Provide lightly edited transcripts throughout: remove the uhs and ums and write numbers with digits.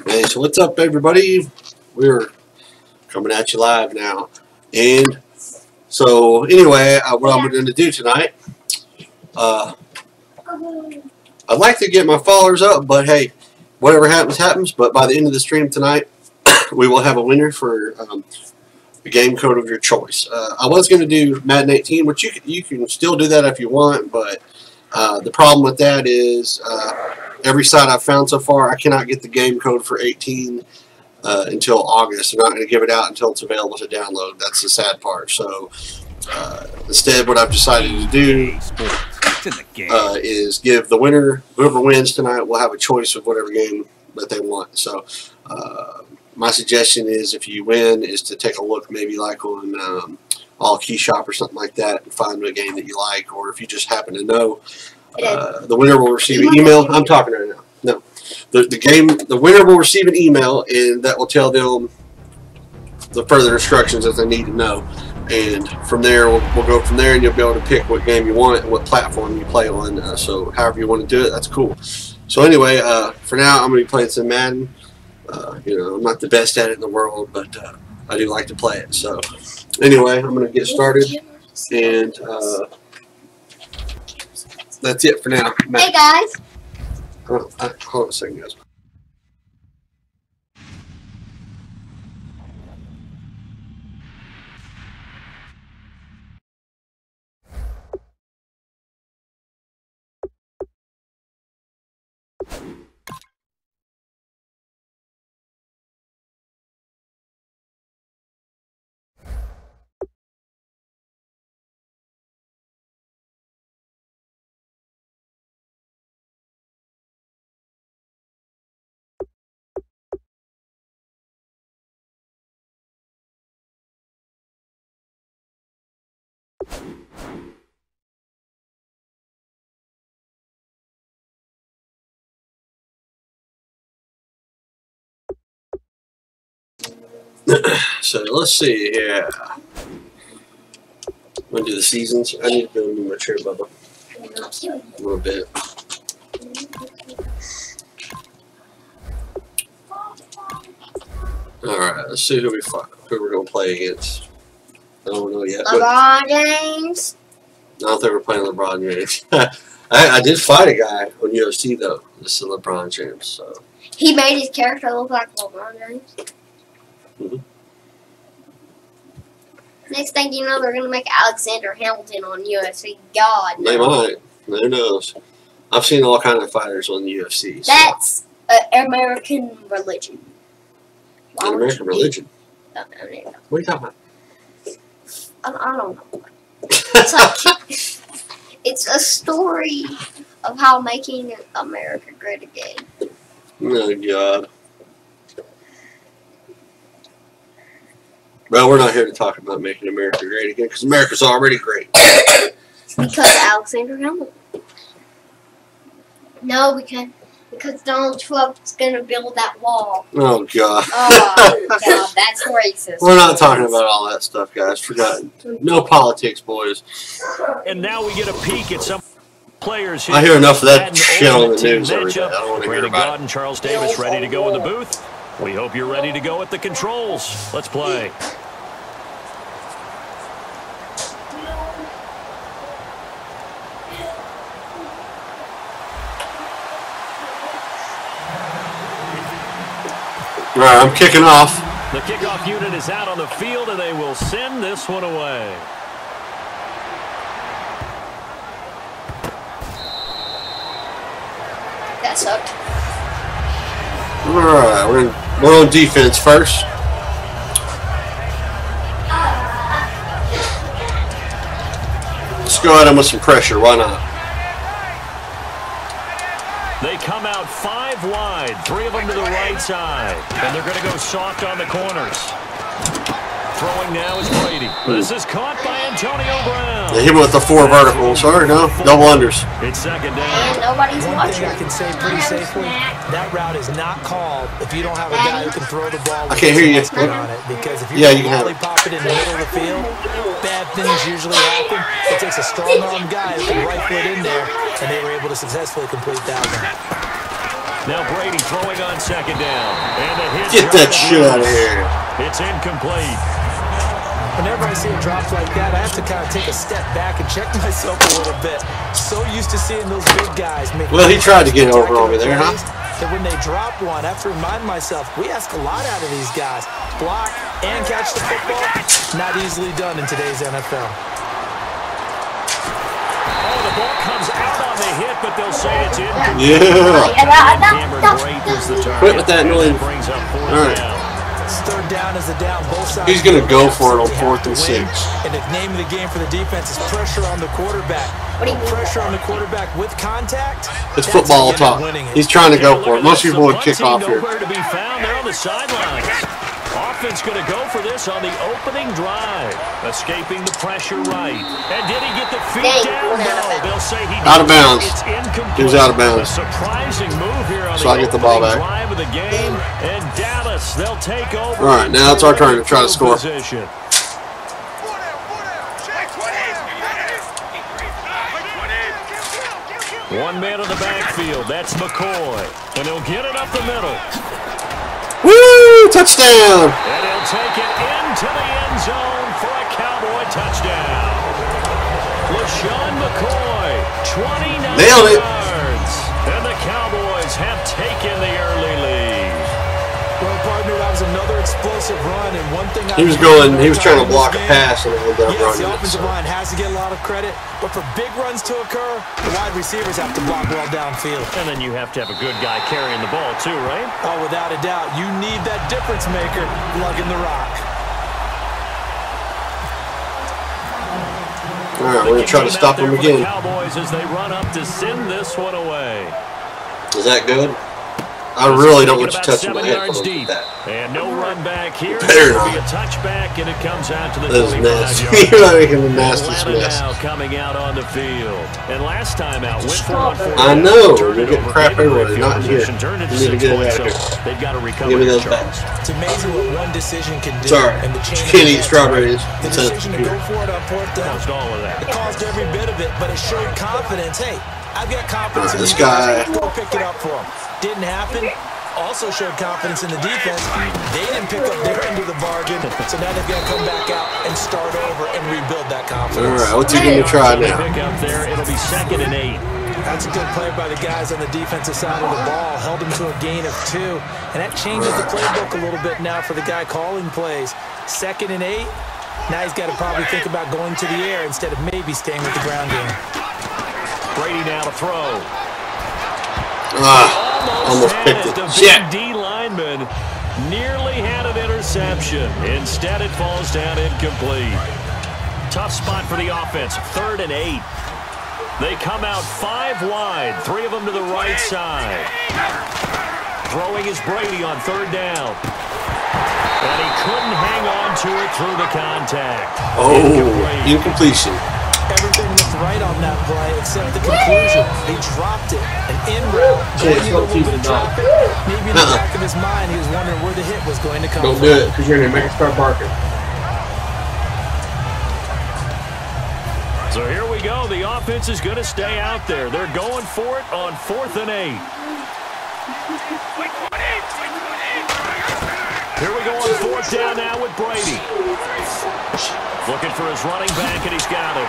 Hey, so what's up, everybody? We're coming at you live now. And so, anyway, what I'm going to do tonight, I'd like to get my followers up, but hey, whatever happens, happens. But by the end of the stream tonight, we will have a winner for the game code of your choice. I was going to do Madden 18, which you can still do that if you want, but the problem with that is every site I've found so far, I cannot get the game code for 18 until August. They're not going to give it out until it's available to download. That's the sad part. So instead, what I've decided to do is give the winner, whoever wins tonight, will have a choice of whatever game that they want. So my suggestion is, if you win, is to take a look maybe like on All Key Shop or something like that and find a game that you like, or if you just happen to know, the winner will receive an email. I'm talking right now. No, the winner will receive an email, and that will tell them the further instructions that they need to know. And from there, we'll go from there, and you'll be able to pick what game you want and what platform you play on. So however you want to do it, that's cool. So anyway, for now, I'm going to be playing some Madden. You know, I'm not the best at it in the world, but I do like to play it. So anyway, I'm going to get started, and that's it for now. Hey guys. Hold on a second, guys. So let's see here. I'm going to do the seasons. I need to go into my chair, Bubba. A little bit. Alright, let's see who we're going to play against. I don't know yet. LeBron James. I don't think we're playing LeBron James. I did fight a guy on UFC, though. This is LeBron James. So He made his character look like LeBron James. Mm-hmm. Next thing you know, they're going to make Alexander Hamilton on UFC. God, no. They might. Who knows? I've seen all kinds of fighters on the UFC. So. That's American religion. An American religion? No. What are you talking about? I don't know. It's like, it's a story of how making America great again. Oh, God. Well, we're not here to talk about making America great again, because America's already great. Because Alexander Hamilton. No, because Donald Trump's going to build that wall. Oh, God. Oh, God, that's racist. We're not talking about all that stuff, guys. Forgotten. No politics, boys. And now we get a peek at some players here. I hear enough of that shit on the news every day. I don't want to hear about it. And Charles Davis ready to go in the booth. We hope you're ready to go at the controls. Let's play. All right, I'm kicking off. The kickoff unit is out on the field, and they will send this one away. That sucked. All right, we're on defense first. Let's go at them with some pressure. Why not? They come out 5 wide, 3 of them to the right side, and they're going to go soft on the corners. Throwing now is Brady. This is caught by Antonio Brown. They hit him with the 4 verticals. Sorry, no, double unders. It's second down. And nobody's One watching. thing I can say pretty safely, that route is not called if you don't have a guy who can throw the ball. I can't hear you. On it, because if Yeah, you you can have volley it. pop it in the middle of the field, bad things usually happen. It takes a strong-armed guy who can rifle it in there, and they were able to successfully complete that one. Now Brady throwing on second down. And the hit. Get that shit out of here. It's incomplete. Whenever I see a drop like that, I have to kind of take a step back and check myself a little bit. So used to seeing those big guys make. Well, he tried to get over on me there, huh? That when they drop one, I have to remind myself, we ask a lot out of these guys. Block and catch the football, not easily done in today's NFL. Oh, the ball comes out on the hit, but they'll say it's in. Yeah. Cameron Brate was the target. Quit with that noise. Brings up fourth down. Third down is the down. Both sides. He's going to go for it on 4th and 6. And the name of the game for the defense is pressure on the quarterback. What do you mean? Pressure on the quarterback with contact. It's football talk. He's trying to go for it. Most people would kick off here. Nowhere to be found there on the sidelines. Offense going to go for this on the opening drive. Escaping the pressure right. And did he get the feet down? No, they'll say he did. Out of bounds. It's incomplete. He was out of bounds. A surprising move here on So I get the ball back. drive of the game. And Dallas, they'll take over. All right, now it's our turn to try to score. Position. One man in the backfield. That's McCoy. And he'll get it up the middle. Woo! Touchdown! And he'll take it into the end zone for a Cowboy touchdown. LaShawn McCoy, 29 Nailed it. yards. And the Cowboys have taken the early lead. Well, partner, that was another explosive run, and one thing He was trying to block a pass and ended up yes, running the it. offensive line has to get a lot of credit, but for big runs to occur, the wide receivers have to block well downfield. And then you have to have a good guy carrying the ball too, right? Oh, without a doubt. You need that difference maker lugging the rock. All right, we're going to try to stop him again. Cowboys as they run up to send this one away. Is that good? I really don't want you touching my headphones deep. with that. And no run back here. Better It'll not. be a touchback, and it comes out to the That is 25 nasty. yard You're line. making the nastiest Atlanta mess. now coming out on the field. And last time out, went for one for I it. know. Turned You're it getting over. crap Gave it everywhere. field Not in here. position, turned it You to need to 6 get it points, out of so here. they've got to recover Give me the those charge. back. It's amazing what one decision can do. Sorry. And the chain of Can't eat events. strawberries. The It says decision to go for it on fourth down. Caused all of that. It caused every bit of it, but it showed confidence. Hey, I've got confidence in This these guy. guys. Go pick it up for them. Didn't happen. Also showed confidence in the defense. They didn't pick up their end of the bargain, so now they've got to come back out and start over and rebuild that All confidence. right, what's he going to try now? Pick up there. It'll be 2nd and 8. That's a good play by the guys on the defensive side of the ball. Held them to a gain of 2. And that changes the playbook a little bit now for the guy calling plays. 2nd and 8. Now he's got to probably think about going to the air instead of maybe staying with the ground game. Brady now to throw. Almost picked it. The Shit. big D lineman nearly had an interception. Instead, it falls down incomplete. Tough spot for the offense. 3rd and 8. They come out 5 wide. 3 of them to the right side. Throwing is Brady on 3rd down. And he couldn't hang on to it through the contact. Oh, incompletion. Everything looked right on that play except the conclusion. He dropped it. An in route. Going into a little bit of traffic. Maybe in the back of his mind, he was wondering where the hit was going to come Don't from. do it, because you're going to make it start barking. So here we go. The offense is going to stay out there. They're going for it on 4th and 8. Here we go on 4th down now with Brady. Looking for his running back, and he's got it.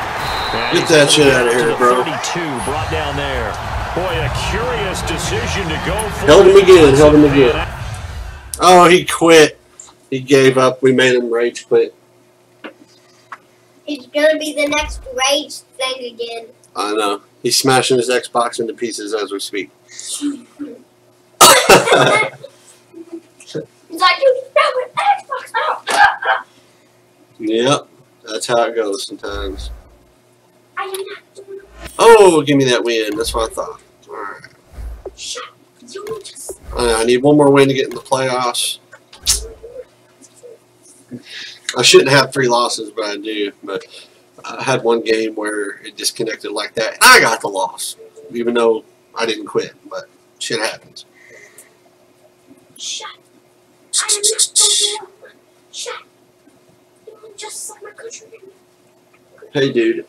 And Get that shit out of here, bro. 32 brought down there. Boy, a curious decision to go for. Held him again, held him again. Oh, he quit. He gave up. We made him rage quit. It's gonna be the next rage thing again. I know. He's smashing his Xbox into pieces as we speak. He's like, you grab an Xbox out. Yep. That's how it goes sometimes. I am not doing it. Oh, give me that win. That's what I thought. All right. Shut up. You just. I need one more win to get in the playoffs. I shouldn't have 3 losses, but I do. But I had one game where it disconnected like that. I got the loss, even though I didn't quit. But shit happens. Shut. I am not doing it. Shut. You just saw my country. Hey, dude.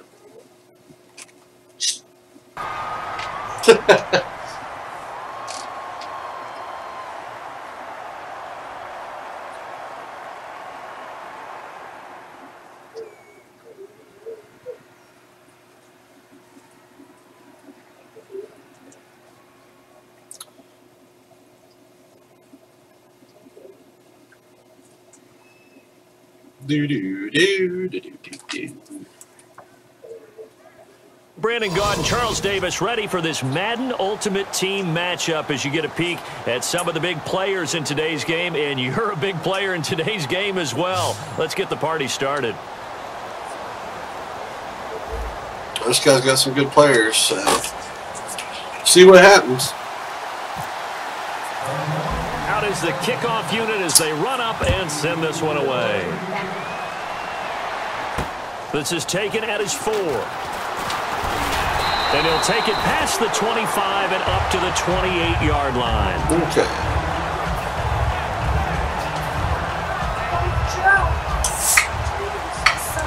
Brandon Gaudin, Charles Davis ready for this Madden Ultimate Team matchup as you get a peek at some of the big players in today's game, and you're a big player in today's game as well. Let's get the party started. This guy's got some good players, so see what happens. Out is the kickoff unit as they run up and send this one away. This is taken at his 4. And he'll take it past the 25 and up to the 28-yard line. Okay.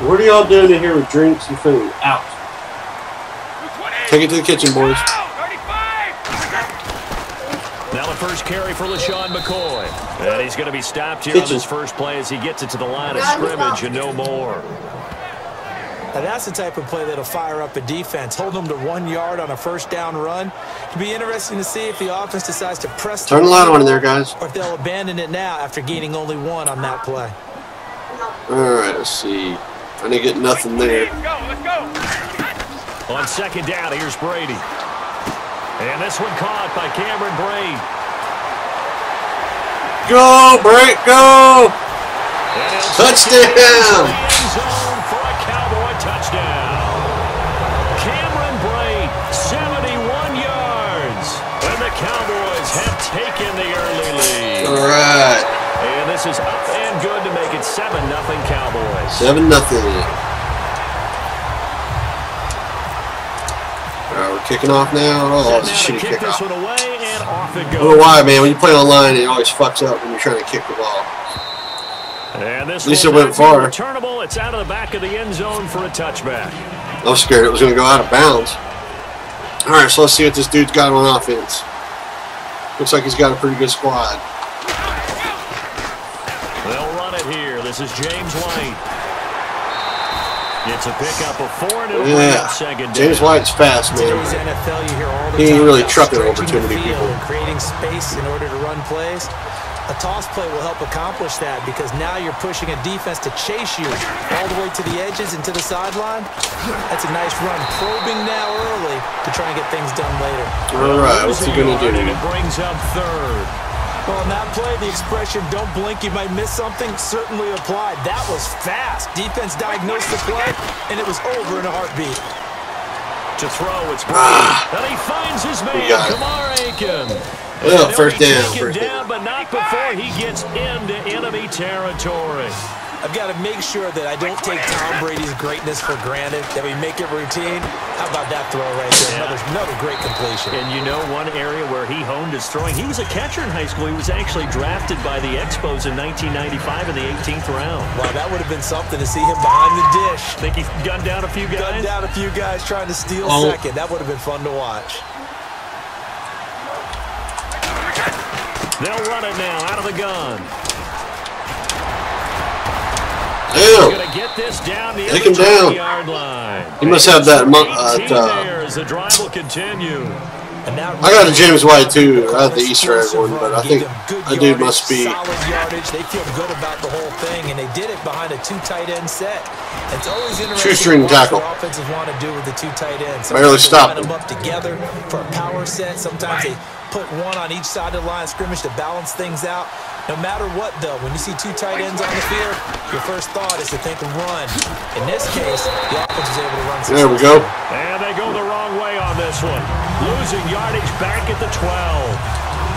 What are y'all doing in here with drinks and food? Out. Take it to the kitchen, boys. Now the first carry for LaShawn McCoy. And he's going to be stopped here on his first play as he gets it to the line of scrimmage and no more. Now that's the type of play that'll fire up a defense. Hold them to 1 yard on a first down run. It'll be interesting to see if the offense decides to press. Turn the light on in there, guys. Or if they'll abandon it now after gaining only 1 on that play. All right, let's see. I didn't get nothing there. Let's go. On second down, here's Brady. And this one caught by Cameron Brate. Go, Brate, go! Touchdown! Zone for a Cowboy touchdown. Cameron Brate, 71 yards. And the Cowboys have taken the early lead. All right. And this is up and good to make it 7-0 Cowboys. 7-0. We're kicking off now. Oh, it's a shitty kickoff. I don't know why, man. When you play online, it always fucks up when you're trying to kick the ball. And this At least it went far. Returnable. It's out of the back of the end zone for a touchback. I was scared it was going to go out of bounds. All right, so let's see what this dude's got on offense. Looks like he's got a pretty good squad. They'll run it here. This is James White. It's a pickup of 4 and it'll bring up second down. James White's fast, man. NFL, you hear all the He ain't time really about trucking over stretching too many the field people. and creating space in order to run plays. A toss play will help accomplish that because now you're pushing a defense to chase you all the way to the edges and to the sideline. That's a nice run. Probing now early to try and get things done later. All right, what's he going to do? And it brings up 3rd. Well, on that play, the expression, don't blink, you might miss something, certainly applied. That was fast. Defense diagnosed the play, and it was over in a heartbeat. To throw, it's Brady. And he finds his man, Kamar Aiken. Well, first down. But not before he gets into enemy territory. I've got to make sure that I don't take Tom Brady's greatness for granted, that we make it routine. How about that throw right there? Yeah. Another great completion. And you know one area where he honed his throwing? He was a catcher in high school. He was actually drafted by the Expos in 1995 in the 18th round. Wow, that would have been something to see him behind the dish. Think he gunned down a few guys? Gunned down a few guys trying to steal second. That would have been fun to watch. They'll run it now out of the gun. Damn. Get this down the Take him down. Yard line. He must have that. The drive will continue. I got a James White too. I have the Easter egg one, but I think that dude must be. Solid yardage. They feel good about the whole thing, and they did it behind a 2 tight end set. It's always interesting Shoestring what tackle. the offenses want to do with the 2 tight ends. Barely Sometimes they stopped line him. them up together for a power set. Sometimes they put one on each side of the line of scrimmage to balance things out. No matter what, though, when you see 2 tight ends on the field, your first thought is to think of run. In this case, the offense is able to run. There we go. And they go the wrong way on this one. Losing yardage back at the 12.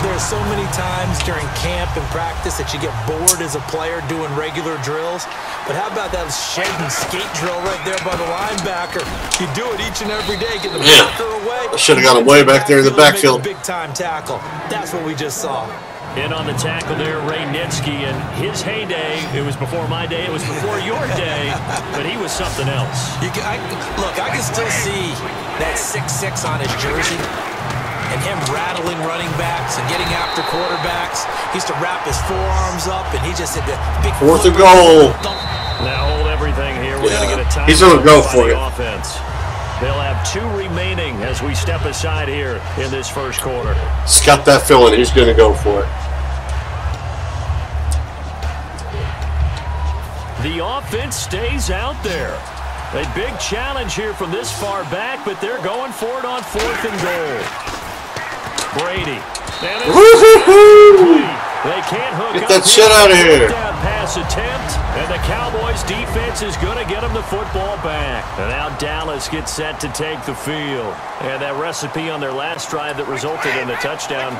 There's so many times during camp and practice that you get bored as a player doing regular drills. But how about that shed and skate drill right there by the linebacker? You do it each and every day, get the blocker away. I should have got him way back there in the backfield. Big-time tackle. That's what we just saw. In on the tackle there, Ray Nitsky, and his heyday, it was before my day, it was before your day, but he was something else. Look, I can still see that 6'6" on his jersey and him rattling running backs and getting after quarterbacks. He used to wrap his forearms up, and he just hit the big 4th and goal. Now hold everything here. We're going to get a time. He's going to go for it. Offense. They'll have 2 remaining as we step aside here in this first quarter. He's got that feeling he's going to go for it. The offense stays out there. A big challenge here from this far back, but they're going for it on 4th and goal. Brady. They can't hook Get up. that shit out of here. Down pass attempt, and the Cowboys defense is going to get them the football back. And now Dallas gets set to take the field. And that recipe on their last drive that resulted in a touchdown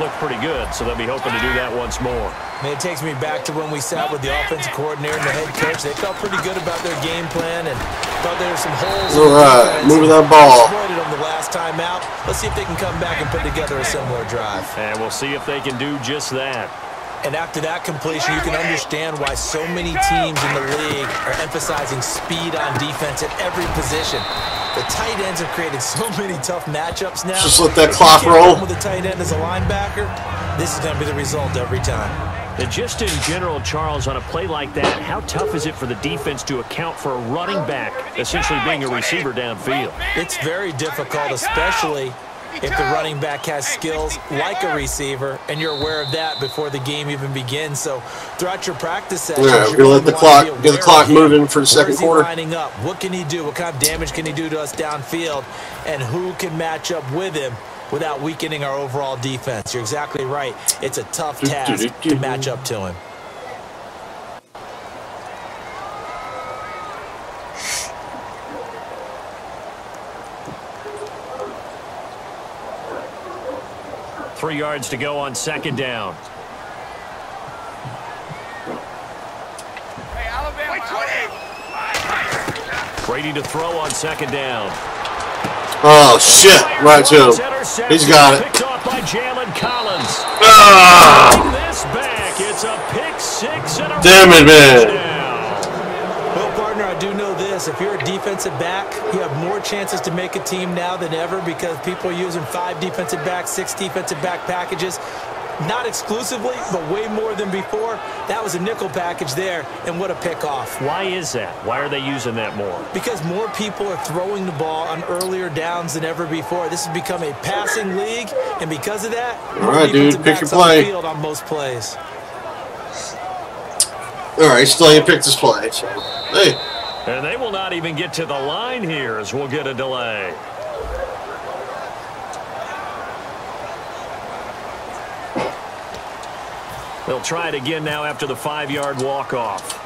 looked pretty good, so they'll be hoping to do that once more. Man, it takes me back to when we sat with the offensive coordinator and the head coach. They felt pretty good about their game plan and thought there were some holes. All right, moving that ball. Exploited them the last time out. Let's see if they can come back and put together a similar drive. And we'll see if they can do just that. And after that completion, you can understand why so many teams in the league are emphasizing speed on defense at every position. The tight ends have created so many tough matchups now. Just let that clock roll. With the tight end as a linebacker, this is going to be the result every time. And just in general, Charles, on a play like that, how tough is it for the defense to account for a running back essentially being a receiver downfield? It's very difficult, especially if the running back has skills like a receiver, and you're aware of that before the game even begins. So throughout your practice sessions, yeah, we're going to let get the clock moving for the second quarter. Lining up? What can he do? What kind of damage can he do to us downfield? And who can match up with him without weakening our overall defense? You're exactly right. It's a tough task to match up to him. Three yards to go on 2nd down. Brady to throw on 2nd down. Oh, shit. Right to him. He's got it. Picked off by Jalen Collins. This back. It's a pick 6 and a damn it, man. Well, partner, I do know this. If you're a defensive back, you have more chances to make a team now than ever because people are using 5 defensive backs, 6 defensive back packages. Not exclusively, but way more than before. That was a nickel package there, and what a pickoff. Why is that? Why are they using that more? Because more people are throwing the ball on earlier downs than ever before. This has become a passing league, and because of that, all right, dude, pick your play. on the field on most plays. All right, still ain't picked this play. So, hey. And they will not even get to the line here as we'll get a delay. They'll try it again now after the 5-yard walk-off.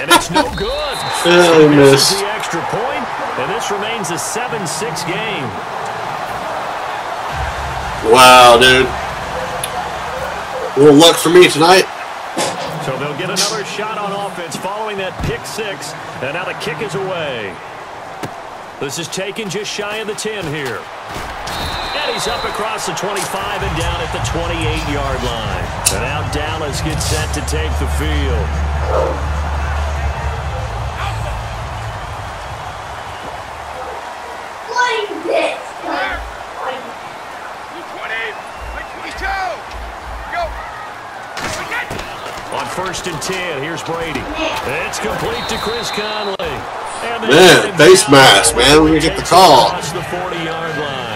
And it's no good. Oh, he missed. The extra point, and this remains a 7-6 game. Wow, dude. A little luck for me tonight. So they'll get another shot on offense following that pick 6, and now the kick is away. This is taken just shy of the 10 here. And he's up across the 25 and down at the 28-yard line. And now Dallas gets set to take the field. On 1st and 10, here's Brady. It's complete to Chris Conley. Man, face mask, man. We get the call. Across the 40-yard line.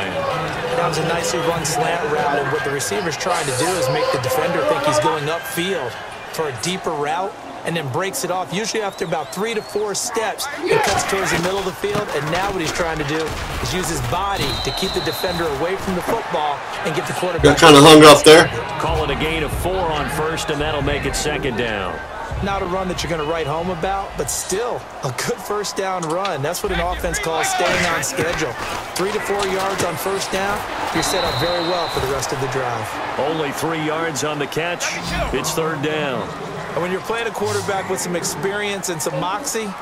That was a nicely run slant route, and what the receiver's trying to do is make the defender think he's going upfield for a deeper route, and then breaks it off, usually after about 3 to 4 steps, and cuts towards the middle of the field. And now what he's trying to do is use his body to keep the defender away from the football and get the quarterback. Got kind of hung up there. Call it a gain of 4 on 1st, and that'll make it 2nd down. Not a run that you're going to write home about, but still a good 1st down run. That's what an offense calls staying on schedule. 3 to 4 yards on 1st down, you're set up very well for the rest of the drive. Only 3 yards on the catch. It's 3rd down. And when you're playing a quarterback with some experience and some moxie,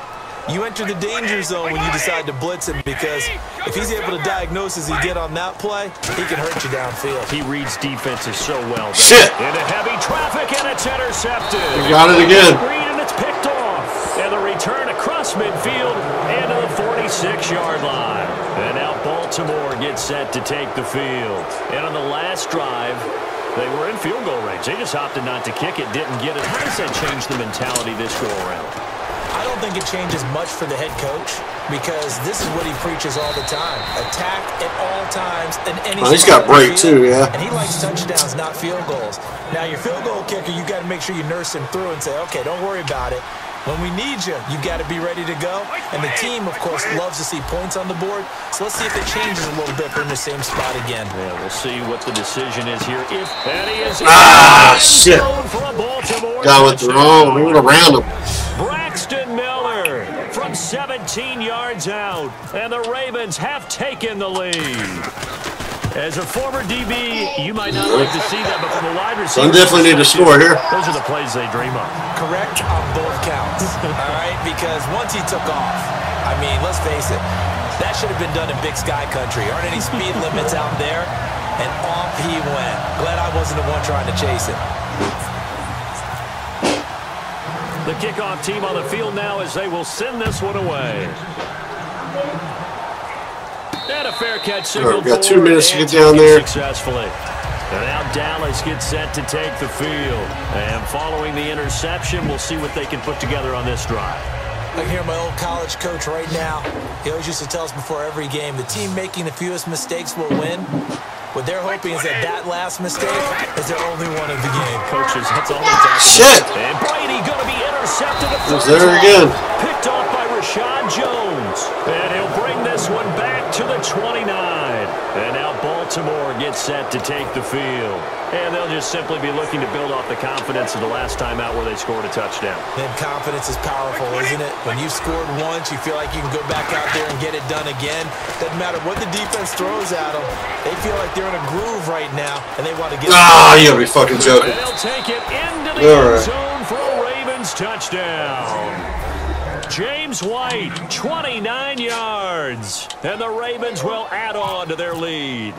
you enter the danger zone when you decide to blitz him, because if he's able to diagnose as he did on that play, he can hurt you downfield. He reads defenses so well. Shit! Into heavy traffic, and it's intercepted. We got it again. Green, and it's picked off. And the return across midfield into the 46-yard line. And now Baltimore gets set to take the field. And on the last drive, they were in field goal range. They just opted not to kick it, didn't get it. How does that change the mentality this go around? I don't think it changes much for the head coach because this is what he preaches all the time. Attack at all times in any spot. He's got break too, yeah. And he likes touchdowns, not field goals. Now, your field goal kicker, you got to make sure you nurse him through and say, okay, don't worry about it. When we need you, you got to be ready to go. And the team, of course, loves to see points on the board. So let's see if it changes a little bit from the same spot again. Yeah, we'll see what the decision is here. If Eddie is shit. Guy went the wrong. We went around him. Braxton Miller from 17 yards out. And the Ravens have taken the lead. As a former DB, you might not like to see that, but from a wide receiver, I definitely need to score here. Those are the plays they dream of. Correct on both counts, all right? Because once he took off, I mean, let's face it, that should have been done in Big Sky Country. Aren't any speed limits out there? And off he went. Glad I wasn't the one trying to chase it. The kickoff team on the field now as they will send this one away. And a fair catch signal. We've got 2 minutes to get down there. Successfully. And now Dallas gets set to take the field. And following the interception, we'll see what they can put together on this drive. I hear my old college coach right now. He always used to tell us before every game, the team making the fewest mistakes will win. What they're hoping is that last mistake is their only one of the game. Coaches, that's all they're talking Shit! about. And Brady going to be intercepted. He's there again. Picked off by Rashad Jones. And he'll bring this one back to the 29. And now Baltimore gets set to take the field. And they'll just simply be looking to build off the confidence of the last time out where they scored a touchdown. And confidence is powerful, isn't it? When you scored once, you feel like you can go back out there and get it done again. Doesn't matter what the defense throws at them. They feel like they're in a groove right now, and they want to get Ah, you gotta be fucking joking. And they'll take it into the end zone for a Ravens touchdown. James White, 29 yards. And the Ravens will add on to their lead.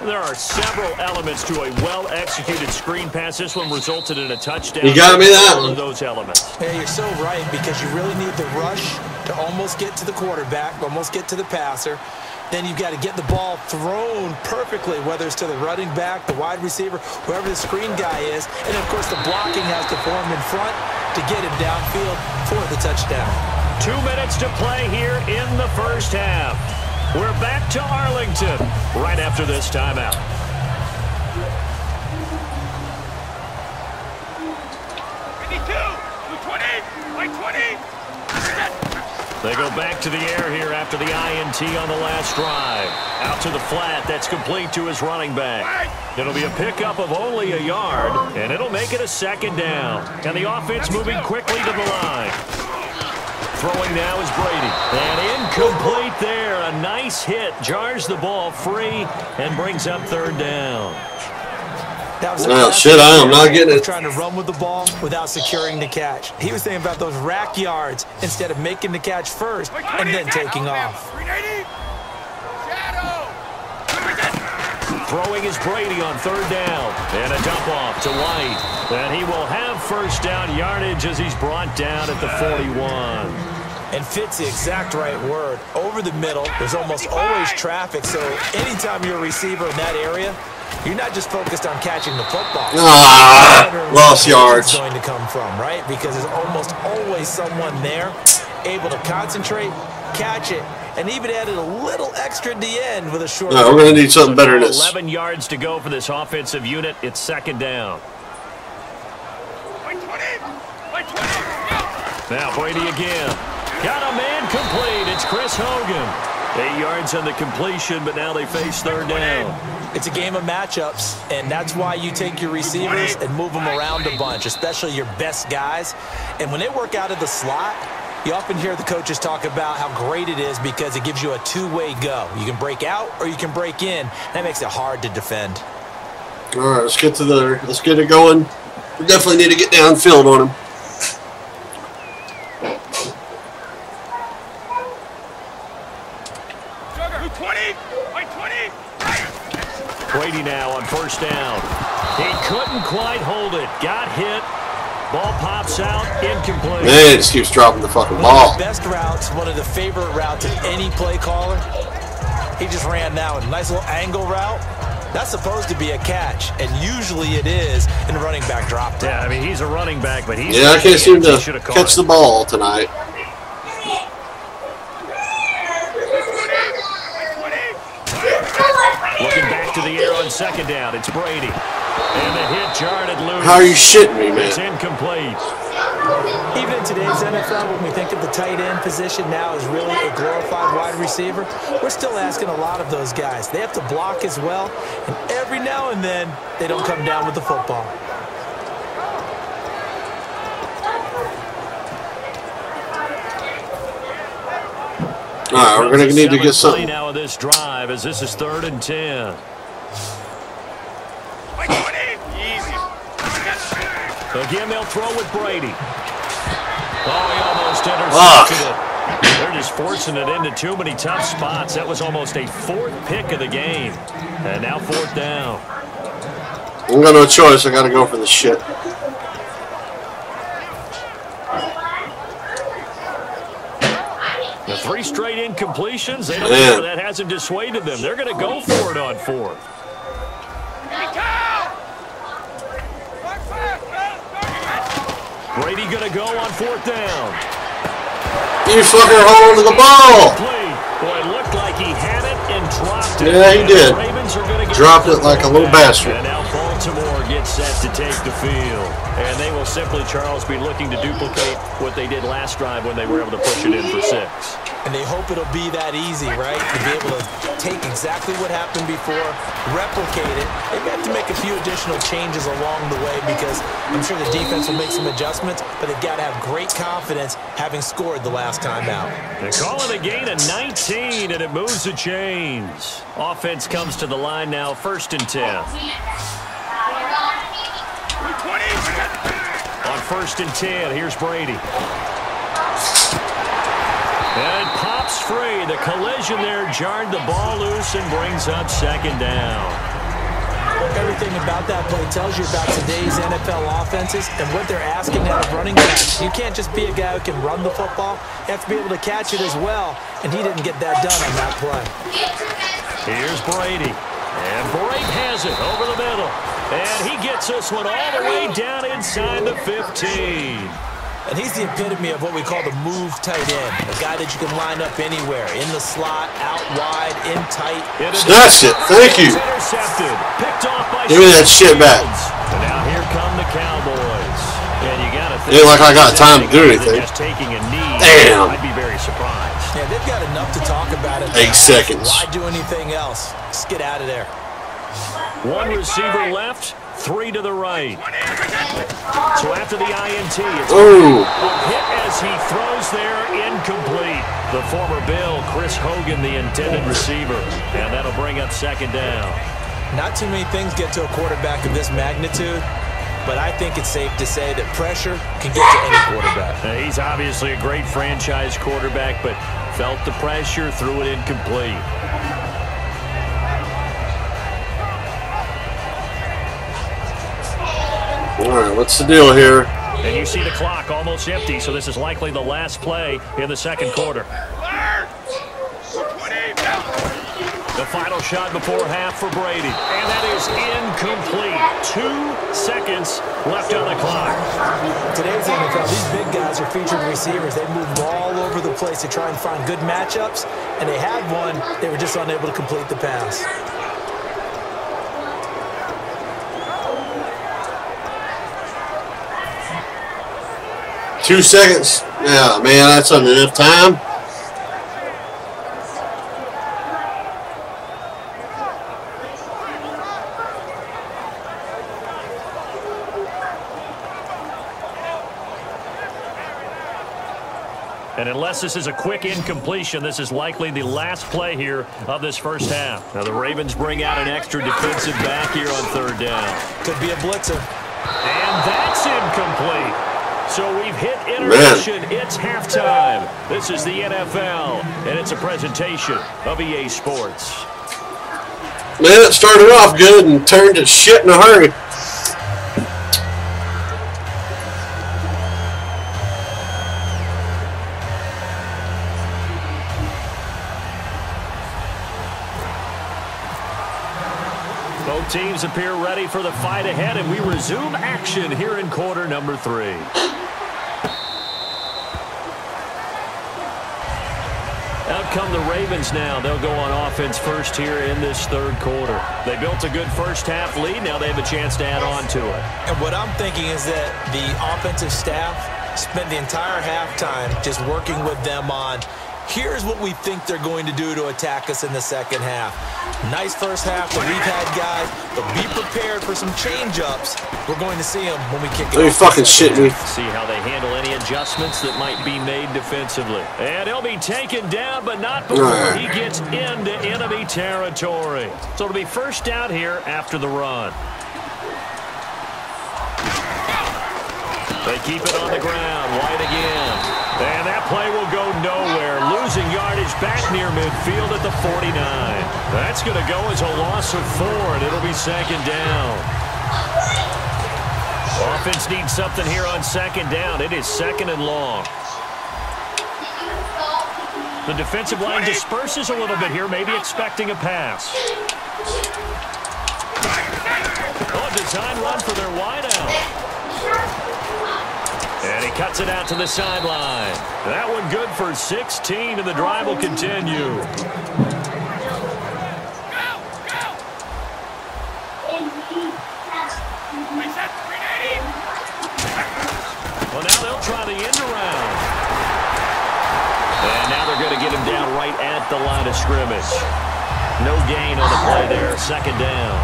There are several elements to a well-executed screen pass. This one resulted in a touchdown. You got me that one. Those elements. Yeah, you're so right, because you really need the rush to almost get to the quarterback, almost get to the passer. Then you've got to get the ball thrown perfectly, whether it's to the running back, the wide receiver, whoever the screen guy is. And, of course, the blocking has to form in front to get him downfield for the touchdown. 2 minutes to play here in the first half. We're back to Arlington right after this timeout. They go back to the air here after the INT on the last drive. Out to the flat. That's complete to his running back. It'll be a pickup of only a yard, and it'll make it a second down. And the offense moving quickly to the line. Throwing now is Brady. And incomplete there. A nice hit. Jars the ball free and brings up third down. Oh, shit, I am not getting it. Trying to run with the ball without securing the catch. He was thinking about those rack yards instead of making the catch first and then taking off. Throwing is Brady on third down. And a dump off to White. And he will have first down yardage as he's brought down at the 41. And fits the exact right word. Over the middle, there's almost always traffic. So anytime you're a receiver in that area, you're not just focused on catching the football. Lost yards. It's going to come from, right? Because there's almost always someone there able to concentrate, catch it, and even added a little extra at the end with a short. No, we're going to need something better than this. 11 yards to go for this offensive unit. It's second down. Now Brady again. Got a man complete. It's Chris Hogan. 8 yards on the completion, but now they face third down. It's a game of matchups, and that's why you take your receivers and move them around a bunch, especially your best guys. And when they work out of the slot, you often hear the coaches talk about how great it is because it gives you a two-way go. You can break out or you can break in. That makes it hard to defend. All right, let's get it going. We definitely need to get downfield on him. Brady now on first down. He couldn't quite hold it. Got hit. Ball pops out. Incomplete. Man, he just keeps dropping the fucking ball. One of the best routes, one of the favorite routes of any play caller. He just ran that one. Nice little angle route. That's supposed to be a catch, and usually it is in running back drop down. Yeah, I mean, he's a running back, but he's... Yeah, I can't seem to catch the ball tonight. Looking back to the air on second down. It's Brady. And the hit jarred it loose. How are you shitting me, man? It's incomplete. Even in today's NFL, when we think of the tight end position now as really a glorified wide receiver, we're still asking a lot of those guys. They have to block as well, and every now and then, they don't come down with the football. All right, we're going to need to get something. Now of this drive, as this is 3rd and 10. Again, they'll throw with Brady. Oh, he almost intercepted it. They're just forcing it into too many tough spots. That was almost a 4th pick of the game. And now 4th down. I got no choice. I got to go for the shit. The 3 straight incompletions, they don't know that hasn't dissuaded them. They're going to go for it on 4th. Brady going to go on 4th down. You fucker hold the ball. Boy, it looked like he had it and dropped it. Yeah, he did. Dropped it like a little bastard. And now Baltimore gets set to take the field. And they will simply, Charles, be looking to duplicate what they did last drive when they were able to push it in for 6. And they hope it'll be that easy, right? To be able to take exactly what happened before, replicate it. They've got to make a few additional changes along the way because I'm sure the defense will make some adjustmts, but they've got to have great confidence having scored the last time out. They call it a gain of 19, and it moves the chains. Offense comes to the line now, 1st and 10. On 1st and 10, here's Brady. And it pops free. The collision there jarred the ball loose and brings up 2nd down. Everything about that play tells you about today's NFL offenses and what they're asking out of running backs. You can't just be a guy who can run the football. You have to be able to catch it as well, and he didn't get that done on that play. Here's Brady. And Brady has it over the middle. And he gets this one all the way down inside the 15. And he's the epitome of what we call the move tight end. A guy that you can line up anywhere. In the slot, out wide, in tight. That's it. Thank you. Give me that shit back. And now here come the Cowboys. And you got to think. Ain't like I got time to do anything. Just taking a knee. Damn. I'd be very surprised. Yeah, they've got enough to talk about it. 8 seconds. Why do anything else? Just get out of there. 1 receiver left. 3 to the right. So after the INT, it's a hit as he throws there, incomplete. The former Bill, Chris Hogan, the intended receiver. And that'll bring up 2nd down. Not too many things get to a quarterback of this magnitude, but I think it's safe to say that pressure can get to any quarterback. He's obviously a great franchise quarterback, but felt the pressure, threw it incomplete. All right, what's the deal here? And you see the clock almost empty, so this is likely the last play in the 2nd quarter. The final shot before half for Brady, and that is incomplete. 2 seconds left on the clock. Today's NFL, these big guys are featured receivers. They move all over the place to try and find good matchups, and they had one. They were just unable to complete the pass. Two seconds. Yeah, man, that's not enough time. And unless this is a quick incompletion, this is likely the last play here of this 1st half. Now the Ravens bring out an extra defensive back here on 3rd down. Could be a blitzer. And that's incomplete. So we've hit intermission. It's halftime. This is the NFL, and it's a presentation of EA Sports. Man, it started off good and turned to shit in a hurry. Both teams appear ready for the fight ahead, and we resume action here in quarter number 3. Out come the Ravens now. They'll go on offense first here in this third quarter. They built a good first half lead. Now they have a chance to add on to it. And what I'm thinking is that the offensive staff spent the entire halftime just working with them on, here's what we think they're going to do to attack us in the second half. Nice first half that we've had, guys, but be prepared for some change-ups. We're going to see them when we kick it off. Fucking shit me. See how they handle any adjustments that might be made defensively. And he'll be taken down, but not before he gets into enemy territory. So it'll be first down here after the run. They keep it on the ground. White again. And that play will go nowhere. Losing yardage back near midfield at the 49. That's going to go as a loss of 4, and it'll be second down. Offense needs something here on second down. It is second and long. The defensive line disperses a little bit here, maybe expecting a pass. Oh, design run for their wideout. And he cuts it out to the sideline. That one good for 16, and the drive will continue. Well, now they'll try the end around. And now they're going to get him down right at the line of scrimmage. No gain on the play there, second down.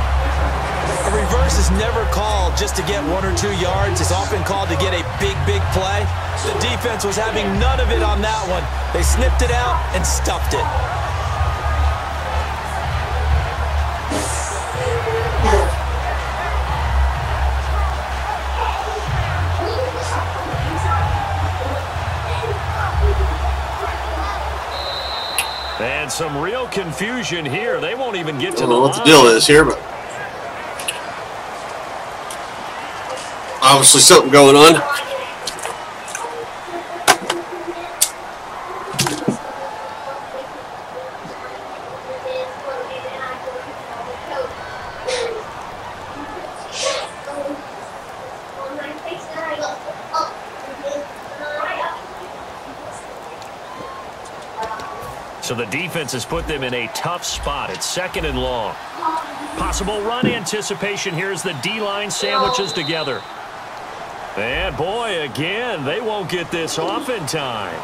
A reverse is never called just to get 1 or 2 yards. It's often called to get a big, big play. The defense was having none of it on that one. They snipped it out and stuffed it. And some real confusion here. They won't even get to the I don't know what line. the deal is here, but obviously something going on. So the defense has put them in a tough spot. It's second and long. Possible run anticipation here as the D-line sandwiches together. And boy, again, they won't get this off in time.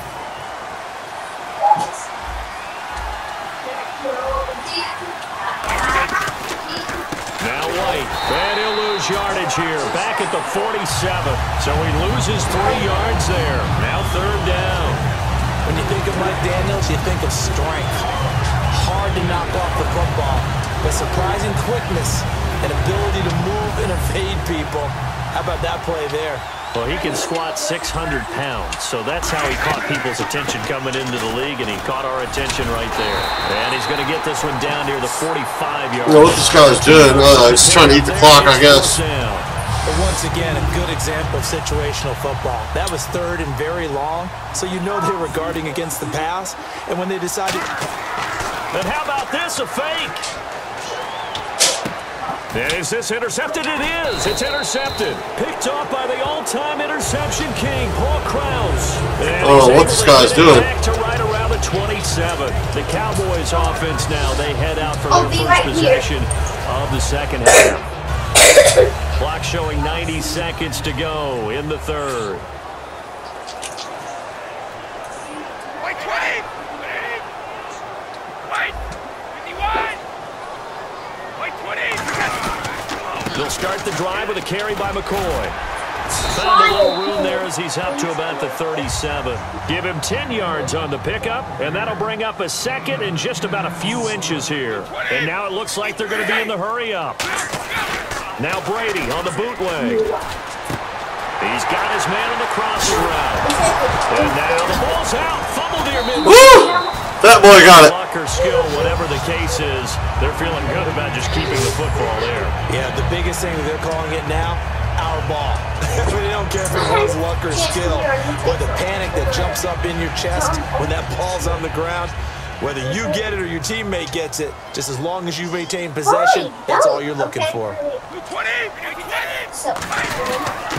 Now White, and he'll lose yardage here, back at the 47. So he loses 3 yards there. Now third down. When you think of Mike Daniels, you think of strength. Hard to knock off the football, but surprising quickness and ability to move and evade people. How about that play there? Well, he can squat 600 pounds, so that's how he caught people's attention coming into the league, and he caught our attention right there. And he's going to get this one down near the 45-yard line. You know what this guy's doing? He's trying to eat the clock, I guess. But once again, a good example of situational football. That was third and very long, so you know they were guarding against the pass. And when they decided... And how about this, a fake? Is this intercepted? It is. It's intercepted. Picked off by the all-time interception king, Paul Krause. Oh, what this guy's doing. Back to right around the 27. The Cowboys offense now, they head out for their first possession of the second half. Clock showing 90 seconds to go in the third. White 20! White 51! White 20! They'll start the drive with a carry by McCoy. Found a little room there as he's up to about the 37. Give him 10 yards on the pickup, and that'll bring up a second and just about a few inches here. And now it looks like they're going to be in the hurry-up. Now Brady on the bootleg. He's got his man on the crossing route. And now the ball's out. Fumbled here midfield. That boy got it. Luck or skill, whatever the case is, they're feeling good about just keeping the football there. Yeah, the biggest thing that they're calling it now, our ball. They don't care if it was luck or skill. Or the panic that jumps up in your chest when that ball's on the ground. Whether you get it or your teammate gets it, just as long as you retain possession, that's all you're looking for. 20!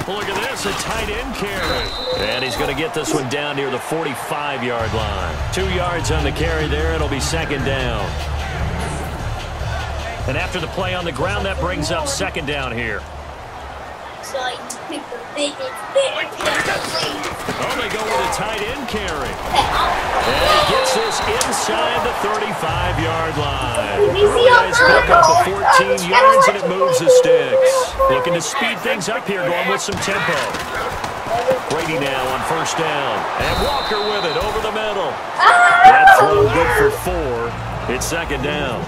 Look at this, a tight end carry. And he's going to get this one down near the 45-yard line. 2 yards on the carry there. It'll be second down. And after the play on the ground, that brings up second down here. So I pick the biggest bit. Oh, they go with a tight end carry. And he gets this inside the 35-yard line. Really nice pick up of 14 yards, and it moves the sticks. Looking to speed things up here, going with some tempo. Brady now on first down. And Walker with it over the middle. That throw good for 4. It's second down.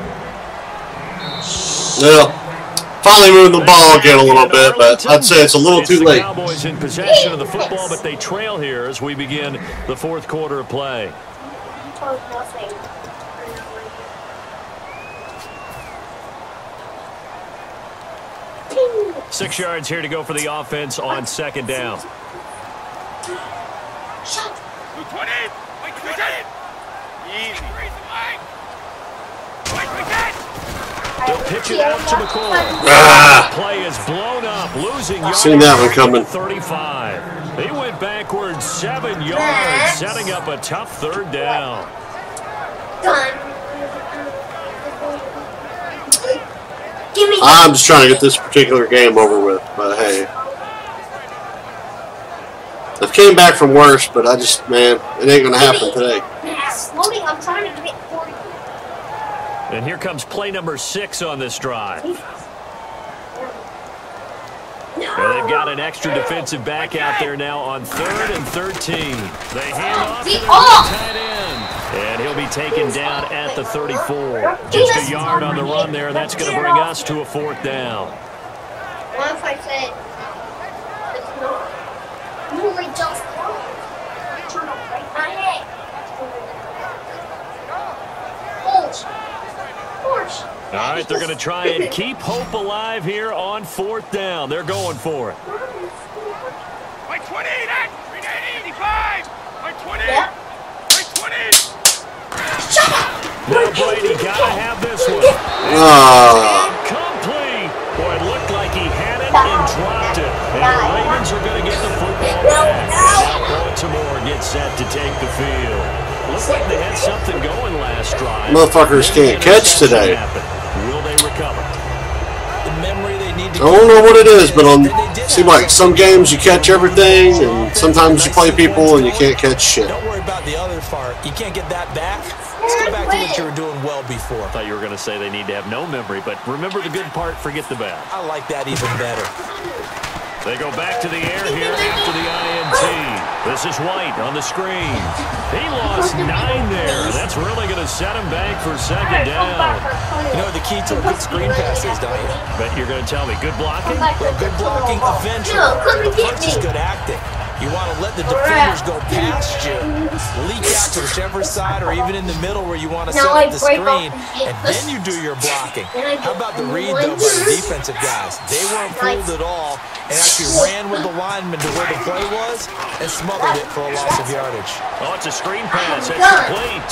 Yeah. Finally moving the ball again a little bit, but I'd say it's a little too late. The Cowboys in possession of the football, but they trail here as we begin the fourth quarter of play. 6 yards here to go for the offense on second down. 20! Wait, 20! Easy. They'll pitch it out to McCoy. Play is blown up, losing yards. Seen that one coming. 35. He went backwards 7 yards, setting up a tough third down. I'm just trying to get this particular game over with, but hey. I've came back from worse, but I just, man, it ain't going to happen today. I'm trying to get 40. And here comes play number 6 on this drive. And they've got an extra defensive back out there now on 3rd and 13. They hand off to the tight end. And he'll be taken down at the 34. Just a yard on the run there. That's going to bring us to a 4th down. What if I said it's not? You only just turn off right my head. All right, they're going to try and keep hope alive here on 4th down. They're going for it. Like 20, 85. Like 20. Yep. Like 20. Now Brady got to have this one. Complete. Boy, it looked like he had it and dropped it. And the Ravens are going to get the football back. Now Baltimore gets set to take the field. Looks like they had something going last drive. Motherfuckers can't catch today. Will they recover? The memory they need to I don't know what it is, but seems like some games you catch everything, and sometimes you play people and you can't catch shit. Don't worry about the other part. You can't get that back. Let's go back to what you were doing well before. I thought you were going to say they need to have no memory, but remember the good part, forget the bad. I like that even better. They go back to the air here after the INT. This is White on the screen. He lost 9 there. That's really going to set him back for second down. You know what the key to a good screen pass is, don't you? Bet you're going to tell me good blocking? Well, good blocking eventually. First is good acting. You want to let the defenders go past you, leak out to whichever side or even in the middle where you want to set up the screen, and then you do your blocking. How about the read, though, by the defensive guys? They weren't fooled at all and actually ran with the lineman to where the play was and smothered it for a loss of yardage. Oh, it's a screen pass. It's complete.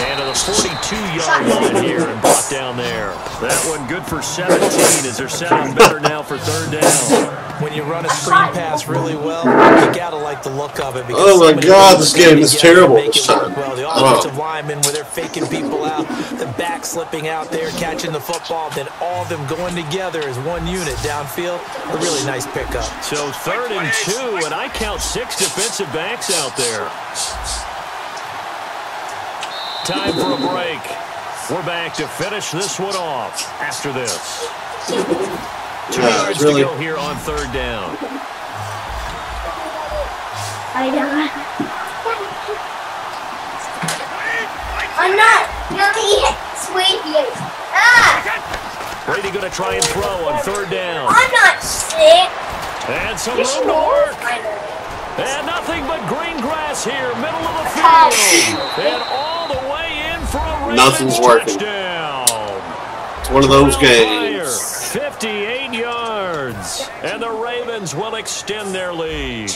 And to the 42-yard line here and brought down there. That one good for 17 as they're setting better now for third down. When you run a screen pass really well, you got to like the look of it. Oh my God, this game is terrible this time. Well, the offensive linemen, where they're faking people out, the back slipping out there, catching the football, then all of them going together as one unit downfield. A really nice pickup. So 3rd and 2, and I count 6 defensive backs out there. Time for a break. We're back to finish this one off after this. 2 yards to go here on 3rd down. I'm not gonna eat sweet yet. Brady going to try and throw on 3rd down. I'm not sick. And some room to work. And nothing but green grass here, middle of the field. And all the way in for a Ravens Nothing's working. touchdown. It's one of those games. 58 yards. And the Ravens will extend their lead.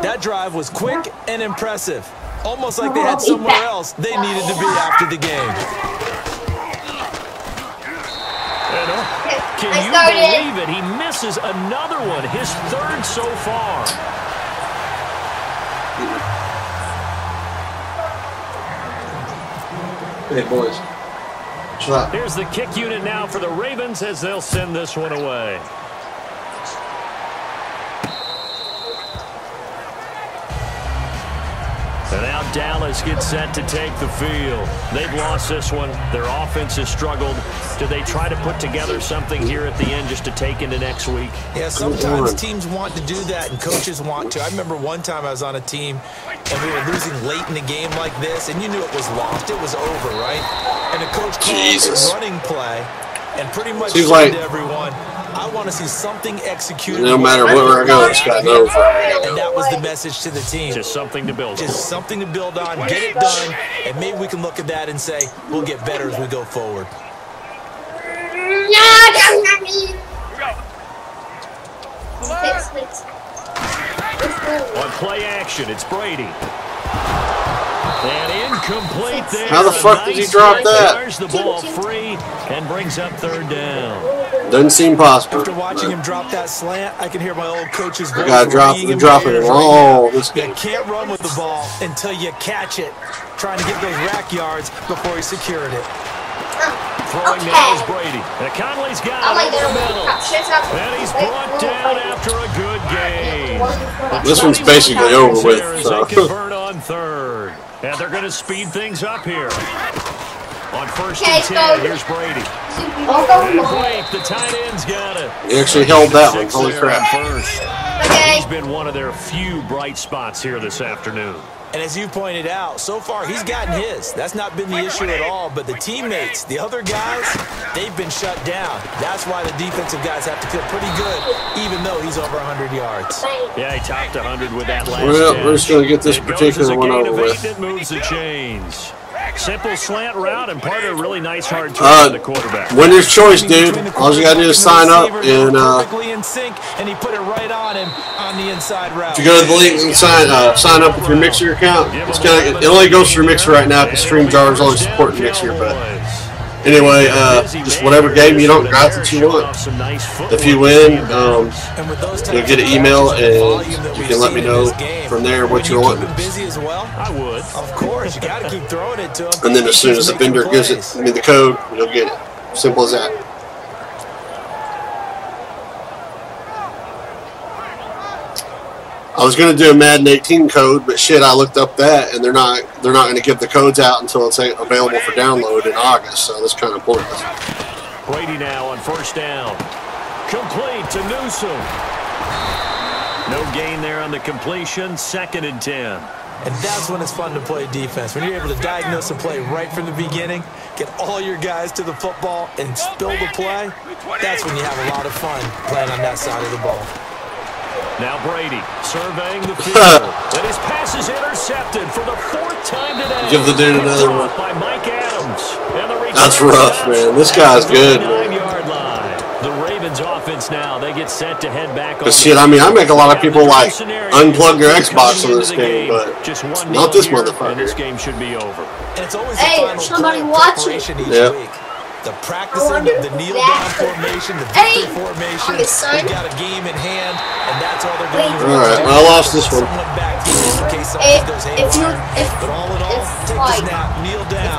That drive was quick and impressive. Almost like they had somewhere else they needed to be after the game. Can you believe it? He misses another one, his third so far. Hey, boys. Chill out. Here's the kick unit now for the Ravens as they'll send this one away. And now Dallas gets set to take the field. They've lost this one. Their offense has struggled. Do they try to put together something here at the end just to take into next week? Yeah, sometimes teams want to do that and coaches want to. I remember one time I was on a team and we were losing late in the game like this, and you knew it was lost. It was over, right? And the coach called a running play and pretty much said to everyone, I want to see something executed. No matter where I go, it's got over. And that was the message to the team. Just something to build on. Just something to build on, get it done, and maybe we can look at that and say, we'll get better as we go forward. On play action, it's Brady. And incomplete there. How the fuck did he drop that? Fires the ball free and brings up third down. Doesn't seem possible. After watching him drop that slant, I can hear my old coach's voice. Gotta drop it all this game. You can't run with the ball until you catch it. Trying to get those rack yards before he secured it. Throwing now is Brady. And Conley's got it over the middle. And he's brought down after a good game. This one's basically over with. So. They convert on third. And they're going to speed things up here. On first and 10, here's Brady. And Blake, the tight end's got it. He actually held that one. Holy crap. He's been one of their few bright spots here this afternoon. And as you pointed out, so far he's gotten his. That's not been the issue at all. But the teammates, the other guys, they've been shut down. That's why the defensive guys have to feel pretty good, even though he's over 100 yards. Yeah, he topped 100 with that last Well, we're just going to get this particular one over with. It moves the chains. Simple slant route and part of a really nice hard turn to the quarterback. Winner's choice, dude. All you got to do is sign up and perfectly in sync, and he put it right on him on the inside route. if you go to the link and sign up with your Mixer account, it only goes through Mixer right now because StreamYard is only supporting Mixer. But anyway, just whatever game you don't got that you want. If you win, you'll get an email and you can let me know from there what you want. Busy as well? I would. Of course, you got to keep throwing it to him. And then as soon as the vendor gives me the code, you'll get it. Simple as that. I was going to do a Madden 18 code, but shit, I looked up that, and they're not going to give the codes out until it's available for download in August. So that's kind of pointless. Brady now on first down, complete to Newsom. No gain there on the completion. 2nd and 10. And that's when it's fun to play defense. When you're able to diagnose a play right from the beginning, get all your guys to the football, and spill the play, that's when you have a lot of fun playing on that side of the ball. Now Brady surveying the field. And his pass is intercepted for the 4th time today. Give the dude another one. By Mike Adams. That's rough, man. This guy's good, man. The Ravens offense now, they get set to head back. But shit, I mean, I make a lot of people like unplug their Xbox on this game, but not this motherfucker. This game should be over. And it's always the final somebody preparation each week. The practicing, the kneel down formation, the victory formation. We got a game in hand, and that's all they're going to do. All right, well, I lost this one. If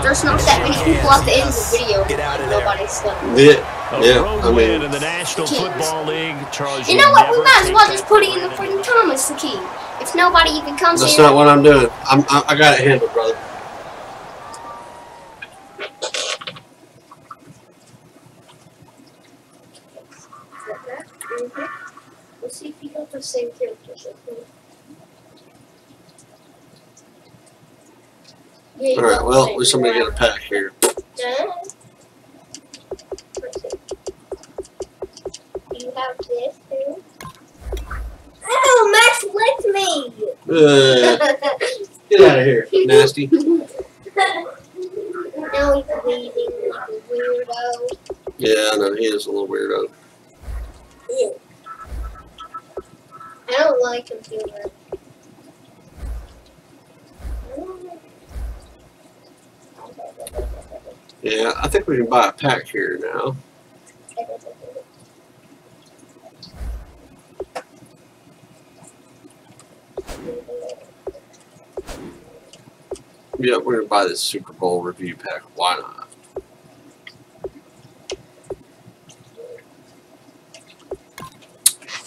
there's not that many people at the end of the video, nobody's done. Yeah, I mean, in the National Football League, Charles, you know what? We might as well just put it in the freaking Thomas the key. If nobody even comes that's in. not what I'm doing. I got it handled, brother. Let's see if you got the same characters. Yeah, all right, well, at least I'm going to get a pack here. You have this too? Oh, Max licked me! Get out of here, nasty. Now he's bleeding like a weirdo. Yeah, I know he is a little weirdo. Yeah. I don't like computer. Yeah, I think we can buy a pack here now. Yeah, we're gonna buy this Super Bowl review pack. Why not?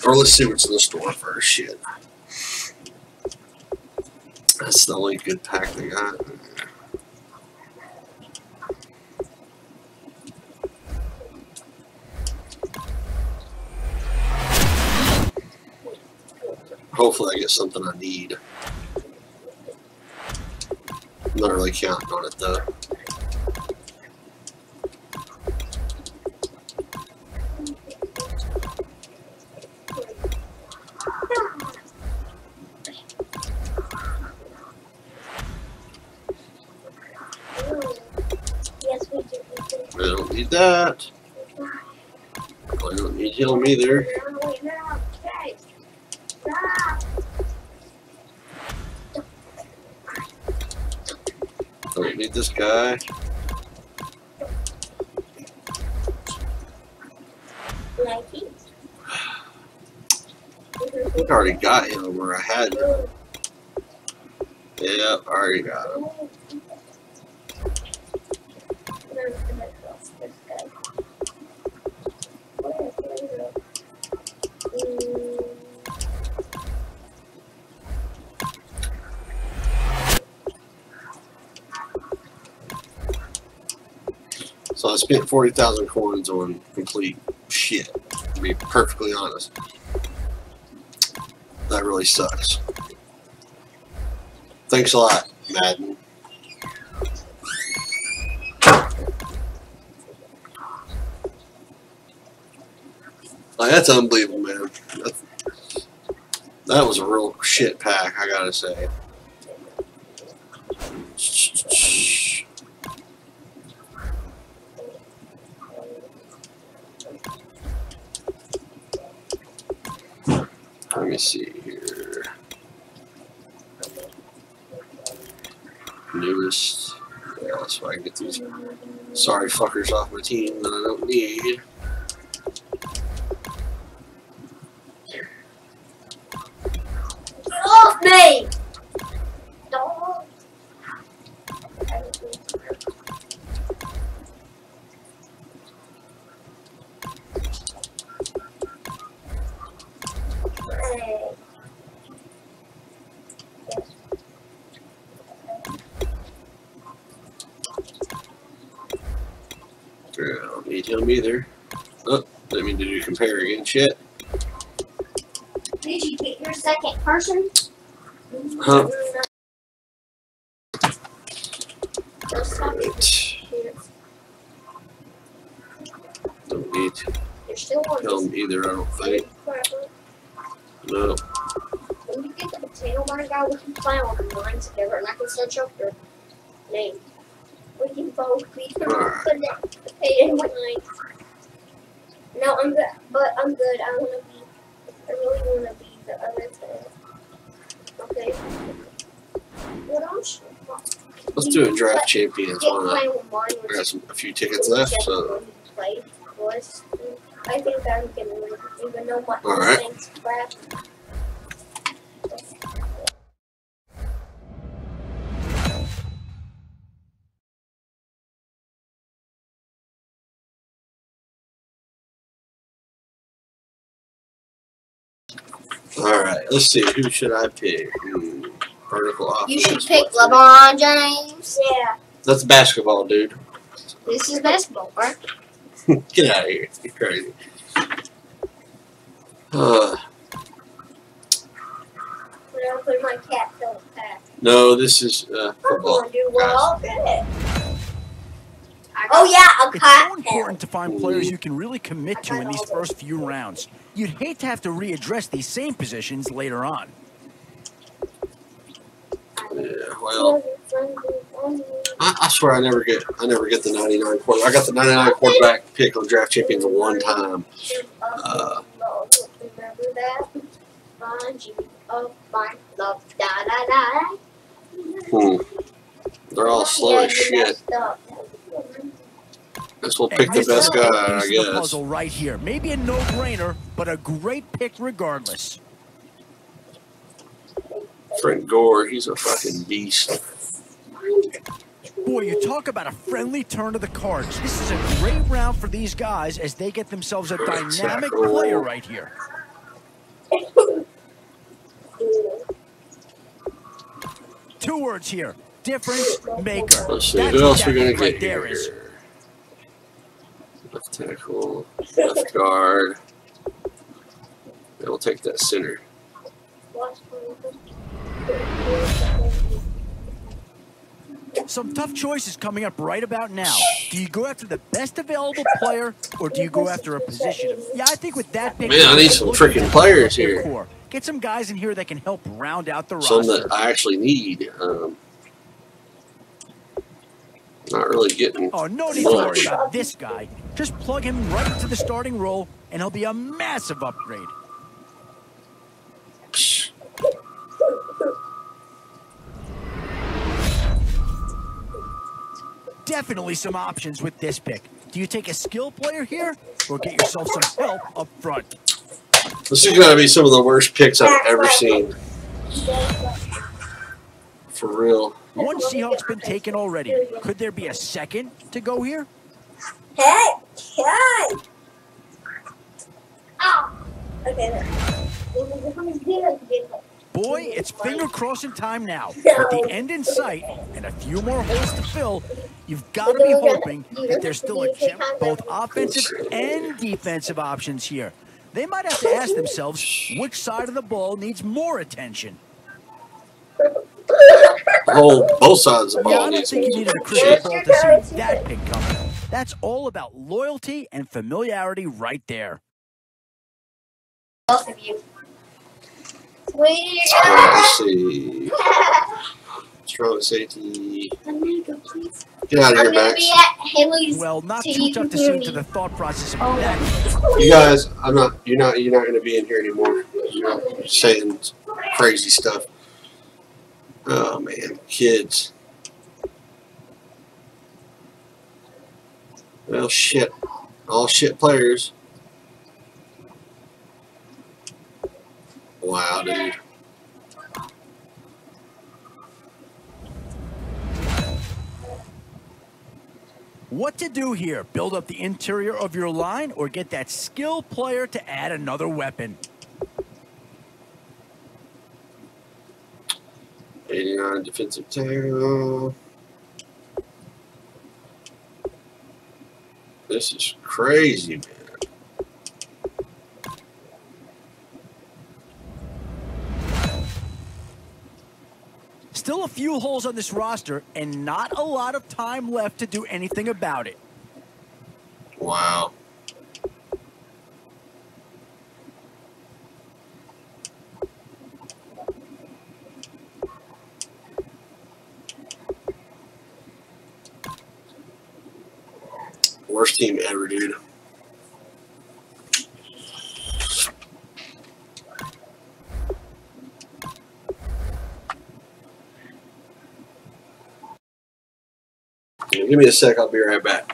Or let's see what's in the store first. Shit. That's the only good pack they got. Hopefully I get something I need. I'm not really counting on it though. Yes, we do. I don't need that. I don't need him either. Don't need this guy. I think I already got him where I had him. Yep, I already got him. So I spent 40,000 coins on complete shit, to be perfectly honest. That really sucks. Thanks a lot, Madden. Like, that's unbelievable, man. That was a real shit pack, I gotta say. Let me see here. Newest. Yeah, that's why I can get these sorry fuckers off my team that I don't need. Get off me! Dog. I don't need him either. Oh, didn't mean to do compare again. Shit. Did you get your second person? Huh? Just stop it. Right. Don't need You're still on him either, I don't think. No. When you get the potato bar guy, we can play on the line together, and I can search up your name. We can both be potato line. No, I'm good, but I'm good. I really wanna be the other thing. Okay. What else? Let's do a draft champions. Get Why playing not? with mine. I got a few tickets left, so. Play was. I think I'm gonna win, even though my All right. thing's crap. Alright, let's see. Who should I pick? Vertical offense. You should pick LeBron James. Yeah. That's basketball, dude. This is basketball, right? Get out of here. You're crazy. I'll put my cat film back. No, this is I'm football. gonna do well. Good. Oh yeah, a It's cat so important to find players you can really commit to in these first few rounds. You'd hate to have to readdress these same positions later on. Yeah, well, I swear I never get the 99 quarter. I got the 99 quarterback pick on Draft Champions one time. Remember that? Find you of my love. Da da da. They're all slow as shit. Guess we'll pick the best guy, I The guess. puzzle right here. Maybe a no-brainer, but a great pick regardless. Frank Gore, he's a fucking beast. Boy, you talk about a friendly turn of the cards. This is a great round for these guys as they get themselves a dynamic player right here. Two words here. Difference maker. Let's see, That's who else what we gonna that get there here? is. Left tackle, left guard. Yeah, we'll take that center. Some tough choices coming up right about now. Do you go after the best available player, or do you go after a position? Yeah, I think with that pick, Man, I need some freaking players here. Get some guys in here that can help round out the Some roster. that I actually need. Not really getting Oh, no need to worry much. about this guy. Just plug him right into the starting role, and he'll be a massive upgrade. Definitely some options with this pick. Do you take a skill player here, or get yourself some help up front? This is gonna be some of the worst picks I've ever seen. For real. One Seahawk's been taken already. Could there be a second to go here? Hey! Hey! Oh! Okay. Boy, it's finger crossing time now. With the end in sight and a few more holes to fill, you've got to be hoping that there's still a gem, both offensive and defensive options here. They might have to ask themselves which side of the ball needs more attention. Both sides of the Yeah, ball I don't needs think you needed a crystal shit. ball to see that pick coming. That's all about loyalty and familiarity right there. Both of you. Wait. Let's see. Strong safety. Get out of here, Max. Well, not too tough to see into the thought process of that. You guys, you're not gonna be in here anymore. You're saying crazy stuff. Oh man, kids. Well, shit. All shit players. Wow, dude. What to do here? Build up the interior of your line or get that skill player to add another weapon? 89 defensive tackle. This is crazy, man. Still a few holes on this roster and not a lot of time left to do anything about it. Wow. Worst team ever, dude. Give me a sec, I'll be right back.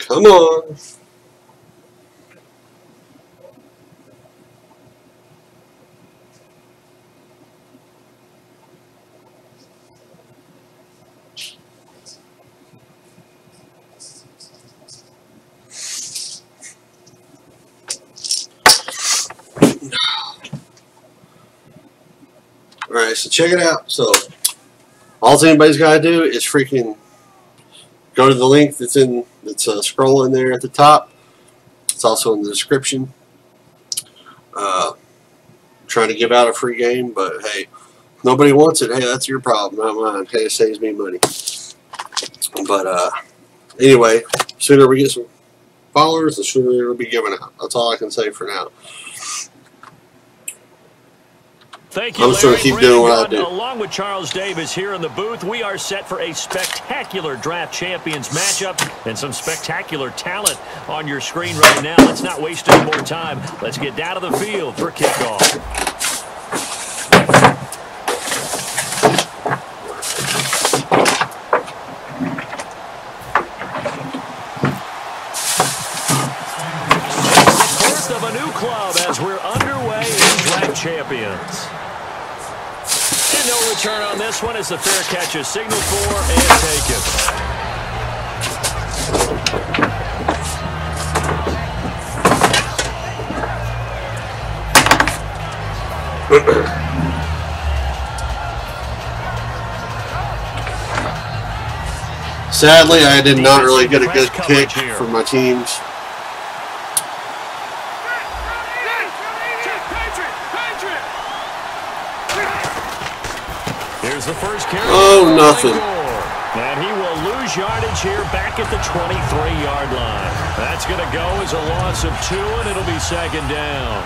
Come on. Alright, so check it out. So, all anybody's got to do is freaking go to the link that's scrolling there at the top. It's also in the description. Trying to give out a free game, but hey, nobody wants it. Hey, that's your problem, not mine. Hey, it saves me money. But anyway, sooner we get some followers, the sooner it'll be given out. That's all I can say for now. Thank you, I'm just going to keep doing what I do. Along with Charles Davis here in the booth, we are set for a spectacular draft champions matchup and some spectacular talent on your screen right now. Let's not waste any more time. Let's get down to the field for kickoff. First of a new club as we're underway in draft champions. No return on this one as the fair catch is signaled for and taken. Sadly, I did not really get a good kick for my teams. Here's the first carry. Oh, nothing. And he will lose yardage here back at the 23-yard line. That's going to go as a loss of 2, and it'll be second down.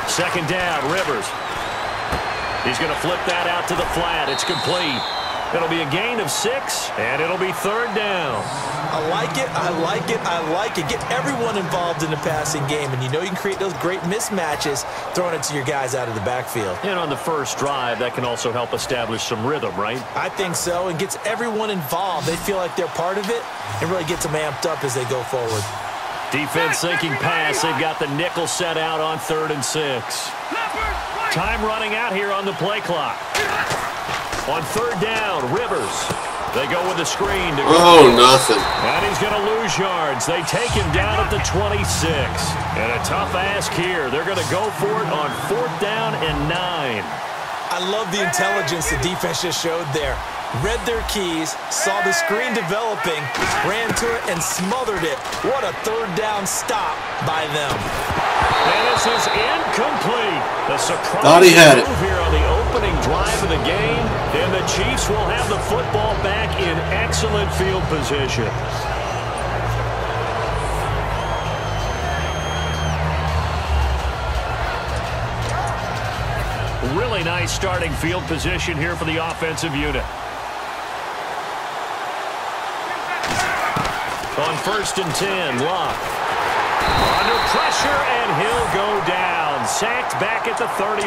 Second down, Rivers. He's going to flip that out to the flat. It's complete. It'll be a gain of 6, and it'll be third down. I like it, I like it, I like it. Get everyone involved in the passing game, and you know you can create those great mismatches throwing it to your guys out of the backfield. And on the first drive, that can also help establish some rhythm, right? I think so, and gets everyone involved. They feel like they're part of it and really gets them amped up as they go forward. Defense sinking pass. They've got the nickel set out on 3rd and 6. Time running out here on the play clock. On 3rd down, Rivers. They go with the screen. Nothing. And he's going to lose yards. They take him down at the 26. And a tough ask here. They're going to go for it on 4th down and 9. I love the intelligence the defense just showed there. Read their keys, saw the screen developing, ran to it, and smothered it. What a 3rd down stop by them. And this is incomplete. The surprise move here on the opening drive of the game, and the Chiefs will have the football back in excellent field position. Really nice starting field position here for the offensive unit. On 1st and 10, Locke. Under pressure, and he'll go down. Sacked back at the 31.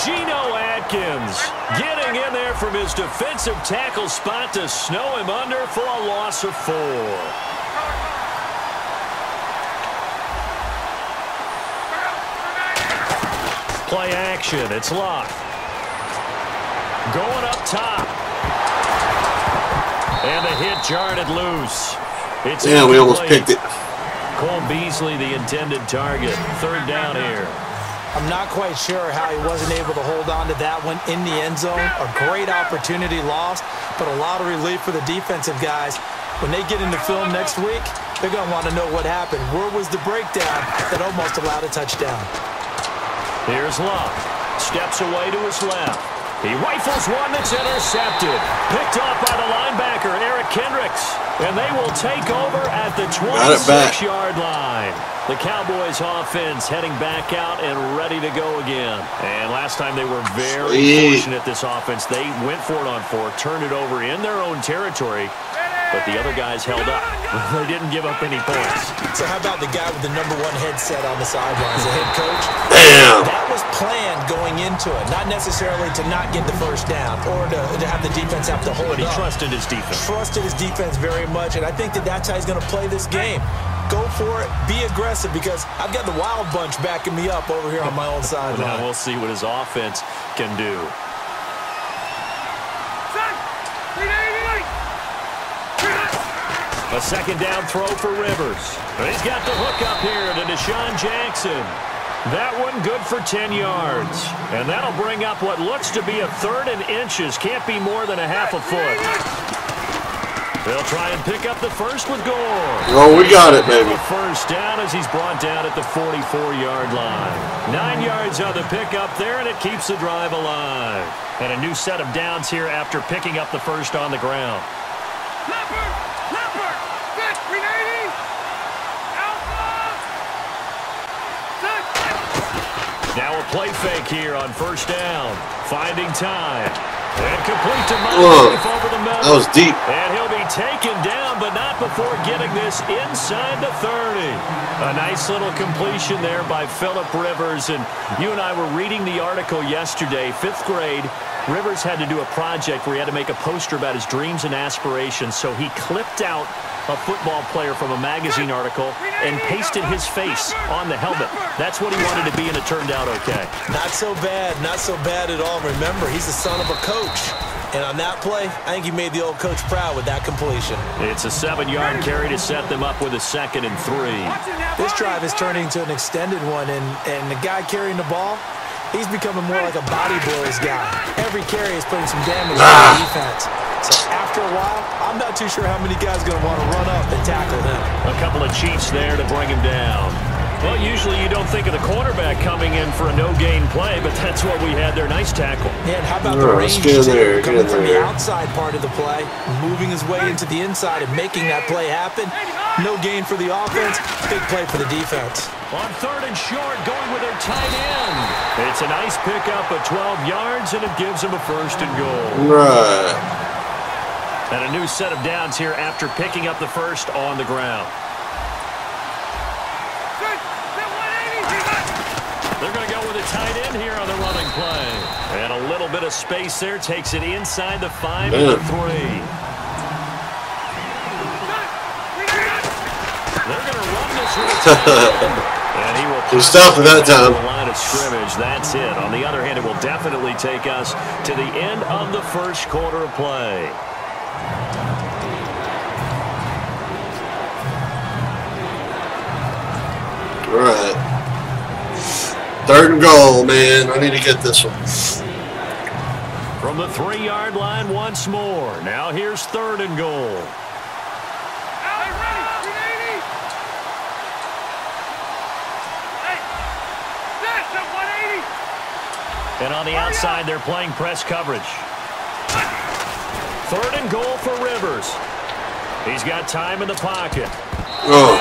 Geno Atkins getting in there from his defensive tackle spot to snow him under for a loss of 4. Play action. It's Locke. Going up top. And the hit jarred it loose. Yeah, we almost picked it. Cole Beasley, the intended target. 3rd down here. I'm not quite sure how he wasn't able to hold on to that one in the end zone. A great opportunity lost, but a lot of relief for the defensive guys. When they get into film next week, they're going to want to know what happened. Where was the breakdown that almost allowed a touchdown? Here's Love. Steps away to his left. He rifles one that's intercepted. Picked off by the linebacker, Eric Kendricks. And they will take over at the 26-yard line. The Cowboys offense heading back out and ready to go again. And last time they were very fortunate, this offense. They went for it on 4, turned it over in their own territory, but the other guys held up. They didn't give up any points. So how about the guy with the #1 headset on the sidelines, the head coach? Damn. That was planned going into it, not necessarily to not get the first down or to have the defense have to hold But he up. trusted his defense. Trusted his defense very much, and I think that's how he's going to play this game. Go for it, be aggressive, because I've got the wild bunch backing me up over here on my own sideline. Now we'll see what his offense can do. A second down throw for Rivers. He's got the hook up here to Deshaun Jackson. That one good for 10 yards. And that'll bring up what looks to be a 3rd and inches. Can't be more than a half a foot. They'll try and pick up the first with Gore. Oh, we got it, baby. First down as he's brought down at the 44-yard line. 9 yards on the pickup there, and it keeps the drive alive. And a new set of downs here after picking up the first on the ground. Now a play fake here on first down. Finding time. And complete to Moncrief over the middle. That was deep. And he'll be taken down, but not before getting this inside the 30. A nice little completion there by Phillip Rivers. And you and I were reading the article yesterday, 5th grade. Rivers had to do a project where he had to make a poster about his dreams and aspirations. So he clipped out a football player from a magazine article and pasted his face on the helmet. That's what he wanted to be, and it turned out okay. Not so bad at all. Remember, he's the son of a coach. And on that play, I think he made the old coach proud with that completion. It's a 7-yard carry to set them up with a 2nd and 3. This drive is turning into an extended one, and the guy carrying the ball, he's becoming more like a body blows guy. Every carry is putting some damage on the defense. So after a while, I'm not too sure how many guys are going to want to run up and tackle him. A couple of Chiefs there to bring him down. Well, usually you don't think of the cornerback coming in for a no-gain play, but that's what we had there. Nice tackle. Yeah, and how about the range, too? Coming from the outside part of the play, moving his way into the inside and making that play happen. No gain for the offense, big play for the defense. On 3rd and short, going with their tight end. It's a nice pickup of 12 yards, and it gives them a 1st and goal. Right. And a new set of downs here after picking up the first on the ground. They're going to go with a tight end here on the running play. And a little bit of space there takes it inside the 5 and the 3. They're going to run this with a tight end. And he will stop at that time. The line of scrimmage. That's it. On the other hand, it will definitely take us to the end of the first quarter of play. All right. 3rd and goal, man. I need to get this one. From the 3-yard line once more. Now here's 3rd and goal. And on the outside, they're playing press coverage. 3rd and goal for Rivers. He's got time in the pocket. Oh,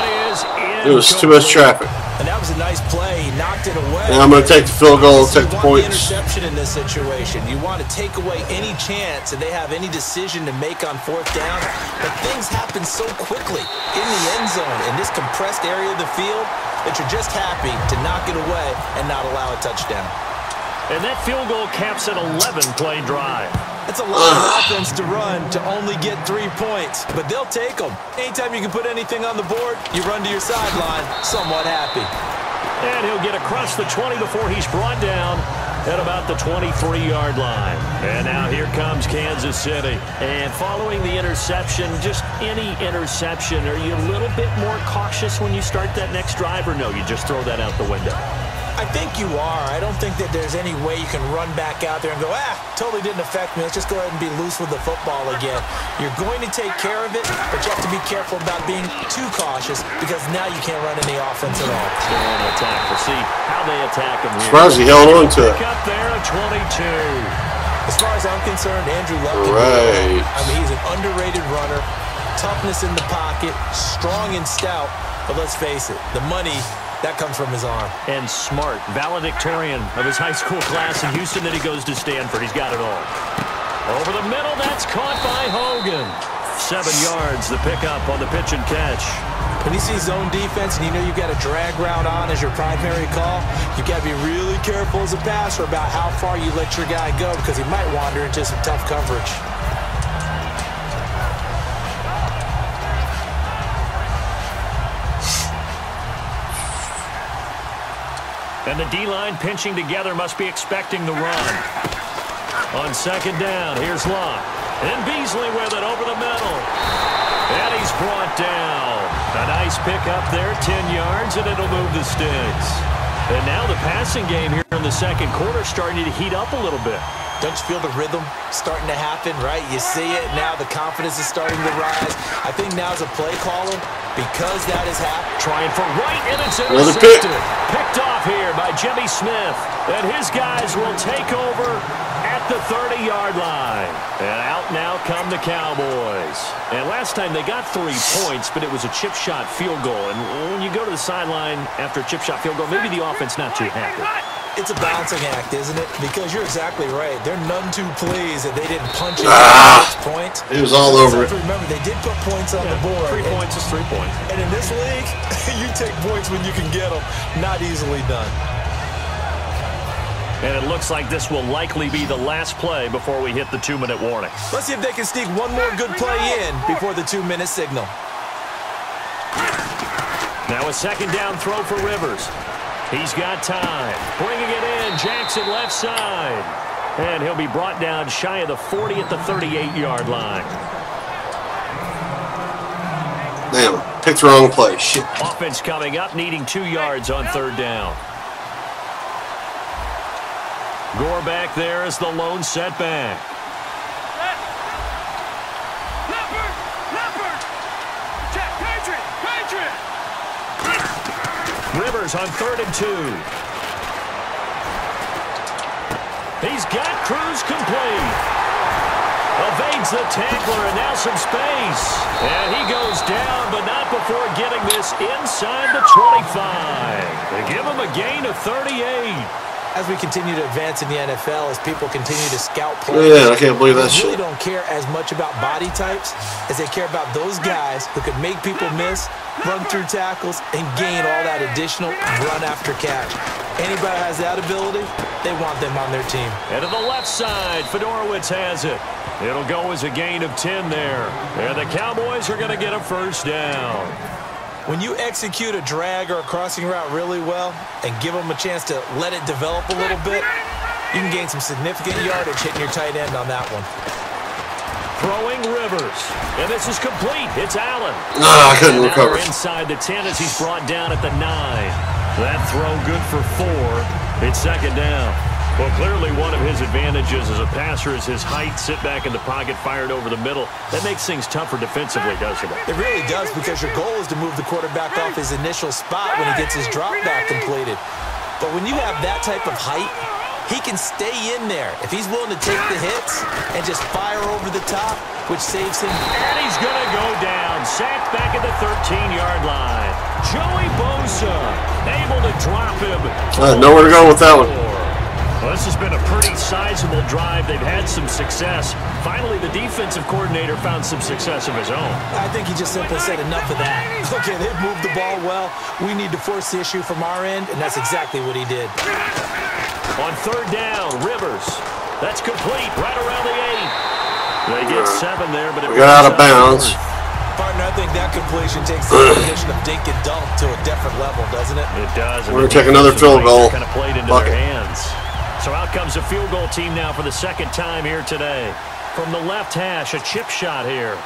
it was too much traffic. And that was a nice play. He knocked it away. And I'm going to take the field goal, take the points. Interception in this situation. You want to take away any chance that they have any decision to make on 4th down. But things happen so quickly in the end zone in this compressed area of the field that you're just happy to knock it away and not allow a touchdown. And that field goal caps an 11-play drive. That's a lot of offense to run to only get 3 points, but they'll take them. Anytime you can put anything on the board, you run to your sideline somewhat happy. And he'll get across the 20 before he's brought down at about the 23-yard line. And now here comes Kansas City. And following the interception, just any interception, are you a little bit more cautious when you start that next drive, or no, you just throw that out the window? I think you are. I don't think that there's any way you can run back out there and go, totally didn't affect me. Let's just go ahead and be loose with the football again. You're going to take care of it, but you have to be careful about being too cautious because now you can't run any offense at all. Still on the attack. We'll see how they attack him here. Surprised he held on to it. Pick up there at 22. As far as I'm concerned, Andrew Luck can right. I mean, he's an underrated runner. Toughness in the pocket, strong and stout. But let's face it, the money, that comes from his arm. And smart, valedictorian of his high school class in Houston. Then he goes to Stanford. He's got it all. Over the middle, that's caught by Hogan. 7 yards, the pickup on the pitch and catch. When you see zone defense and you know you've got a drag route on as your primary call, you've got to be really careful as a passer about how far you let your guy go because he might wander into some tough coverage. And the D-line pinching together must be expecting the run. On second down, here's Locke. And Beasley with it over the middle. And he's brought down. A nice pickup there, 10 yards, and it'll move the sticks. And now the passing game here in the second quarter starting to heat up a little bit. Don't you feel the rhythm starting to happen, right? You see it now. The confidence is starting to rise. I think now as a play caller, because that has happened. Trying for right, and it's intercepted. Picked off here by Jimmy Smith. And his guys will take over at the 30-yard line. And out now come the Cowboys. And last time they got 3 points, but it was a chip shot field goal. And when you go to the sideline after a chip shot field goal, maybe the offense not too happy. It's a balancing act, isn't it? Because you're exactly right. They're none too pleased that they didn't punch it at this point. It was all over it. Remember, they did put points on the board. 3 points is 3 points. And in this league, you take points when you can get them. Not easily done. And it looks like this will likely be the last play before we hit the 2-minute warning. Let's see if they can sneak one more good play in before the 2-minute signal. Now a second down throw for Rivers. He's got time. Bringing it in. Jackson left side. And he'll be brought down shy of the 40 at the 38-yard line. Damn, picked the wrong play. Shit. Offense coming up, needing 2 yards on third down. Gore back there as the lone setback. Rivers on 3rd and 2. He's got Cruz complete. Evades the tackler and now some space. And he goes down, but not before getting this inside the 25. They give him a gain of 38. As we continue to advance in the NFL, as people continue to scout players, yeah, I can't believe that they really shit. don't care as much about body types as they care about those guys who can make people miss, run through tackles, and gain all that additional run after catch. Anybody has that ability, they want them on their team. And to the left side, Fedorowicz has it. It'll go as a gain of 10 there. And the Cowboys are going to get a first down. When you execute a drag or a crossing route really well and give them a chance to let it develop a little bit, you can gain some significant yardage hitting your tight end on that one. Throwing Rivers. And this is complete. It's Allen. I couldn't recover. Inside the 10 as he's brought down at the 9. That throw good for 4. It's second down. Well, clearly one of his advantages as a passer is his height, sit back in the pocket, fired over the middle. That makes things tougher defensively, doesn't it? It really does, because your goal is to move the quarterback off his initial spot when he gets his drop back completed. But when you have that type of height, he can stay in there if he's willing to take the hits and just fire over the top, which saves him. And he's going to go down, sacked back at the 13-yard line. Joey Bosa able to drop him. Nowhere to go with that one. Well, this has been a pretty sizable drive. They've had some success. Finally, the defensive coordinator found some success of his own. I think he just simply said enough of that. Okay, they've moved the ball well. We need to force the issue from our end, and that's exactly what he did. On third down, Rivers. That's complete right around the 8. They get 7 there, but it got out of bounds. Partner, I think that completion takes the definition of dink and dunk to a different level, doesn't it? It does. We're going to take another field goal. Kind of played into their hands. So out comes a field goal team now for the second time here today. From the left hash, a chip shot here.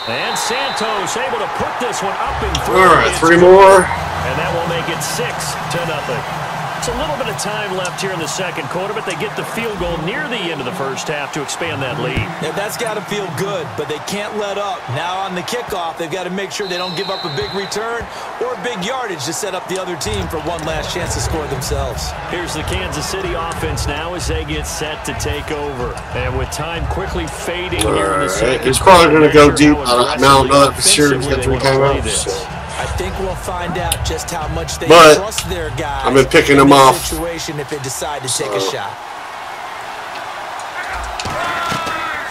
And Santos able to put this one up and through. All right, 3 more. And that will make it 6-0. It's a little bit of time left here in the second quarter, but they get the field goal near the end of the first half to expand that lead. Yeah, that's got to feel good, but they can't let up. Now on the kickoff, they've got to make sure they don't give up a big return or big yardage to set up the other team for one last chance to score themselves. Here's the Kansas City offense now as they get set to take over. And with time quickly fading here in the second. It's probably going to go deep. I don't know that for sure. He's got 3 timeouts. I think we'll find out just how much they trust their guys. I've been picking them off. Situation if they decide to take a shot.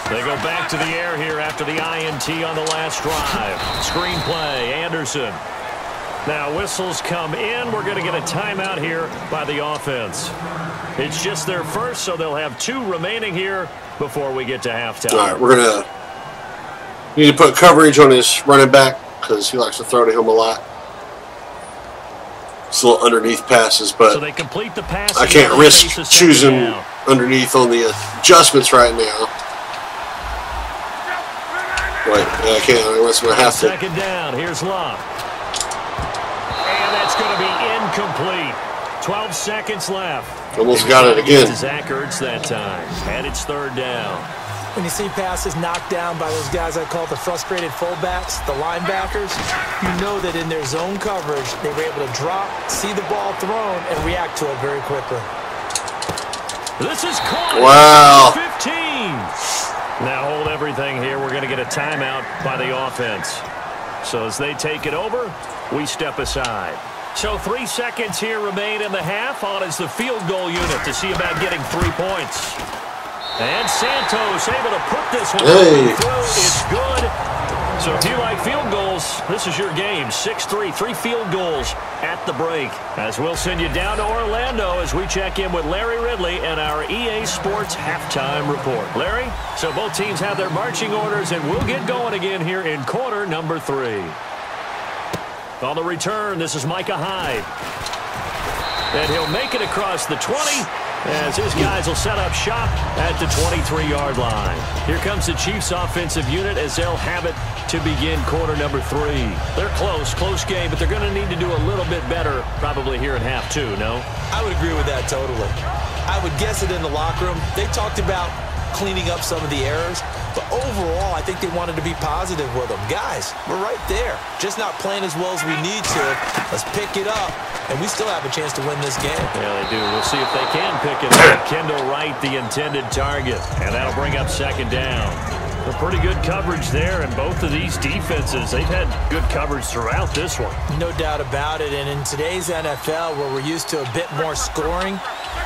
They go back to the air here after the INT on the last drive. Screenplay, Anderson. Now whistles come in. We're going to get a timeout here by the offense. It's just their first, so they'll have 2 remaining here before we get to halftime. All right, we're going to need to put coverage on his running back because he likes to throw to him a lot. It's a little underneath passes, but so they complete the pass. I can't risk choosing underneath on the adjustments right now. Wait, yeah, I can't. Unless I'm going to have to. Second down. Here's Love. And that's going to be incomplete. 12 seconds left. Almost got it again. Zach Ertz that time. And it's third down. When you see passes knocked down by those guys I call the frustrated fullbacks, the linebackers, you know that in their zone coverage, they were able to drop, see the ball thrown, and react to it very quickly. This is caught. Wow. 15. Now hold everything here. We're going to get a timeout by the offense. So as they take it over, we step aside. So 3 seconds here remain in the half. On is the field goal unit to see about getting 3 points. And Santos able to put this one through. It's good. So if you like field goals, this is your game. 6-3, 3 field goals at the break. As we'll send you down to Orlando as we check in with Larry Ridley and our EA Sports halftime report. Larry, so both teams have their marching orders, and we'll get going again here in quarter number 3. On the return, this is Micah Hyde. And he'll make it across the 20. As his guys will set up shop at the 23-yard line. Here comes the Chiefs offensive unit as they'll have it to begin quarter number 3. They're close game, but they're going to need to do a little bit better probably here in half 2, no? I would agree with that totally. I would guess it in the locker room. They talked about cleaning up some of the errors, but overall, I think they wanted to be positive with them. Guys, we're right there. Just not playing as well as we need to. Let's pick it up, and we still have a chance to win this game. Yeah, they do. We'll see if they can pick it up. Kendall Wright, the intended target, and that'll bring up second down. A pretty good coverage there, and both of these defenses, they've had good coverage throughout this one. No doubt about it, and in today's NFL, where we're used to a bit more scoring,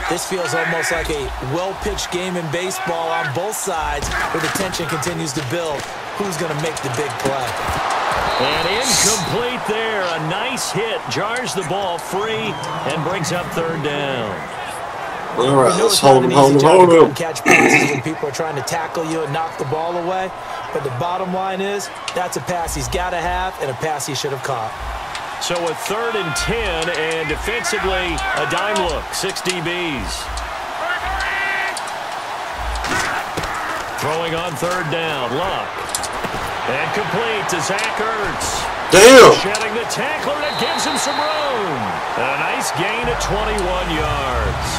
this feels almost like a well-pitched game in baseball on both sides where the tension continues to build. Who's going to make the big play? And incomplete there. A nice hit. Jars the ball free and brings up third down. All right, let's hold him. Catch passes when people are trying to tackle you and knock the ball away. But the bottom line is that's a pass he's got to have and a pass he should have caught. So a 3rd and 10, and defensively, a dime look, 6 DBs. Throwing on 3rd down, Luck. And complete to Zach Ertz. Damn! Shedding the tackler, that gives him some room. A nice gain at 21 yards.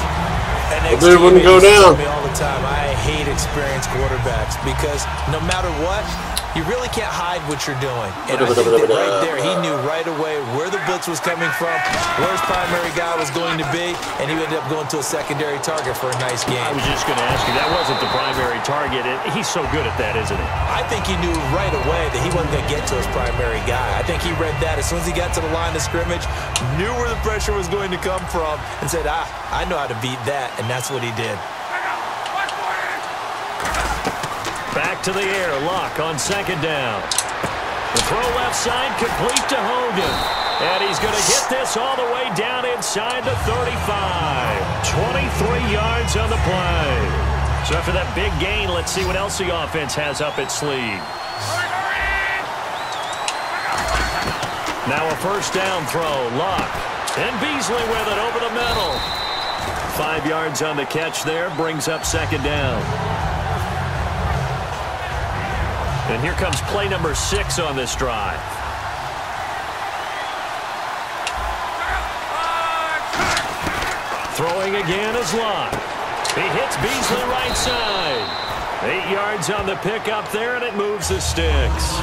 And it wouldn't go down. Me all the time, I hate experienced quarterbacks because no matter what, you really can't hide what you're doing. And I think that right there, he knew right away where the blitz was coming from, where his primary guy was going to be, and he ended up going to a secondary target for a nice game. I was just going to ask you, that wasn't the primary target. He's so good at that, isn't he? I think he knew right away that he wasn't going to get to his primary guy. I think he read that as soon as he got to the line of scrimmage, knew where the pressure was going to come from, and said, I know how to beat that, and that's what he did. Back to the air, Luck on 2nd down. The throw left side, complete to Hogan. And he's going to get this all the way down inside the 35. 23 yards on the play. So after that big gain, let's see what else the offense has up its sleeve. Now a 1st down throw, Luck. And Beasley with it over the middle. 5 yards on the catch there, brings up 2nd down. And here comes play number 6 on this drive. Throwing again is Locke. He hits Beasley right side. 8 yards on the pickup there, and it moves the sticks.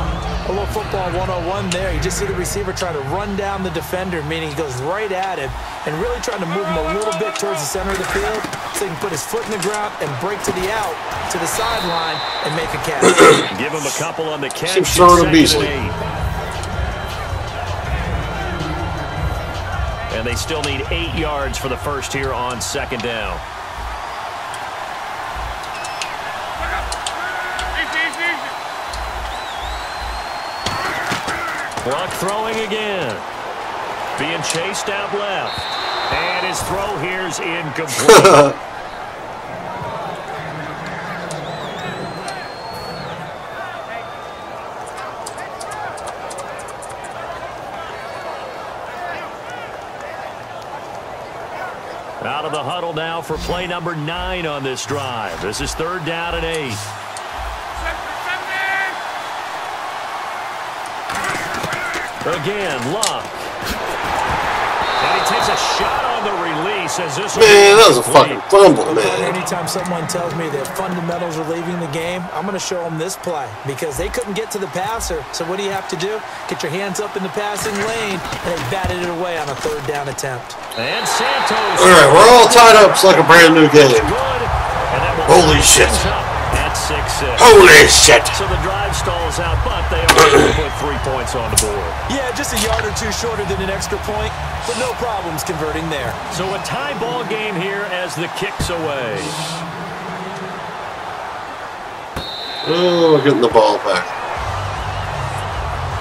A little football 101 there. You just see the receiver try to run down the defender, meaning he goes right at him and really trying to move him a little bit towards the center of the field so he can put his foot in the ground and break to the out, to the sideline, and make a catch. Give him a couple on the catch. Keep throwing him Beasley. And they still need 8 yards for the first here on 2nd down. Clock throwing again. Being chased out left. And his throw here's incomplete. Out of the huddle now for play number 9 on this drive. This is 3rd down and 8. Again, Luck. And he takes a shot on the release as this Man, that was a fucking fumble, man. Anytime someone tells me that fundamentals are leaving the game, I'm going to show them this play because they couldn't get to the passer. So what do you have to do? Get your hands up in the passing lane, and they batted it away on a 3rd down attempt. And Santos. All right, we're all tied up. It's like a brand new game. Good. And that will Holy shit. At 6-6. Holy shit. So the drive stalls out, but they are able to put 3 points on the board. Yeah, just a yard or two shorter than an extra point, but no problems converting there. So a tie ball game here as the kick's away. Oh, getting the ball back.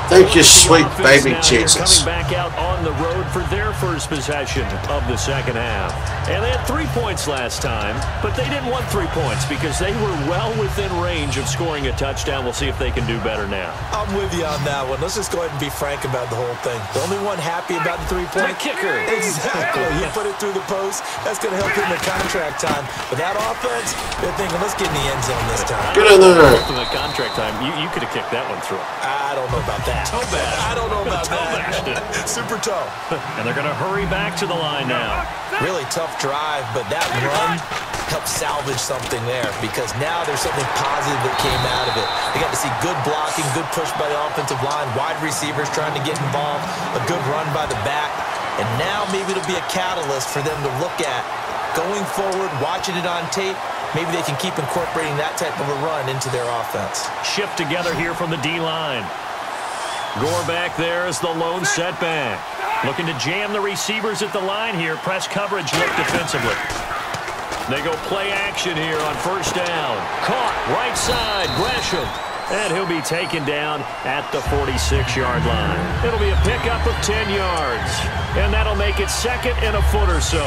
Thank you, sweet baby Jesus. Coming back out on the road for their first possession of the second half. And they had 3 points last time, but they didn't want 3 points because they were well within range of scoring a touchdown. We'll see if they can do better now. I'm with you on that one. Let's just go ahead and be frank about the whole thing. The only one happy about the 3-point kicker. Exactly. He put it through the post. That's going to help him in contract time. But that offense, they're thinking, let's get in the end zone this time. Get in there. For the contract time, you could have kicked that one through. I don't know about that. Toe bash. I don't know about that. Super toe. And they're going to hurry back to the line now. Really tough drive, but that run helped salvage something there because now there's something positive that came out of it. They got to see good blocking, good push by the offensive line, wide receivers trying to get involved, a good run by the back, and now maybe it'll be a catalyst for them to look at going forward, watching it on tape. Maybe they can keep incorporating that type of a run into their offense. Shift together here from the D-line. Gore back there is the lone setback. Looking to jam the receivers at the line here. Press coverage look defensively. They go play action here on 1st down. Caught right side, Gresham. And he'll be taken down at the 46-yard line. It'll be a pickup of 10 yards. And that'll make it 2nd and a foot or so.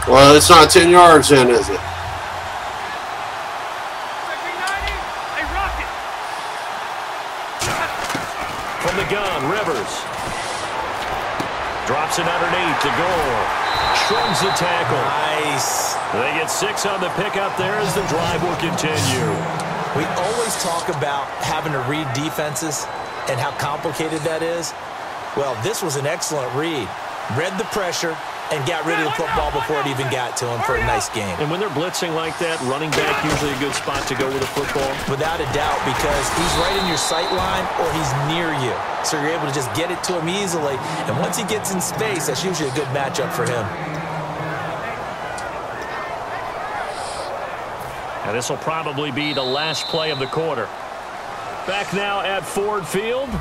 Well, it's not 10 yards in, is it? From the gun, Rivers. Drops it underneath the goal. Shrugs the tackle. Nice. They get 6 on the pickup there as the drive will continue. We always talk about having to read defenses and how complicated that is. Well, this was an excellent read. Read the pressure and got rid of the football before it even got to him for a nice game. And when they're blitzing like that, running back usually a good spot to go with a football. Without a doubt, because he's right in your sight line or he's near you. So you're able to just get it to him easily. And once he gets in space, that's usually a good matchup for him. And this will probably be the last play of the quarter. Back now at Ford Field.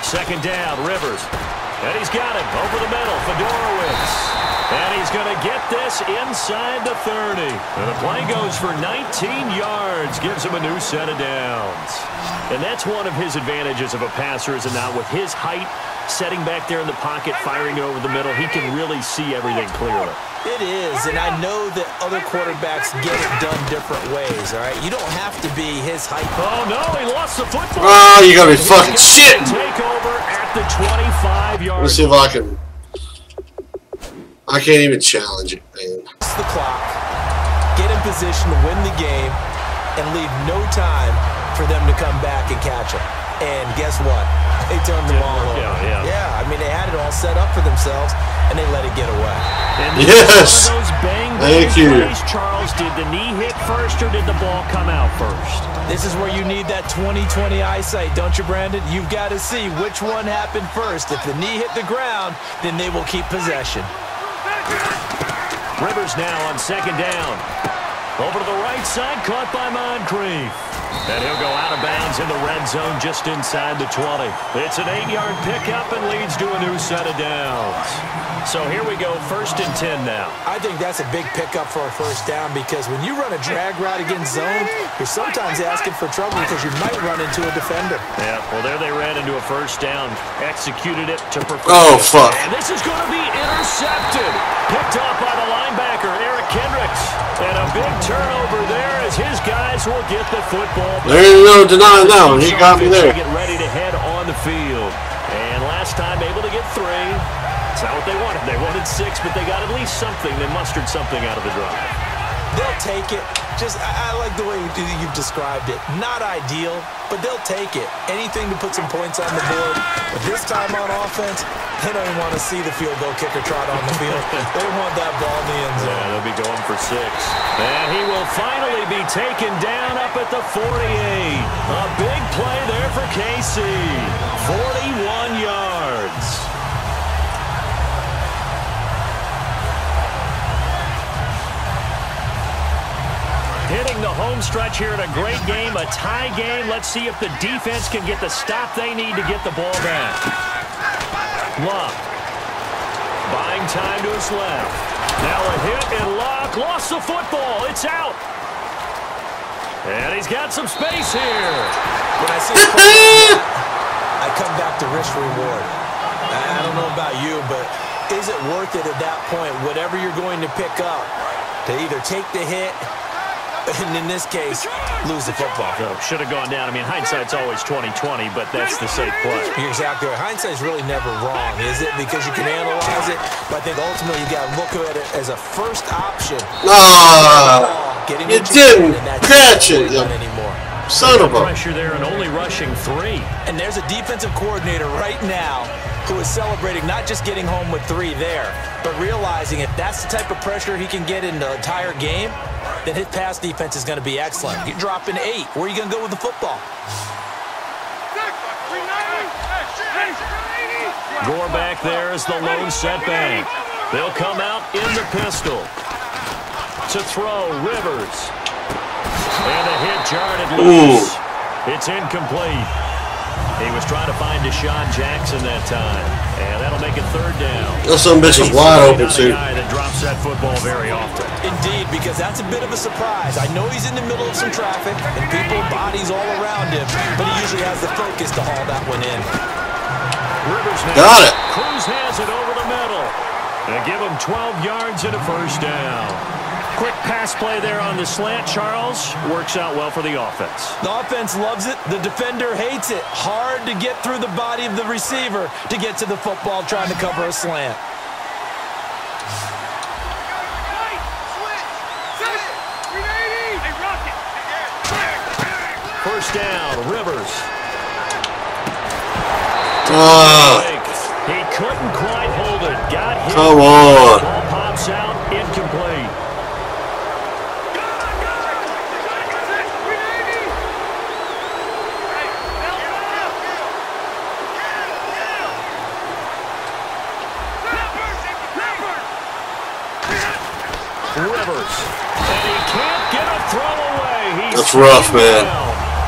Second down, Rivers. And he's got him over the middle, Fedorowicz. And he's going to get this inside the 30. And the play goes for 19 yards, gives him a new set of downs. And that's one of his advantages of a passer, is it not? With his height, setting back there in the pocket, firing it over the middle, he can really see everything clearly. It is, and I know that other quarterbacks get it done different ways, all right? You don't have to be his height. Oh, no, he lost the football. Oh, you gotta be fucking shitting. Take over at the 25-yard. Let's see if I can. I can't even challenge it, man. It's the clock, get in position to win the game, and leave no time for them to come back and catch him. And guess what? They turned the ball over. Yeah, I mean, they had it all set up for themselves, and they let it get away. Yes. Thank you. Charles, did the knee hit first or did the ball come out first? This is where you need that 20/20 eyesight, don't you, Brandon? You've got to see which one happened first. If the knee hit the ground, then they will keep possession. Rivers now on 2nd down. Over to the right side, caught by Moncrief. And he'll go out of bounds in the red zone just inside the 20. It's an 8-yard pickup and leads to a new set of downs. So here we go, 1st and 10 now. I think that's a big pickup for a first down because when you run a drag route against zone, you're sometimes asking for trouble because you might run into a defender. Yeah, well, there they ran into a first down, executed it to perfection. Oh, fuck. And this is going to be intercepted. Picked off by the linebacker, Eric Kendricks. And a big turnover there as his guys will get the football. There ain't no denying that one. He got me there. Get ready to head on the field. And last time able to get 3. That's not what they wanted. They wanted 6, but they got at least something. They mustered something out of the drive. They'll take it. I like the way you've described it. Not ideal, but they'll take it. Anything to put some points on the board. But this time on offense, they don't even want to see the field goal kicker trot on the field. They want that ball in the end zone. Yeah, they'll be going for 6. And he will finally be taken down up at the 48. A big play there for KC. 41 yards. Hitting the home stretch here in a great game, a tie game. Let's see if the defense can get the stop they need to get the ball back. Luck. Buying time to his left. Now a hit, and Luck lost the football. It's out. And he's got some space here. When I see a play like that, I come back to risk reward. I don't know about you, but is it worth it at that point, whatever you're going to pick up, to either take the hit, and in this case, lose the football? Should have gone down. I mean, hindsight's always 20/20, but that's the safe play. You're exactly right. Hindsight's really never wrong, is it? Because you can analyze it, but I think ultimately you got to look at it as a first option. You didn't catch it, you son of a... Pressure there and only rushing 3. And there's a defensive coordinator right now who is celebrating not just getting home with 3 there, but realizing if that's the type of pressure he can get in the entire game, then his pass defense is going to be excellent. You're dropping 8. Where are you going to go with the football? Gore back there is the lone setback. They'll come out in the pistol. To throw, Rivers. And a hit jarred it loose. It's incomplete. He was trying to find Deshaun Jackson that time. And that'll make it 3rd down. That some bitch is wide open, too. Guy that drops that football very often. Indeed, because that's a bit of a surprise. I know he's in the middle of some traffic and people, bodies all around him, but he usually has the focus to haul that one in. Rivers now. Got it. Cruz has it over the middle. And give him 12 yards and a 1st down. Quick pass play there on the slant, Charles. Works out well for the offense. The offense loves it. The defender hates it. Hard to get through the body of the receiver to get to the football trying to cover a slant. First down, Rivers. He couldn't quite hold it. Got hit. Come on. Ball pops out, incomplete. Rivers. And he can't get a throw away. That's rough, man.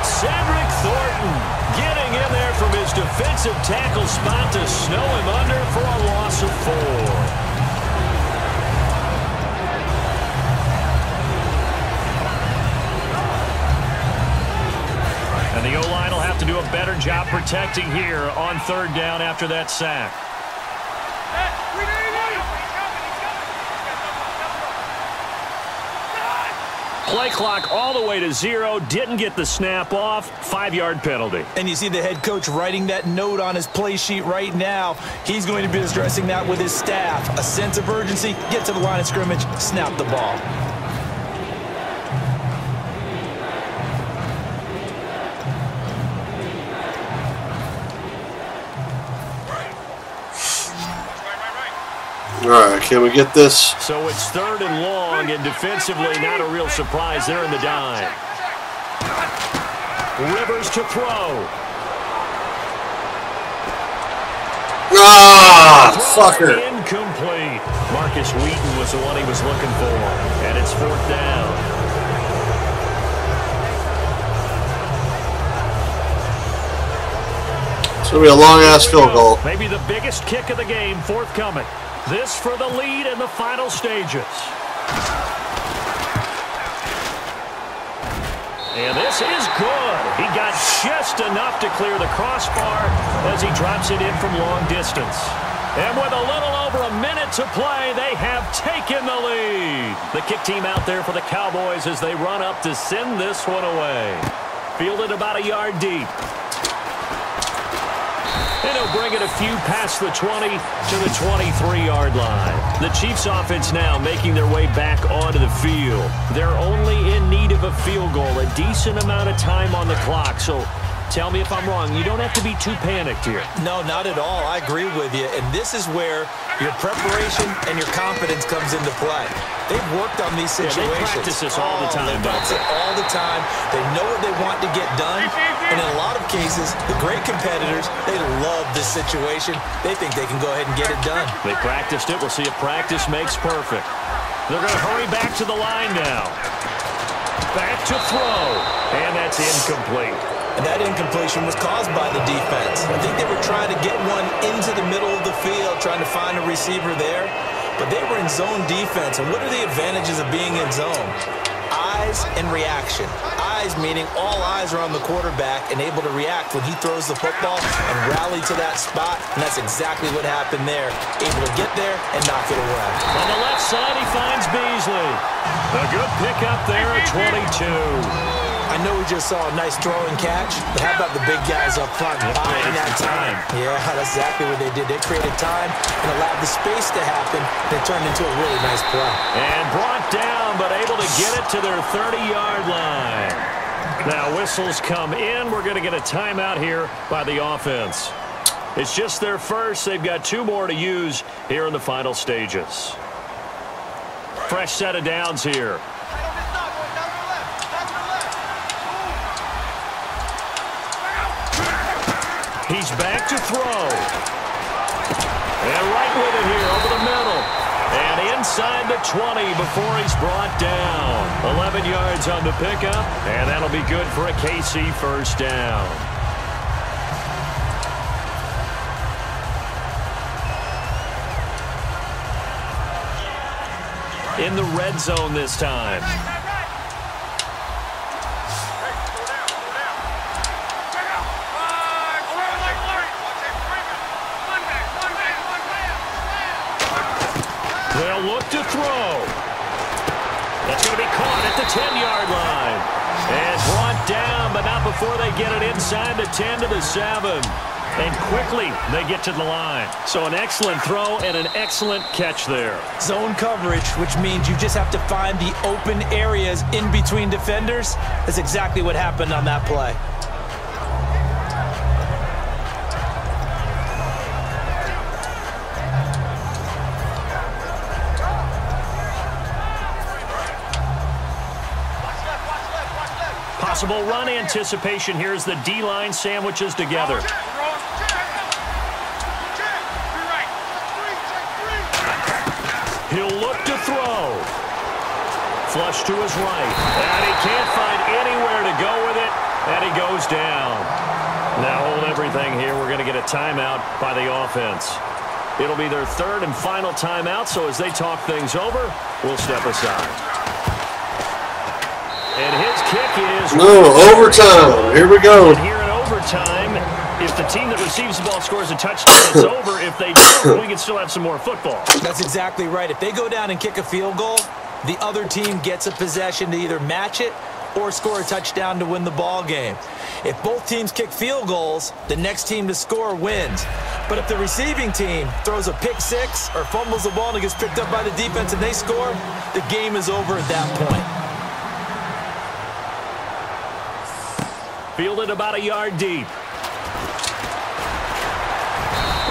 Cedric Thornton getting in there from his defensive tackle spot to snow him under for a loss of 4. And the O-line will have to do a better job protecting here on 3rd down after that sack. Play clock all the way to 0. Didn't get the snap off. 5-yard penalty. And you see the head coach writing that note on his play sheet right now. He's going to be addressing that with his staff. A sense of urgency. Get to the line of scrimmage. Snap the ball. All right, can we get this? So it's 3rd and long, and defensively not a real surprise there in the dime. Rivers to throw. Fucker. Incomplete. Marcus Wheaton was the one he was looking for, and it's 4th down. It's going to be a long-ass field goal. Maybe the biggest kick of the game forthcoming. This for the lead in the final stages. And this is good. He got just enough to clear the crossbar as he drops it in from long distance. And with a little over a minute to play, they have taken the lead. The kick team out there for the Cowboys as they run up to send this one away. Fielded about a yard deep. And he'll bring it a few past the 20 to the 23-yard line. The Chiefs offense now making their way back onto the field. They're only in need of a field goal, a decent amount of time on the clock. So tell me if I'm wrong. You don't have to be too panicked here. No, not at all. I agree with you. And this is where your preparation and your confidence comes into play. They've worked on these situations. Yeah, they practice this all the time. They practice it all the time. They know what they want to get done. And in a lot of cases, the great competitors, they love this situation. They think they can go ahead and get it done. They practiced it. We'll see if practice makes perfect. They're going to hurry back to the line now. Back to throw. And that's incomplete. And that incompletion was caused by the defense. I think they were trying to get one into the middle of the field, trying to find a receiver there. But they were in zone defense. And what are the advantages of being in zone? Eyes and reaction. Eyes meaning all eyes are on the quarterback and able to react when he throws the football and rally to that spot. And that's exactly what happened there. Able to get there and knock it away. On the left side, he finds Beasley. A good pickup there at 22. I know we just saw a nice throw and catch, but how about the big guys up front buying that time? Yeah, that's exactly what they did. They created time and allowed the space to happen, and it turned into a really nice play. And brought down, but able to get it to their 30-yard line. Now whistles come in. We're going to get a timeout here by the offense. It's just their first. They've got 2 more to use here in the final stages. Fresh set of downs here. He's back to throw. And right with it here over the middle. And inside the 20 before he's brought down. 11 yards on the pickup. And that'll be good for a KC first down. In the red zone this time. They'll look to throw. That's going to be caught at the 10-yard line. And brought down, but not before they get it inside the 10 to the 7. And quickly, they get to the line. So an excellent throw and an excellent catch there. Zone coverage, which means you just have to find the open areas in between defenders. That's exactly what happened on that play. Possible run anticipation here as the D-line sandwiches together. He'll look to throw. Flush to his right. And he can't find anywhere to go with it. And he goes down. Now hold everything here. We're going to get a timeout by the offense. It'll be their 3rd and final timeout, so as they talk things over, we'll step aside. And his kick is... overtime. Here we go. And here in overtime, if the team that receives the ball scores a touchdown, it's over. If they don't, we can still have some more football. That's exactly right. If they go down and kick a field goal, the other team gets a possession to either match it or score a touchdown to win the ball game. If both teams kick field goals, the next team to score wins. But if the receiving team throws a pick six or fumbles the ball and it gets picked up by the defense and they score, the game is over at that point. Fielded about a yard deep.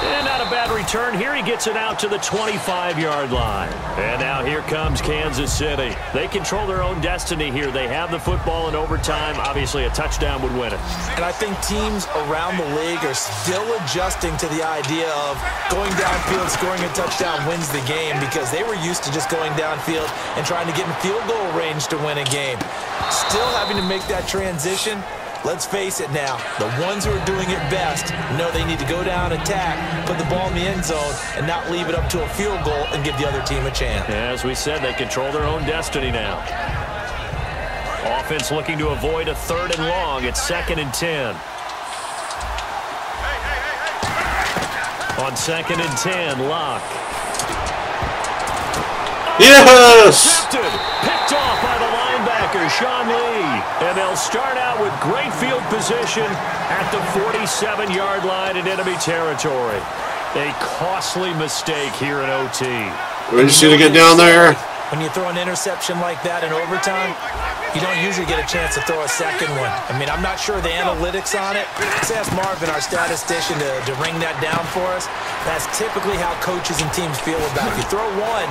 And not a bad return here. He gets it out to the 25-yard line. And now here comes Kansas City. They control their own destiny here. They have the football in overtime. Obviously, a touchdown would win it. And I think teams around the league are still adjusting to the idea of going downfield, scoring a touchdown wins the game, because they were used to just going downfield and trying to get in field goal range to win a game. Still having to make that transition. Let's face it now, the ones who are doing it best know they need to go down, attack, put the ball in the end zone, and not leave it up to a field goal and give the other team a chance. As we said, they control their own destiny now. Offense looking to avoid a 3rd and long. It's 2nd and 10. On 2nd and 10, Locke. Yes! Picked off by the linebacker, Sean Lee. And they'll start out with great field position at the 47-yard line in enemy territory. A costly mistake here in OT. We just need to get down there. When you throw an interception like that in overtime, you don't usually get a chance to throw a second one. I mean, I'm not sure the analytics on it. Let's ask Marvin, our statistician, to ring that down for us. That's typically how coaches and teams feel about it. If you throw one,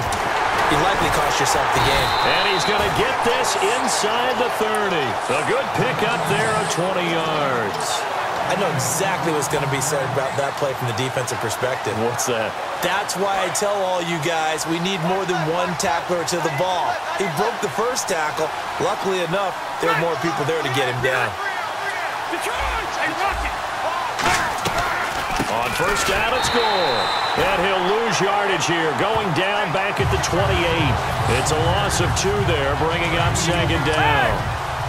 you likely cost yourself the game. And he's going to get this inside the 30. A good pickup there of 20 yards. I know exactly what's going to be said about that play from the defensive perspective. What's that? That's why I tell all you guys we need more than one tackler to the ball. He broke the first tackle. Luckily enough, there were more people there to get him down. On first down, it's goal. And he'll lose yardage here, going down back at the 28. It's a loss of 2 there, bringing up 2nd down.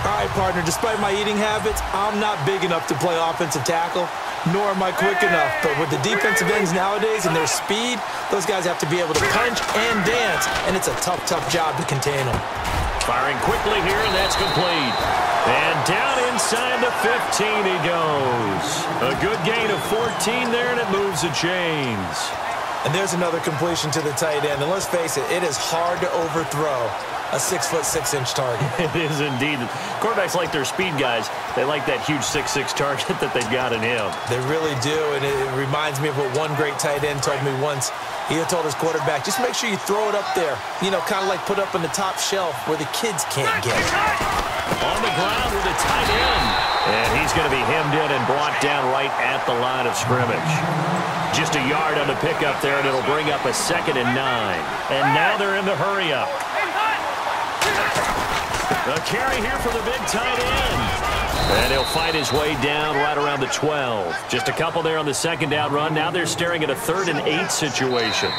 All right, partner, despite my eating habits, I'm not big enough to play offensive tackle, nor am I quick enough. But with the defensive ends nowadays and their speed, those guys have to be able to punch and dance, and it's a tough, tough job to contain them. Firing quickly here, and that's complete. And down inside the 15 he goes. A good gain of 14 there, and it moves the chains. And there's another completion to the tight end. And let's face it, it is hard to overthrow a 6'6" target. It is indeed. Quarterbacks like their speed guys. They like that huge 6'6" target that they've got in him. They really do, and it reminds me of what one great tight end told me once. He had told his quarterback, just make sure you throw it up there. You know, kind of like put up on the top shelf where the kids can't get it. On the ground with a tight end. And he's going to be hemmed in and brought down right at the line of scrimmage. Just a yard on the pickup there, and it'll bring up a 2nd and 9. And now they're in the hurry-up. A carry here for the big tight end. And he'll fight his way down right around the 12. Just a couple there on the 2nd down run. Now they're staring at a 3rd and 8 situation.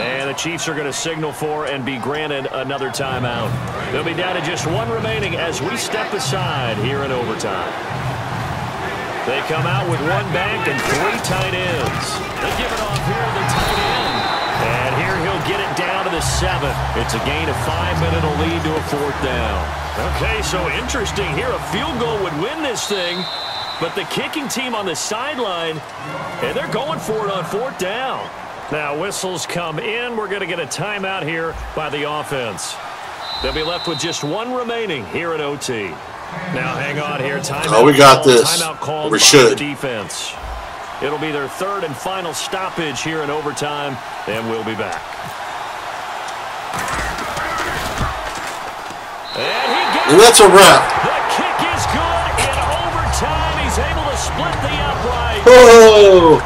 And the Chiefs are going to signal for and be granted another timeout. They'll be down to just 1 remaining as we step aside here in overtime. They come out with 1 back and 3 tight ends. They give it off here to the tight end. And here he'll get it down to the 7. It's a gain of 5, and it'll lead to a 4th down. Okay, so interesting here. A field goal would win this thing, but the kicking team on the sideline, and they're going for it on 4th down. Now whistles come in. We're going to get a timeout here by the offense. They'll be left with just 1 remaining here at OT. Now hang on here. Timeout. Oh, we got this. Timeout called we by should. the defense. It'll be their 3rd and final stoppage here in overtime, and we'll be back. And that's a wrap. The kick is good in overtime. He's able to split the upright. Oh!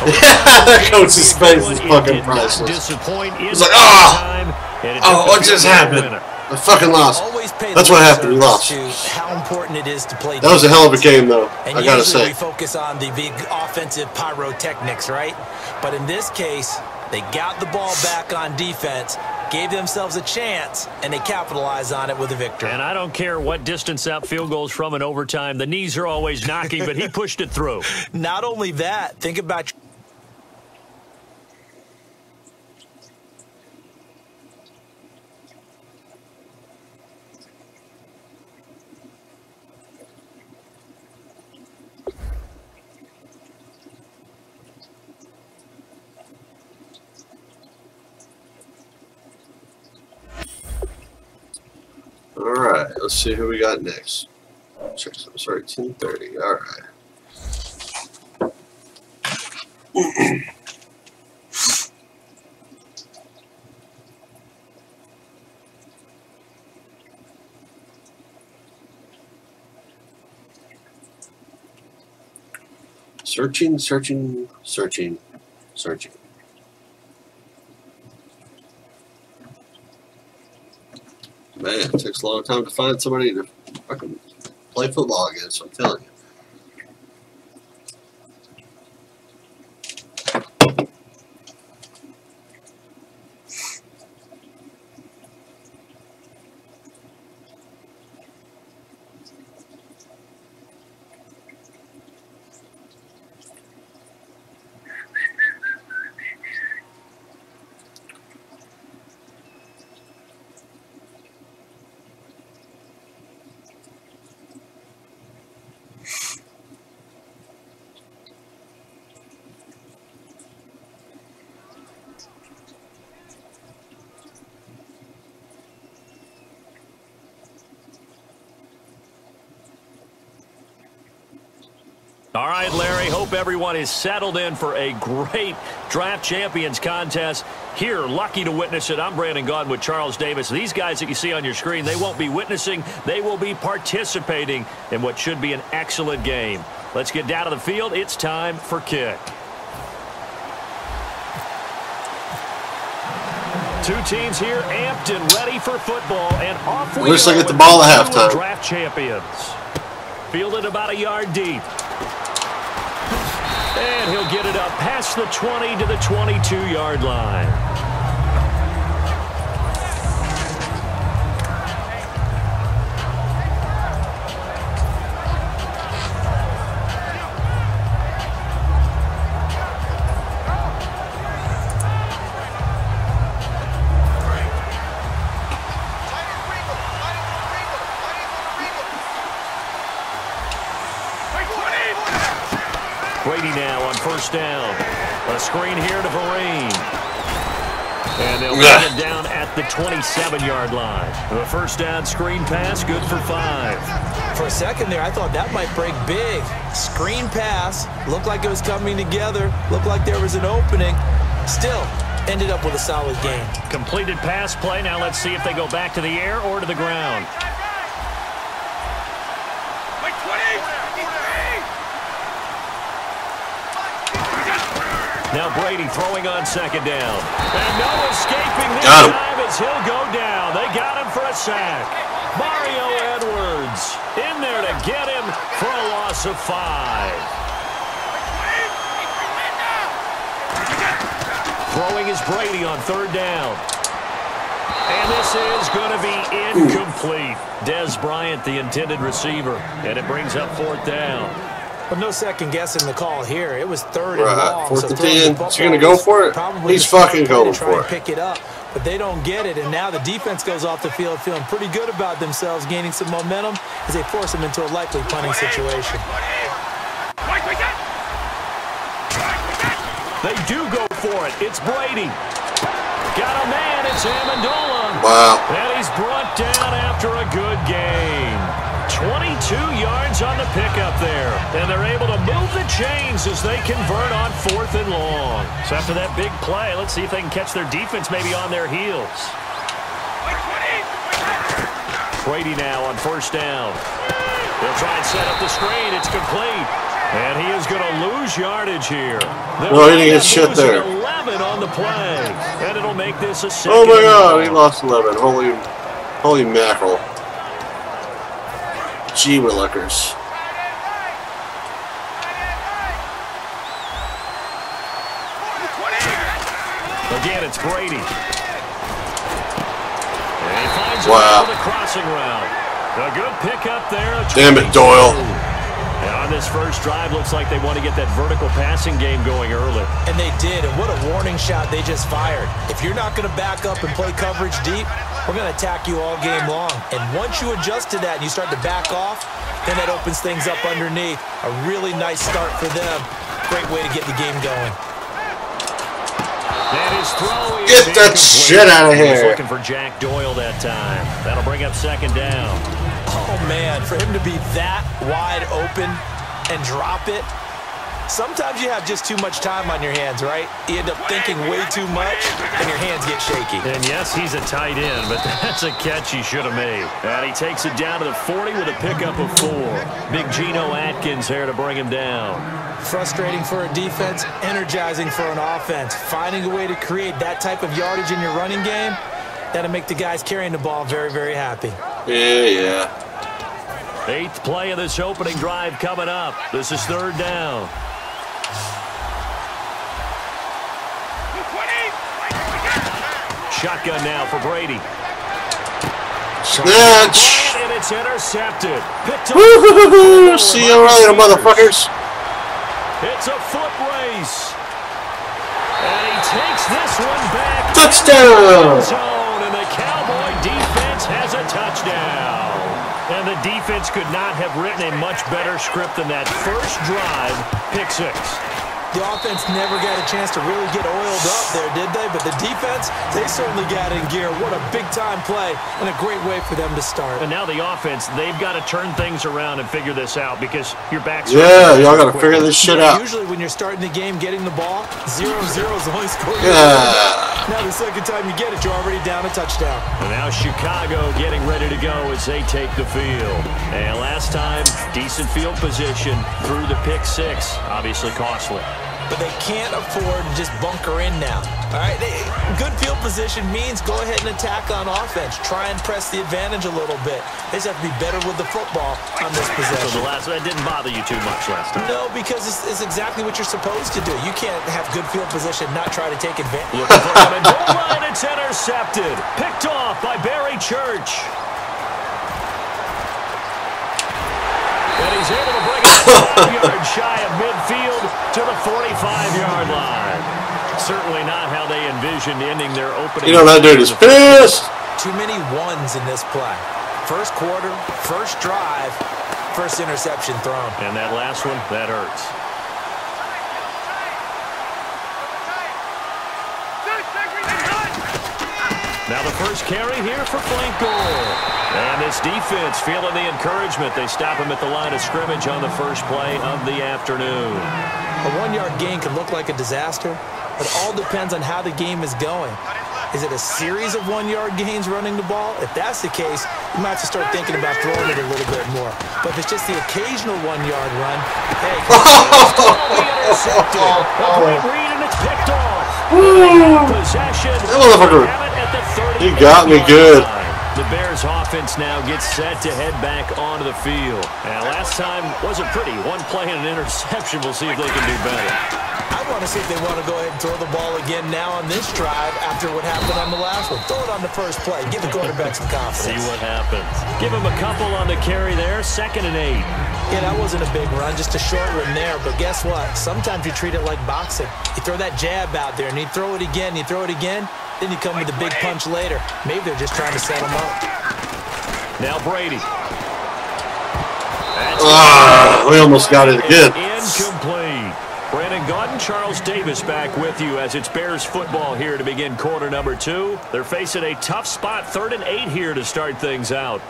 That coach's face is fucking priceless. He's like, oh, what just happened? I fucking lost. That's what happened. We lost. How important it is to play. That was a hell of a game, though. And I gotta say. We focus on the big offensive pyrotechnics, right? But in this case, they got the ball back on defense, gave themselves a chance, and they capitalized on it with a victory. And I don't care what distance that field goes from in overtime. The knees are always knocking, but he pushed it through. Not only that, think about All right, let's see who we got next. Check some. Sorry, 10:30. All right. Searching, searching, searching, searching. Man, it takes a long time to find somebody to fucking play football against. I'm telling you. All right, Larry, hope everyone is settled in for a great Draft Champions contest. Here, lucky to witness it. I'm Brandon Gaudin with Charles Davis. These guys that you see on your screen, they won't be witnessing. They will be participating in what should be an excellent game. Let's get down to the field. It's time for kick. Two teams here amped and ready for football. And off we Looks go like at the with ball at halftime. Draft Champions. Fielded about a yard deep. And he'll get it up past the 20 to the 22-yard line. Brady now on first down. A screen here to Vereen. And they'll bring it down at the 27-yard line. The first down screen pass, good for 5. For a second there, I thought that might break big. Screen pass, looked like it was coming together, looked like there was an opening. Still, ended up with a solid game. Completed pass play. Now let's see if they go back to the air or to the ground. Now Brady throwing on second down. And no escaping this time as he'll go down. They got him for a sack. Mario Edwards in there to get him for a loss of 5. Throwing is Brady on third down. And this is going to be incomplete. Des Bryant, the intended receiver. And it brings up fourth down. But no second guessing the call here. It was third and long. Fourth and 10. Is he going to go for it? He's fucking going for it. Pick it up, but they don't get it. And now the defense goes off the field feeling pretty good about themselves, gaining some momentum as they force them into a likely punting situation. They do go for it. It's Brady. Got a man. It's Amendola. Wow. And he's brought down after a good game. 22 yards on the pickup there. And they're able to move the chains as they convert on fourth and long. So after that big play, let's see if they can catch their defense maybe on their heels. Brady now on first down. They'll try and set up the screen. It's complete. And he is going to lose yardage here. No, he didn't get shit there. 11 on the play. And it'll make this a second. Oh my God, he lost 11. Holy mackerel. Gee willikers. Again, it's Brady. And he finds the crossing route. A good pickup there. Damn it, Doyle. And on this first drive, looks like they want to get that vertical passing game going early. And they did, and what a warning shot they just fired. If you're not going to back up and play coverage deep, we're going to attack you all game long. And once you adjust to that and you start to back off, then that opens things up underneath. A really nice start for them. Great way to get the game going. And his throw is get that shit out of here. He's looking for Jack Doyle that time. That'll bring up second down. Oh, man, for him to be that wide open and drop it, sometimes you have just too much time on your hands, right? You end up thinking way too much, and your hands get shaky. And yes, he's a tight end, but that's a catch he should have made. And he takes it down to the 40 with a pickup of 4. Big Geno Atkins there to bring him down. Frustrating for a defense, energizing for an offense. Finding a way to create that type of yardage in your running game, that'll make the guys carrying the ball very, very happy. Yeah. 8th play of this opening drive coming up. This is 3rd down. Shotgun now for Brady. Snatch! And it's intercepted. Woo-hoo-hoo-hoo! See you later, motherfuckers. It's a foot race. And he takes this one back. Touchdown! Zone, and the Cowboy defense has a touchdown. And the defense could not have written a much better script than that first drive, pick 6. The offense never got a chance to really get oiled up there, did they? But the defense, they certainly got in gear. What a big-time play and a great way for them to start. And now the offense, they've got to turn things around and figure this out because your back's... Yeah, y'all got to figure this shit out. Usually when you're starting the game, getting the ball, 0-0 is the only score. Yeah. Now the second time you get it, you're already down a touchdown. And now Chicago getting ready to go as they take the field. And last time, decent field position through the pick 6. Obviously costly. But they can't afford to just bunker in now. All right, good field position means go ahead and attack on offense. Try and press the advantage a little bit. They just have to be better with the football on this possession. So that didn't bother you too much last time? No, because it's exactly what you're supposed to do. You can't have good field position, not try to take advantage. Looking for him at goal line, it's intercepted. Picked off by Barry Church. And he's able to bring it 5 yards shy of midfield to the 45-yard line. Certainly not how they envisioned ending their opening. You know that dude is pissed. Too many ones in this play. First quarter, first drive, first interception thrown. And that last one, that hurts. Now the first carry here for Flanko. And this defense feeling the encouragement. They stop him at the line of scrimmage on the first play of the afternoon. A 1-yard gain can look like a disaster, but it all depends on how the game is going. Is it a series of 1-yard gains running the ball? If that's the case, you might have to start thinking about throwing it a little bit more. But if it's just the occasional 1-yard run, hey. Intercepted. A great read, and it's picked off. Possession. That motherfucker. He got me good. The Bears offense now gets set to head back onto the field. And last time wasn't pretty. One play and an interception. We'll see if they can do better. I want to see if they want to go ahead and throw the ball again now on this drive after what happened on the last one. Throw it on the first play. Give the quarterback some confidence. See what happens. Give him a couple on the carry there. 2nd and 8. Yeah, that wasn't a big run, just a short one there. But guess what? Sometimes you treat it like boxing. You throw that jab out there, and you throw it again, then you come with a big punch later. Maybe they're just trying to set him up. Now Brady. We almost got it again. Incomplete. Brandon Gaudin, Charles Davis back with you as it's Bears football here to begin quarter number 2. They're facing a tough spot, 3rd and 8 here to start things out.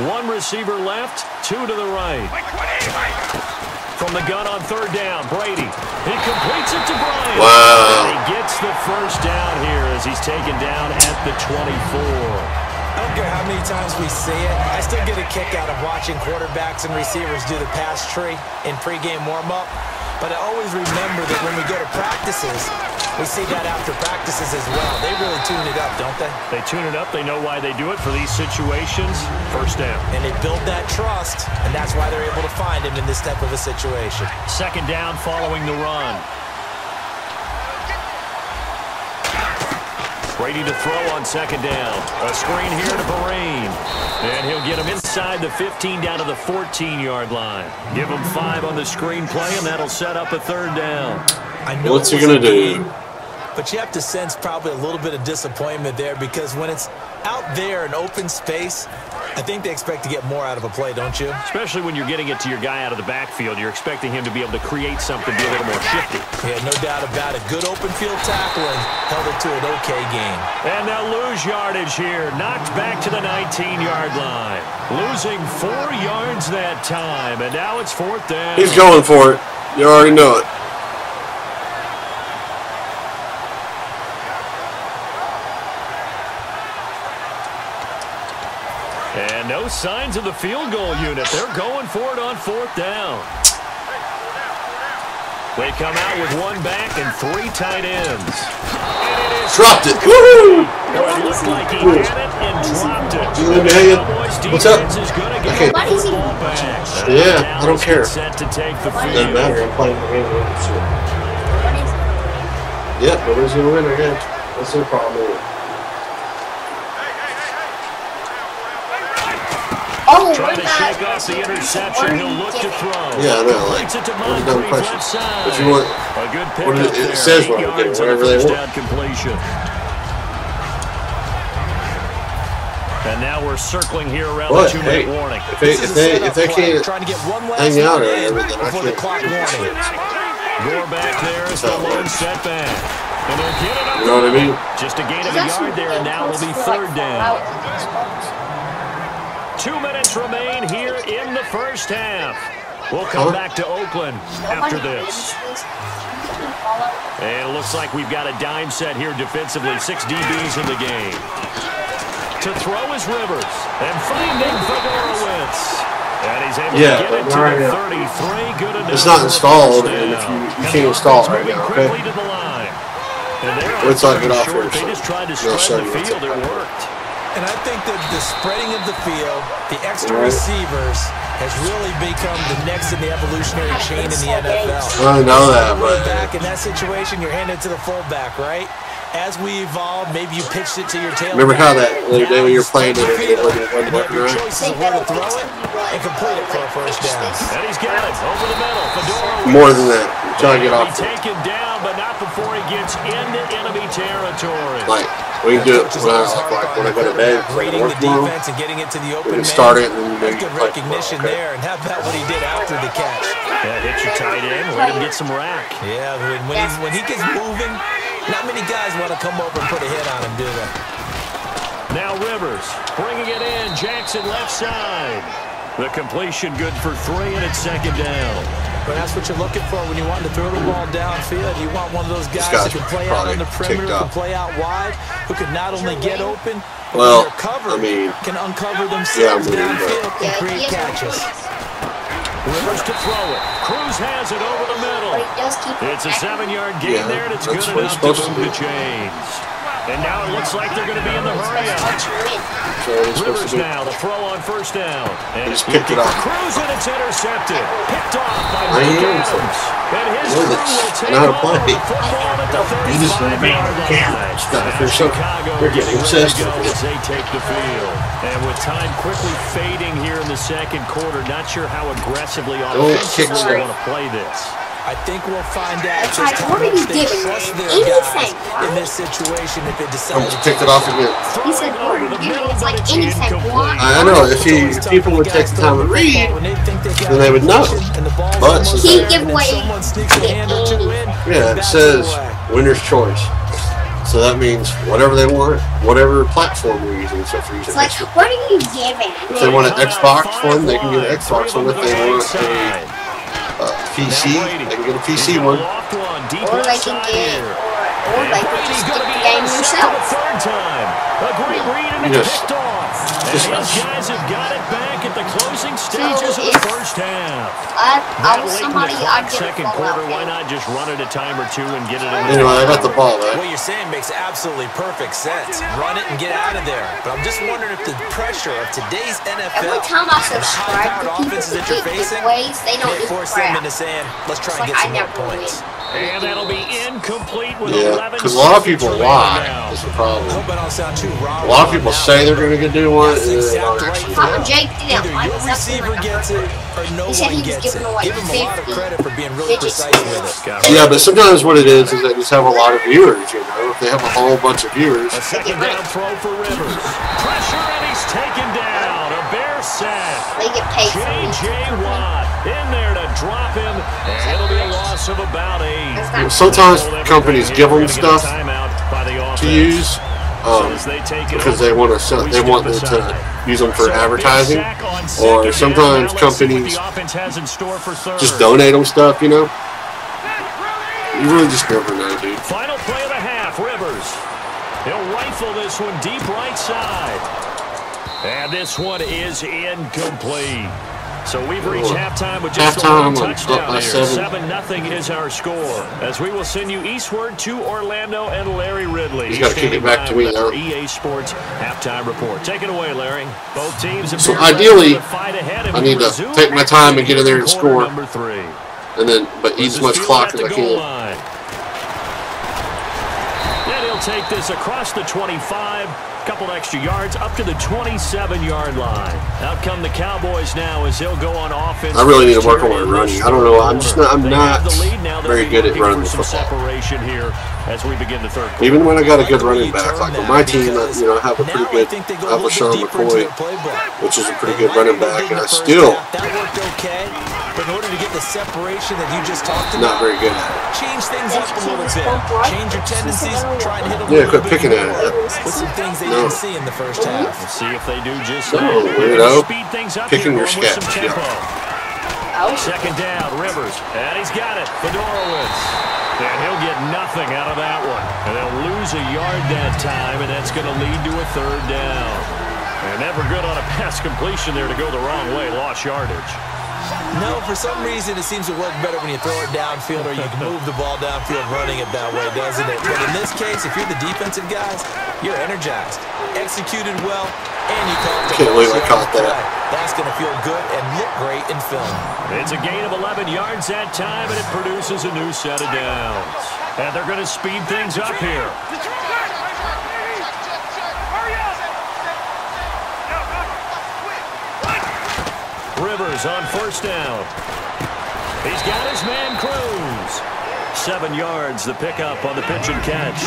One receiver left, 2 to the right. From the gun on 3rd down, Brady. He completes it to Bryant. Wow. And he gets the first down here as he's taken down at the 24. I don't care how many times we see it. I still get a kick out of watching quarterbacks and receivers do the pass tree in pregame warm-up. But I always remember that when we go to practices, we see that after practices as well. They really tune it up, don't they? They tune it up. They know why they do it for these situations. First down. And they build that trust, and that's why they're able to find him in this type of a situation. 2nd down following the run. Brady to throw on 2nd down. A screen here to Perrine. And he'll get him inside the 15 down to the 14-yard line. Give him 5 on the screen play, and that'll set up a 3rd down. I know what's he going to do? But you have to sense probably a little bit of disappointment there because when it's out there in open space, I think they expect to get more out of a play, don't you? Especially when you're getting it to your guy out of the backfield. You're expecting him to be able to create something, be a little more shifty. Yeah, no doubt about it. Good open field tackling held it to an okay game. And they'll lose yardage here. Knocked back to the 19-yard line. Losing 4 yards that time, and now it's 4th down. He's going for it. You already know it. And no No signs of the field goal unit. They're going for it on 4th down. They come out with one back and 3 tight ends. Dropped it. Woohoo! It looked like he had it and dropped it. What's up? Okay. Yeah, I don't care. Set to take the field. Doesn't matter. I'm playing the game. Yep, nobody's gonna win again. That's their problem. Oh, Trying to shake off the interception. He'll look to throw. Yeah, I know. Like, what a dumb question. But you want, A good pick what up it there. says 8 what I get, yards whatever on they a first want. down completion. And now we're circling here around What? the 2-minute warning. If they can't trying to get one last hang out or in whatever, then I before the can't. clock warning. Gore back there is the lone setback. And they'll get it up. You know what I mean? Just a gain of a yard there, and now it'll be 3rd down. 2 minutes remain here in the first half. We'll come back to Oakland after this. And it looks like we've got a dime set here defensively. 6 DBs in the game. To throw is Rivers. And finding Fedorowicz. And he's able to get it to the 33. Good enough. It's not installed, and if you can't install it right now, okay? Let's knock it off short. here. They just tried to spread the field. It worked. And I think that the spreading of the field, the extra receivers, has really become the next in the evolutionary chain in the NFL. I know that, but Back in that situation, you're handed to the fullback, right? As we evolve, maybe you pitched it to your tail. remember how that other day when you were playing it wasn't You have working your right? choices of where to throw it and complete it for a first down. And he's got it over the middle. Fedorowicz. More than that. Try to get off He'll be it. taken down, but not before he gets into enemy territory. Like, we can do it when I go to bed. Reading the defense and getting it to the open We can man. start it and then That's maybe good play recognition tomorrow, okay? there. And how about what he did after the catch? Yeah, hit your tight end. Let him get some rack. Yeah, when he gets moving, not many guys want to come over and put a hit on him, do they? Now Rivers bringing it in. Jackson left side. The completion good for 3, and it's 2nd down. But that's what you're looking for when you want to throw the ball downfield. You want one of those guys guy's who can play out on the probably perimeter, ticked can off. play out wide, who can not only get open, but Well, when they're covered, I mean, can uncover yeah, themselves I mean, downfield and Yeah, create he has catches. Rivers to throw it. Cruz has it over the middle. But he does keep It's a 7-yard gain Yeah, there, and it's that's good what he's enough to supposed to move the do. chains. And now it looks like they're going to be in the hurry-up. So it's supposed Rivers to be. now, the throw on 1st down. And Just picked it off. Cruz, and it's intercepted. Picked off by I Mike am. Adams. And his Know crew this. will take I know how to over play. the football at the You just want to 35-yard line. If they're so, Chicago they're getting getting ready obsessed to go with as it. they take the field. And with time quickly fading here in the 2nd quarter, not sure how aggressively kick offensively they straight. want to play this. I think we'll find out It's just like, how what are much you they giving trust me? their Anything, guys in this situation if they decide I'm to picked it off again. He said, what are you giving? It's like anything. Why? I know if people would take the time to read, then they would know. But since He they- give away yeah, it says winner's choice. So that means whatever they want, whatever platform you're using, except for using It's like, Xbox. what are you giving? If they want an Xbox one, they can get an Xbox one. If they want a PC, they can get a PC one. Or they can get, or they can just get the game yourself. Third time. A great read and You it's just- picked off. And just- these guys have got it back at the closing stages of the if first half. I That was late in somebody, the clock, I'd get a second full quarter, out. why not just run it a time or two and get it in the Anyway, I got the ball What back. you're saying makes absolutely perfect sense. Run it and get out of there. But I'm just wondering if the pressure of today's NFL Every time I and the subscribe high-powered to people offenses who that you're get facing giveaways, they don't may do force them crap. into saying, let's try It's and like, get I some more never win. points. And that'll be incomplete with Yeah, 11 because a lot of seconds people remaining lie. now. Is the I problem. hope I don't sound too raw. A lot of people say they're going to do one, and That's then they don't exactly actually right. do it. Jake didn't Either like your it. That's receiver when I gets heard it or no He said one he was gets it. giving away Give him a lot of 50 credit for being really digits. precise with it. Yeah, but sometimes what it is they just have a lot of viewers, you know. If they have a whole bunch of viewers, A second down throw for Rivers. Pressure, and he's taken down. A bear sack. They get paid for J.J. these. Watt in there to drop him, and it'll be a loss of about 8. sometimes companies give them stuff to use because they want to sell, they want them to use them for advertising, or sometimes companies just donate them stuff, you know. You really just never know, dude. Final play of the half, Rivers. He'll rifle this one deep right side. And this one is incomplete. So we've reached halftime with just one touchdown here. 7-0 is our score. As we will send you eastward to Orlando and Larry Ridley. He's got to kick it back to me now. EA Sports halftime report. Take it away, Larry. Both teams have so ideally, I need to take my time and get in there and score. And then, but eat as much clock as I can. And he'll take this across the 25. Couple extra yards up to the 27-yard line. Out come the Cowboys now as he'll go on offense. I really need to work on my running. I don't know. I'm not very good at running the football. Separation here as we begin the third quarter. Even when I got a good running back, like on my team, I have a pretty good. I have Sean McCoy, which is a pretty good running back, and I still that worked okay. But in order to get the separation that you just talked about, not very good at it. Change things up a little bit. Change your tendencies. Try and hit a little bit. Quit picking at it. With some things they didn't see in the first half. We'll see if they do just that. Weirdo. Picking your sketch. Second down, Rivers. And he's got it. Fedorowicz. And he'll get nothing out of that one. And they'll lose a yard that time, and that's going to lead to a third down. And never good on a pass completion there to go the wrong way. Lost yardage. No, for some reason it seems to work better when you throw it downfield or you can move the ball downfield running it that way, doesn't it? But in this case, if you're the defensive guys, you're energized, executed well, and you caught the Can't believe I caught that. That's going to feel good and look great in film. It's a gain of 11 yards that time, and it produces a new set of downs. And they're going to speed things up here. Rivers on first down. He's got his man Cruz. 7 yards, the pickup on the pitch and catch.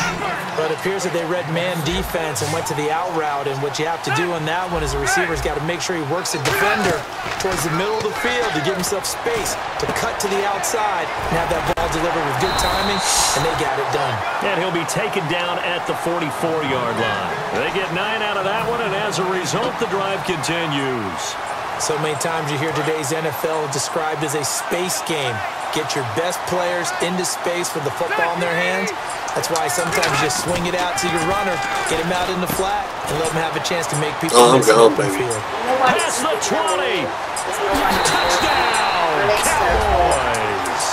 But it appears that they read man defense and went to the out route, and what you have to do on that one is the receiver's got to make sure he works the defender towards the middle of the field to give himself space to cut to the outside and have that ball delivered with good timing, and they got it done. And he'll be taken down at the 44-yard line. They get 9 out of that one, and as a result, the drive continues. So many times you hear today's NFL described as a space game. Get your best players into space with the football in their hands. That's why sometimes you just swing it out to your runner, get him out in the flat, and let him have a chance to make people miss the open field. Pass the 20. Touchdown, Cowboys.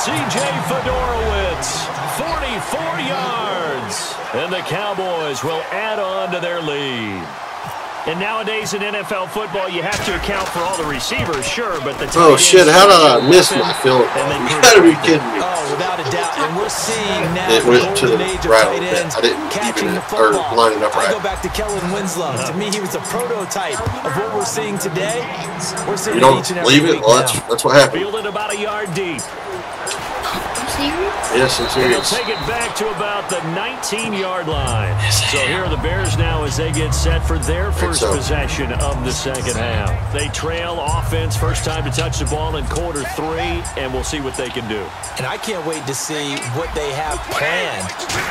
C.J. Fedorowicz, 44 yards. And the Cowboys will add on to their lead. And nowadays in NFL football, you have to account for all the receivers, sure, but the oh shit! How did I miss my field? You gotta be kidding me! Oh, without a doubt, and we're seeing now it went to the right tight ends I didn't catching even the football. line it up right. I go back to Kellen Winslow. To me, he was a prototype of what we're seeing today. We're seeing you don't each and every believe it? week Well, now. that's what happened. Fielded about a yard deep. Yes, I'm serious. They'll take it back to about the 19-yard line. So here are the Bears now as they get set for their first possession of the second half. They trail offense, first time to touch the ball in quarter 3, and we'll see what they can do. And I can't wait to see what they have planned,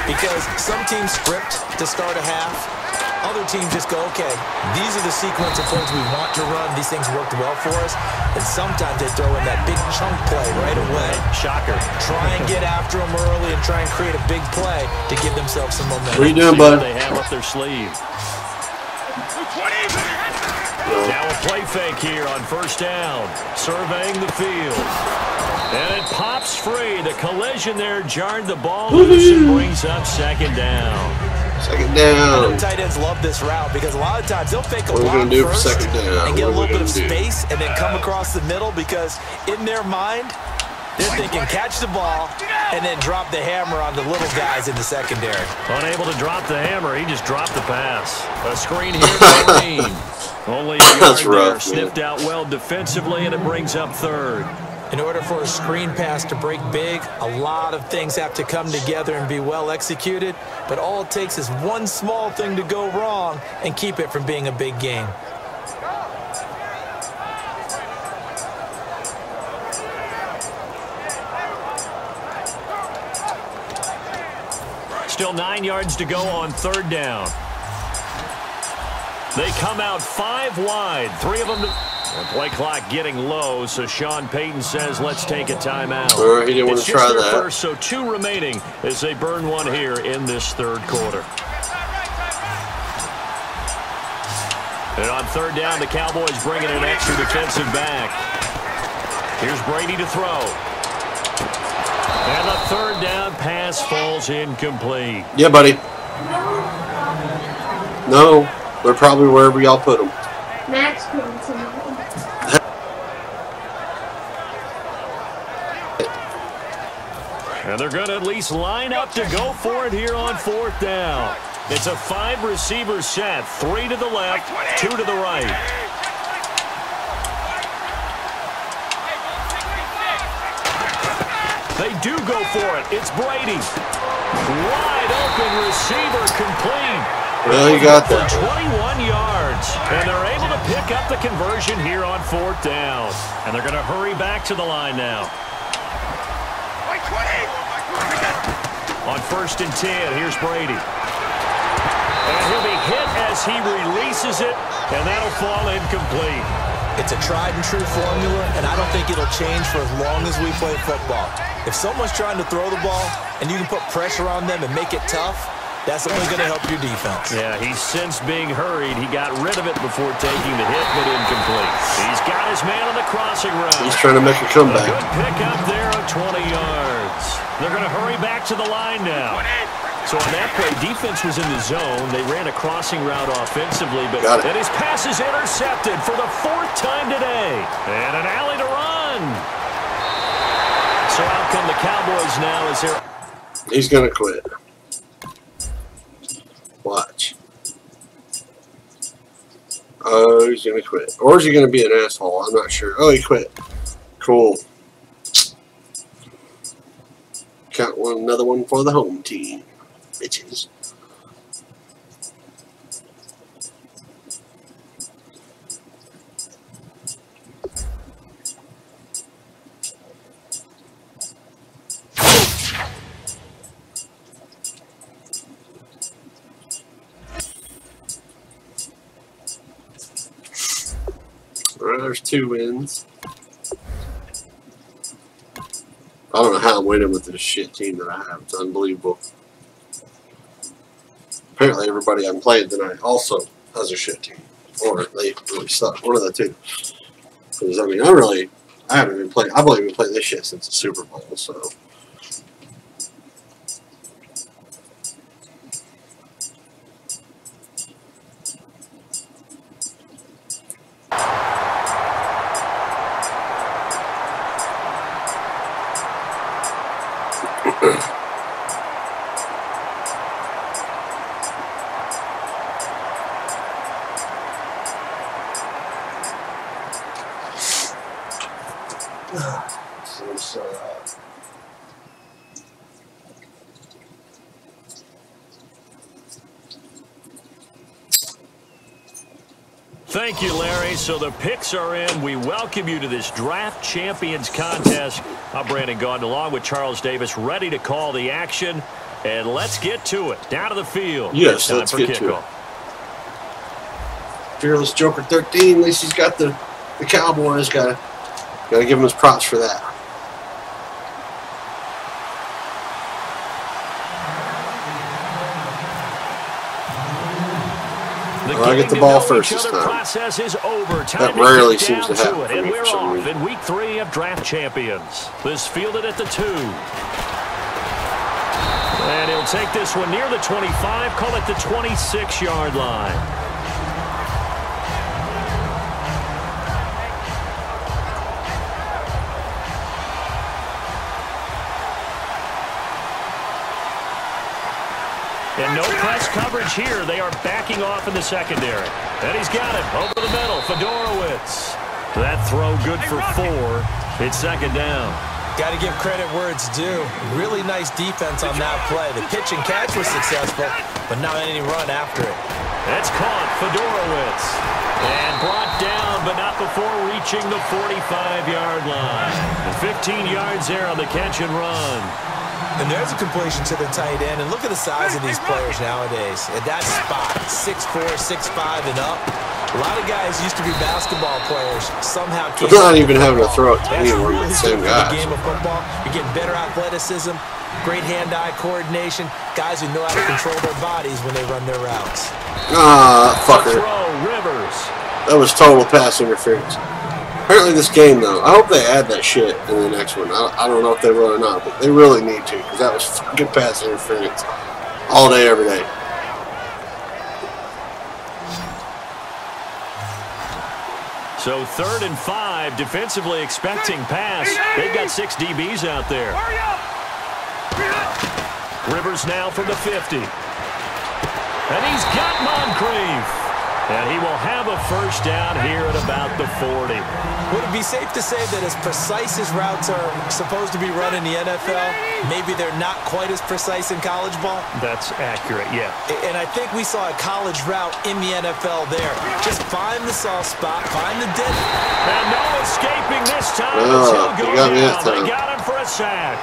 because some teams script to start a half. Other teams just go, okay, these are the sequence of plays we want to run. These things worked well for us. And sometimes they throw in that big chunk play right away. Shocker. Try and get after them early and try and create a big play to give themselves some momentum. What are you doing, bud? They have up their sleeve. Now a play fake here on first down. Surveying the field. And it pops free. The collision there jarred the ball loose and brings up second down. Second down. Tight ends love this route because a lot of times they'll fake a block first and get a little bit of space and then come across the middle, because in their mind, they're thinking catch the ball and then drop the hammer on the little guys in the secondary. Unable to drop the hammer, he just dropped the pass. A screen here to Green. Only a yard there, sniffed out well defensively, and it brings up third. In order for a screen pass to break big, a lot of things have to come together and be well executed, but all it takes is one small thing to go wrong and keep it from being a big game. Still 9 yards to go on third down. They come out 5 wide, 3 of them to... The play clock getting low, so Sean Payton says, let's take a timeout. He didn't want to try that. First, so 2 remaining as they burn one here in this third quarter. And on third down, the Cowboys bring in an extra defensive back. Here's Brady to throw. And the third down pass falls incomplete. Yeah, buddy. No, they're probably wherever y'all put them. Max And they're going to at least line up to go for it here on fourth down. It's a 5-receiver set, 3 to the left, 2 to the right. They do go for it. It's Brady. Wide open receiver complete. Well, you got that. 21 yards. And they're able to pick up the conversion here on fourth down. And they're going to hurry back to the line now. On first and 10, here's Brady. And he'll be hit as he releases it, and that'll fall incomplete. It's a tried-and-true formula, and I don't think it'll change for as long as we play football. If someone's trying to throw the ball, and you can put pressure on them and make it tough, that's only going to help your defense. Yeah, he's since being hurried. He got rid of it before taking the hit, but incomplete. He's got his man on the crossing route. He's trying to make a comeback. A good pickup there of 20 yards. They're going to hurry back to the line now. So on that play, defense was in the zone. They ran a crossing route offensively, but then his pass is intercepted for the 4th time today. And an alley to run. So out come the Cowboys now as they're... He's going to quit. Watch. Oh, he's going to quit. Or is he going to be an asshole? I'm not sure. Oh, he quit. Cool. Count another one for the home team. Bitches. Alright, there's 2 wins. I don't know how I'm winning with this shit team that I have. It's unbelievable. Apparently everybody I'm playing tonight also has a shit team. Or they really suck. One of the two. Because, I mean, I haven't been playing. I've only been playing this shit since the Super Bowl, so. Thank you, Larry. So the picks are in. We welcome you to this Draft Champions contest. I'm Brandon Gaudin along with Charles Davis, ready to call the action. And let's get to it. Down to the field. Yes, let's get to it. Fearless Joker 13. At least he's got the Cowboys. Gotta give him his props for that. I get the ball first this time. That rarely seems to happen for me for some reason. In week 3 of Draft Champions. This fielded at the 2. And he'll take this one near the 25, call it the 26-yard line. And no press coverage here. They are backing off in the secondary. And he's got it over the middle. Fedorowicz. That throw good for 4. It's second down. Got to give credit where it's due. Really nice defense on that play. The pitch and catch was successful, but not any run after it. That's caught. Fedorowicz. And brought down, but not before reaching the 45-yard line. 15 yards there on the catch and run. And there's a completion to the tight end. And look at the size of these players nowadays. At that spot, 6'4", 6'5", and up. A lot of guys used to be basketball players. Somehow can't. Not even having to throw it to anyone with the same guys. The game of football, you're getting better athleticism, great hand-eye coordination, guys who know how to control their bodies when they run their routes. Ah, fucker. Throw Rivers. That was total pass interference. Apparently this game, though, I hope they add that shit in the next one. I don't know if they will or not, but they really need to, because that was fucking pass interference all day, every day. So 3rd and 5, defensively expecting pass. They've got 6 DBs out there. Rivers now from the 50. And he's got Moncrief. And he will have a first down here at about the 40. Would it be safe to say that as precise as routes are supposed to be run in the NFL, maybe they're not quite as precise in college ball? That's accurate, yeah. And I think we saw a college route in the NFL there. Just find the soft spot, find the dead. And no escaping this time. You got me that time. They got him for a sack.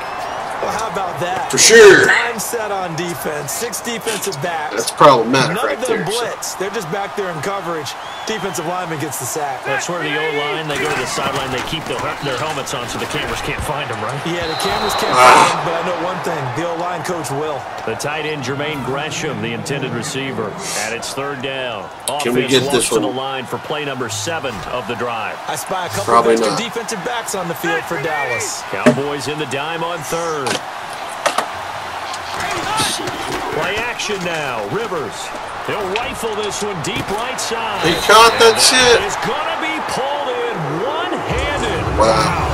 Well, how about that? For sure. Time set on defense. 6 defensive backs. That's problematic right there. None of them blitz. They're just back there in coverage. Defensive lineman gets the sack. That's where the O-line, they go to the sideline, they keep their helmets on so the cameras can't find them, right? Yeah, the cameras can't find them, but I know one thing. The O-line coach will. The tight end, Jermaine Gresham, the intended receiver. And it's 3rd down. Can we get this one? To the line for play number 7 of the drive. I spy a couple of extra defensive backs on the field for Dallas. Cowboys in the dime on 3rd. Play action now. Rivers. He'll rifle this one deep right side. He caught that shit. It's going to be pulled in one-handed. Wow.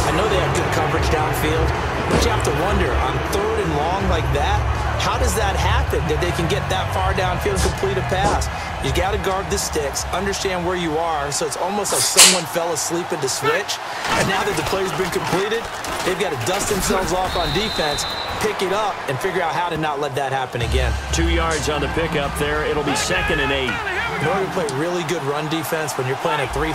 I know they have good coverage downfield, but you have to wonder, on 3rd and long like that, how does that happen that they can get that far downfield and complete a pass? You got to guard the sticks, understand where you are, so it's almost like someone fell asleep at the switch, and now that the play's been completed, they've got to dust themselves off on defense, pick it up, and figure out how to not let that happen again. 2 yards on the pickup there. It'll be 2nd and 8. In order to play really good run defense when you're playing a 3-4,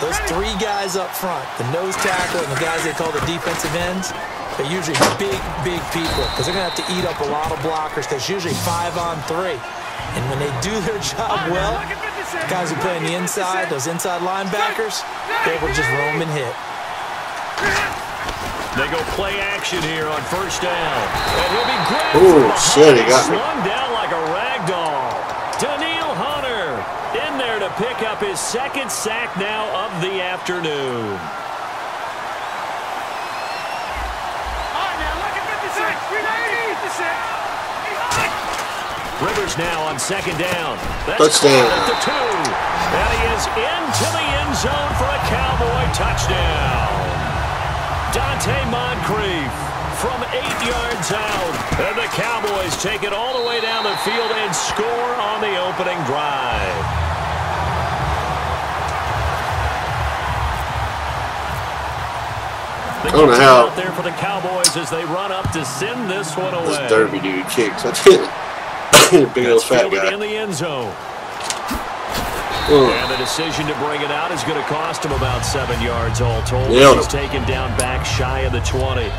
those 3 guys up front, the nose tackle and the guys they call the defensive ends, they're usually big people because they're going to have to eat up a lot of blockers because usually 5 on 3. And when they do their job well, guys who play on the inside, those inside linebackers, they will just roam and hit. They go play action here on 1st down. And he'll be grabbed. Oh, shit, he got me. Slung down like a rag doll. Daniil Hunter in there to pick up his 2nd sack now of the afternoon. Rivers now on 2nd down. Touchdown. At the 2. And he is into the end zone for a Cowboy touchdown. Dante Moncrief from 8 yards out. And the Cowboys take it all the way down the field and score on the opening drive. I don't know how. Out there for the Cowboys as they run up to send this one away. This Derby dude kicks. That's it. Big old fat guy. In the end zone. Ooh. And the decision to bring it out is going to cost him about 7 yards all told. Yeah. He's taken down back shy of the 20.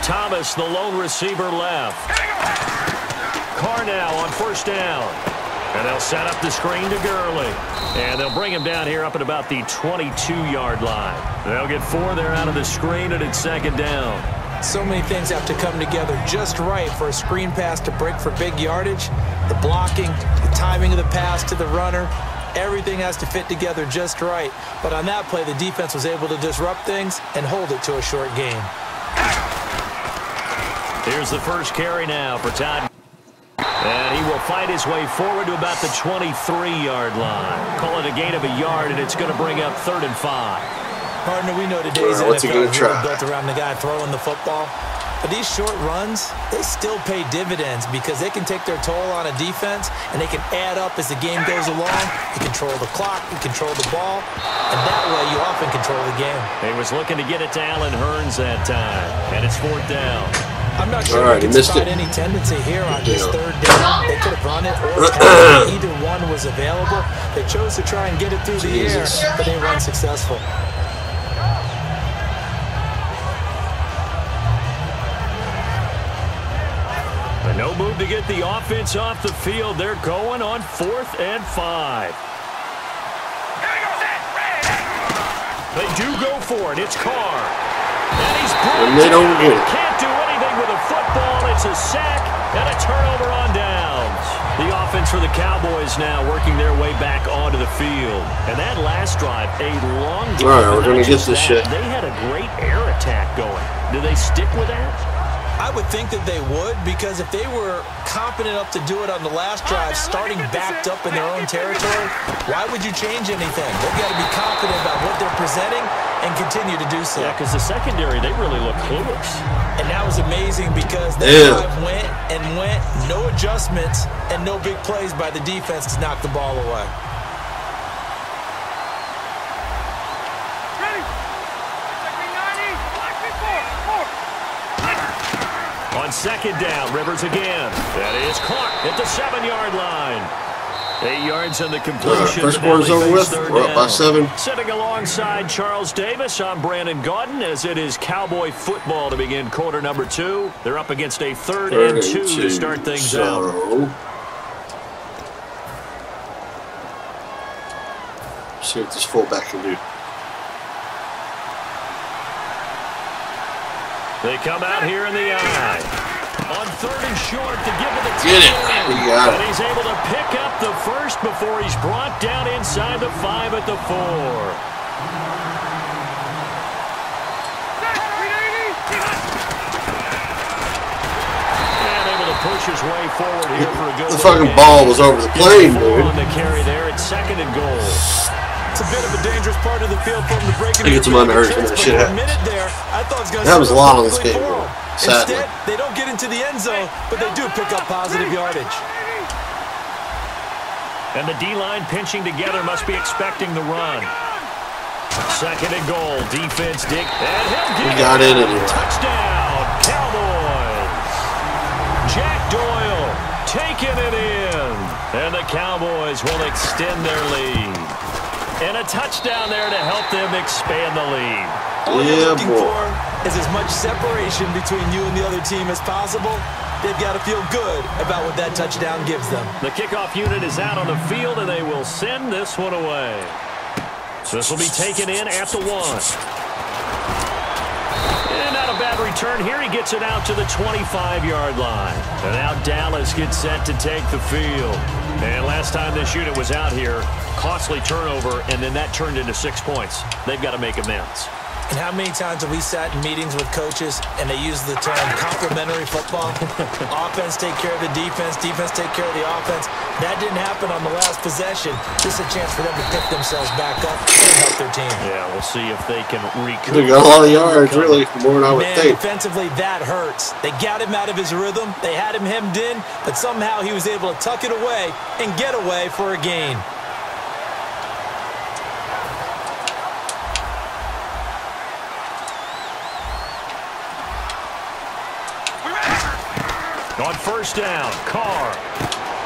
Thomas, the lone receiver, left. Carr now on 1st down. And they'll set up the screen to Gurley. And they'll bring him down here up at about the 22-yard line. They'll get 4 there out of the screen, and it's 2nd down. So many things have to come together just right for a screen pass to break for big yardage. The blocking, the timing of the pass to the runner, everything has to fit together just right. But on that play, the defense was able to disrupt things and hold it to a short game. Here's the first carry now for Todd. And he will fight his way forward to about the 23-yard line. Call it a gain of a yard, and it's going to bring up 3rd and 5. Partner, we know today's What's he NFL gonna is try? really built around the guy throwing the football. But these short runs, they still pay dividends because they can take their toll on a defense, and they can add up as the game goes along. You control the clock, you control the ball, and that way you often control the game. He was looking to get it to Allen Hurns that time, and it's 4th down. I'm not sure Alright, we he can missed spot it. any tendency here on this 3rd down. They could have run it or passed it. Either one was available. They chose to try and get it through the air, but they were unsuccessful. No move to get the offense off the field. They're going on 4th and 5. They do go for it. It's Carr. And he's brought And they don't down. get it. Can't do anything with a football. It's a sack and a turnover on downs. The offense for the Cowboys now working their way back onto the field. And that last drive, a long drive. All right, we're going to get this shit. They had a great air attack going. Do they stick with that? I would think that they would, because if they were confident enough to do it on the last drive, starting backed up in their own territory, why would you change anything? They've got to be confident about what they're presenting and continue to do so. Yeah, because the secondary, they really look clueless. And that was amazing because the drive went and went, no adjustments, and no big plays by the defense to knock the ball away. On second down, Rivers again. That is caught at the 7-yard line. 8 yards on the completion. First quarter's over with. We're up by 7. Sitting alongside Charles Davis, I'm Brandon Gaudin, as it is Cowboy football to begin quarter number 2. They're up against a third and two to start things out. See what this fullback can do. They come out here in the eye. On third and short to give it the Get it. He got it. And he's able to pick up the first before he's brought down inside the 5 at the 4. And able to push his way forward here for a good The fucking ball was over the plane, dude. On the carry there at 2nd and goal. It's a bit of a dangerous part of the field from the break. He gets him unhurt when the shit happens. That was a lot on this game, bro. Sadly. Instead, they don't get into the end zone, but they do pick up positive yardage. And the D-line pinching together must be expecting the run. 2nd and goal. Defense dig. And he got in anyway. Touchdown, Cowboys. Jack Doyle taking it in. And the Cowboys will extend their lead. And a touchdown there to help them expand the lead. All you're looking for is as much separation between you and the other team as possible. They've got to feel good about what that touchdown gives them. The kickoff unit is out on the field, and they will send this one away. This will be taken in at the 1. And not a bad return here. He gets it out to the 25-yard line. And now Dallas gets set to take the field. And last time this unit was out here, costly turnover, and then that turned into 6 points. They've got to make amends. And how many times have we sat in meetings with coaches and they use the term complementary football? Offense take care of the defense, defense take care of the offense. That didn't happen on the last possession. This is a chance for them to pick themselves back up and help their team. Yeah, we'll see if they can recoup. They got a lot of yards, really, more than I would think. Defensively, that hurts. They got him out of his rhythm. They had him hemmed in, but somehow he was able to tuck it away and get away for a gain. On first down, Carr.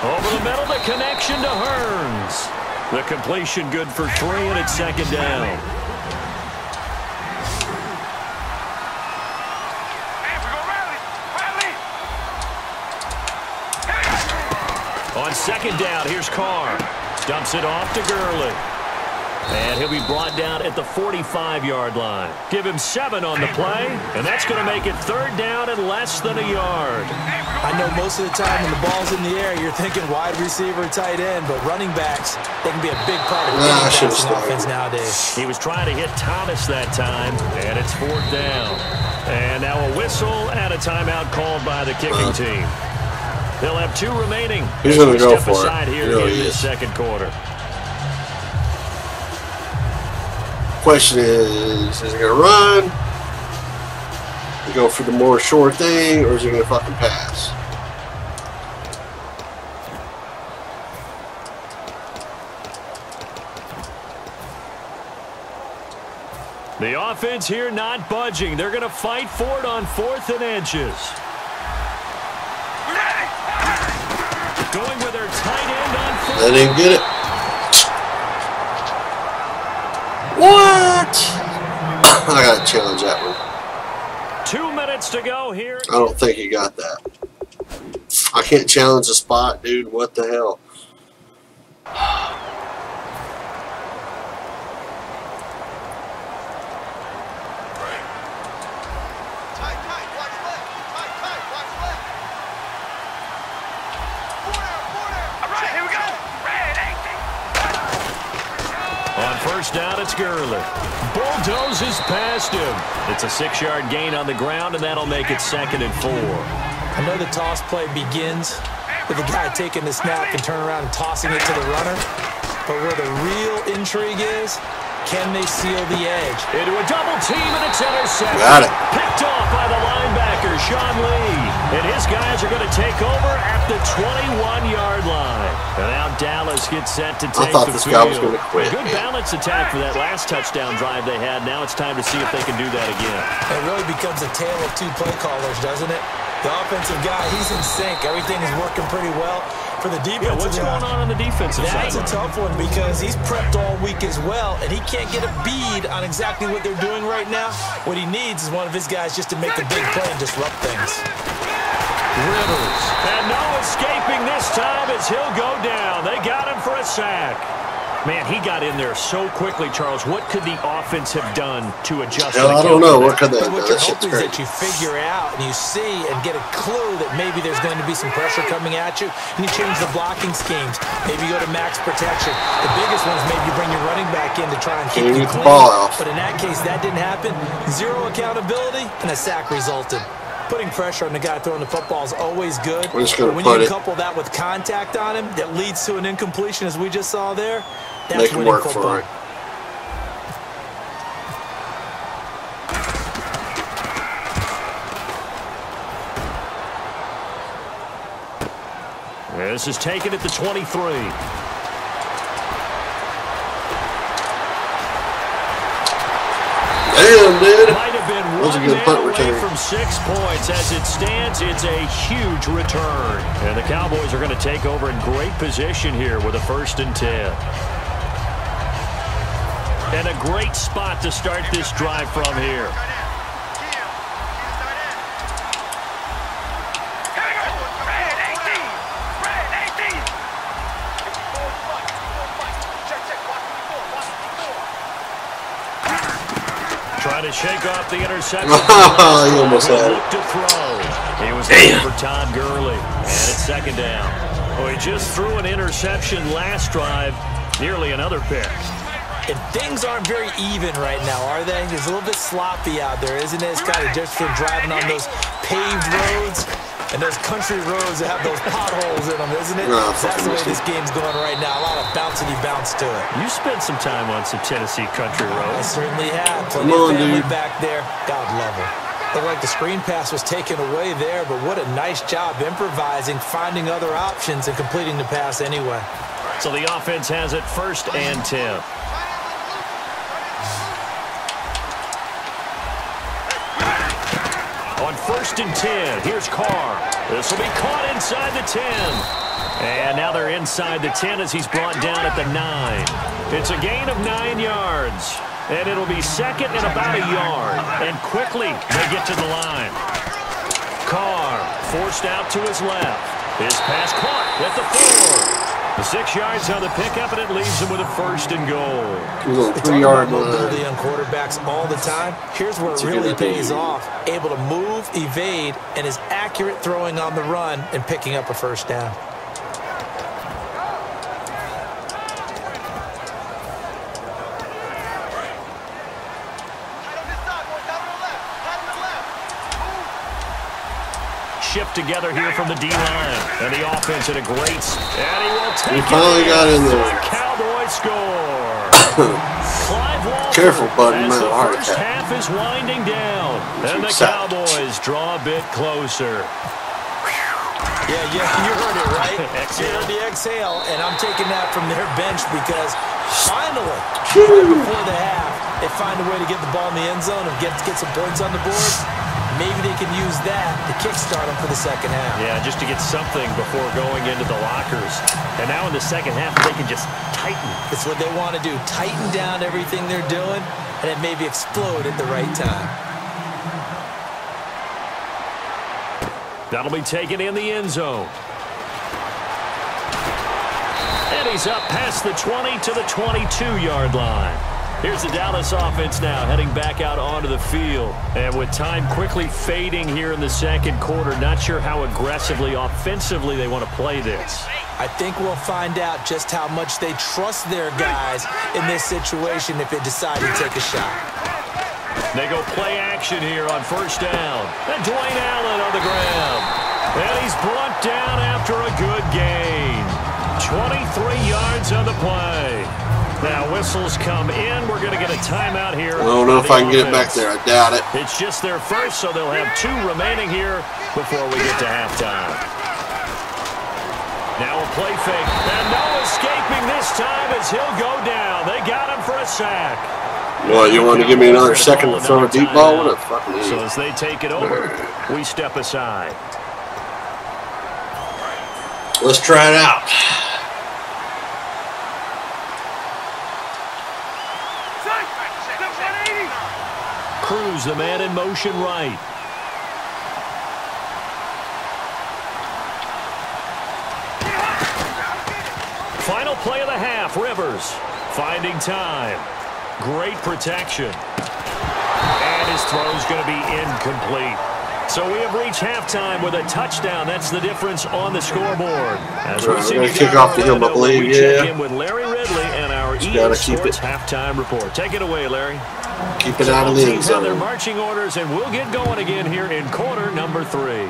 Over the middle, the connection to Hearns. The completion good for 3, and it's 2nd down. On 2nd down, here's Carr. Dumps it off to Gurley. And he'll be brought down at the 45-yard line. Give him 7 on the play, and that's going to make it 3rd down and less than a yard. I know most of the time when the ball's in the air, you're thinking wide receiver, tight end, but running backs, they can be a big part of the offense nowadays. He was trying to hit Thomas that time, and it's 4th down. And now a whistle and a timeout called by the kicking team. They'll have 2 remaining. He's going to go for it. Here in the 2nd quarter. Question is he going to run, go for the more short thing, or is he going to fucking pass? The offense here not budging. They're going to fight for it on 4th and inches. Going with their tight end on 4th. They didn't get it. What? I gotta challenge that one. 2 minutes to go here. I don't think he got that. I can't challenge the spot, dude. What the hell? First down, it's Gurley. Bulldozes past him. It's a 6-yard gain on the ground, and that'll make it 2nd and 4. I know the toss play begins with the guy taking the snap and turning around and tossing it to the runner. But where the real intrigue is, can they seal the edge? Into a double team, and it's intercepted. Got it. Picked off by the linebacker, Sean Lee. And his guys are going to take over at the 21-yard line. And now Dallas gets set to take the field. I thought this guy was going to quit. Good balance attack for that last touchdown drive they had. Now it's time to see if they can do that again. It really becomes a tale of two play callers, doesn't it? The offensive guy, he's in sync. Everything is working pretty well. For the defensive what's going on the defensive side? That's a tough one because he's prepped all week as well, and he can't get a bead on exactly what they're doing right now. What he needs is one of his guys just to make a big play and disrupt things. Rivers. And no escaping this time as he'll go down. They got him for a sack. Man, he got in there so quickly, Charles. What could the offense have done to adjust? Hell, I don't know. What could they have done? What you're hoping is that you figure out and you see and get a clue that maybe there's going to be some pressure coming at you, and you change the blocking schemes. Maybe you go to max protection. The biggest one is maybe you bring your running back in to try and keep you clean. Ball off. But in that case, that didn't happen. Zero accountability, and a sack resulted. Putting pressure on the guy throwing the football is always good. But when you couple that with contact on him that leads to an incompletion, as we just saw there, that's winning football. For it. This is taken at the 23. Damn, dude. Might have been That was a one good punt man away return. from 6 points. As it stands, it's a huge return. And the Cowboys are going to take over in great position here with a 1st and 10. And a great spot to start this drive from here. Trying to shake off the interception. He almost had it. Looked to throw. He was looking for Todd Gurley. And it's 2nd down. Well, he just threw an interception last drive. Nearly another pick. And things aren't very even right now, are they? It's a little bit sloppy out there, isn't it? It's kind of just for driving on those paved roads and those country roads that have those potholes in them, isn't it? No, that's the way this game's going right now. A lot of bouncy bounce to it. You spent some time on some Tennessee country I roads. certainly have. Plenty of family back there. God love them. Looked like the screen pass was taken away there, but what a nice job improvising, finding other options, and completing the pass anyway. So the offense has it 1st and 10. On 1st and 10, here's Carr. This will be caught inside the 10. And now they're inside the 10 as he's brought down at the 9. It's a gain of 9 yards. And it'll be 2nd and about a yard. And quickly, they get to the line. Carr forced out to his left. His pass caught at the 4. The 6 yards on the pickup, and it leaves him with a 1st and goal. He's on 3-yard mobility line. on quarterbacks all the time. Here's where it really pays off. Able to move, evade, and is accurate throwing on the run and picking up a 1st down. Shift together here from the D-line. And the offense at a great... And he will take it. Finally got in there. Cowboy score. Clive Walker. Careful, buddy. As Man, the heart first attack. half is winding down. And the Cowboys draw a bit closer. Yeah, you heard it, right? You heard the exhale, and I'm taking that from their bench because finally, right before the half, they find a way to get the ball in the end zone and get some points on the board. Maybe they can use that to kickstart them for the 2nd half. Yeah, just to get something before going into the lockers. And now in the 2nd half, they can just tighten. It's what they want to do. Tighten down everything they're doing, and then maybe explode at the right time. That'll be taken in the end zone. And he's up past the 20 to the 22-yard line. Here's the Dallas offense now heading back out onto the field. And with time quickly fading here in the 2nd quarter, not sure how aggressively, offensively they want to play this. I think we'll find out just how much they trust their guys in this situation if they decide to take a shot. They go play action here on first down. And Dwayne Allen on the ground. And he's brought down after a good gain. 23 yards on the play. Now whistles come in. We're going to get a timeout here. I don't know if I can get it back there. I doubt it. It's just their first, so they'll have 2 remaining here before we get to halftime. Now a play fake. And no escaping this time as he'll go down. They got him for a sack. Well, you want to give me another second to throw a deep ball? What a fucking idiot. So as they take it over, we step aside. Let's try it out. Cruz, the man in motion right. Final play of the half, Rivers finding time. Great protection. And his throw's going to be incomplete. So we have reached halftime with a touchdown. That's the difference on the scoreboard. As we see to kick off the hill, I believe. We check in with Larry Ridley and our EA Sports halftime report. Take it away, Larry. Keep it out of the end Teams have their zone. marching orders, and we'll get going again here in quarter number 3.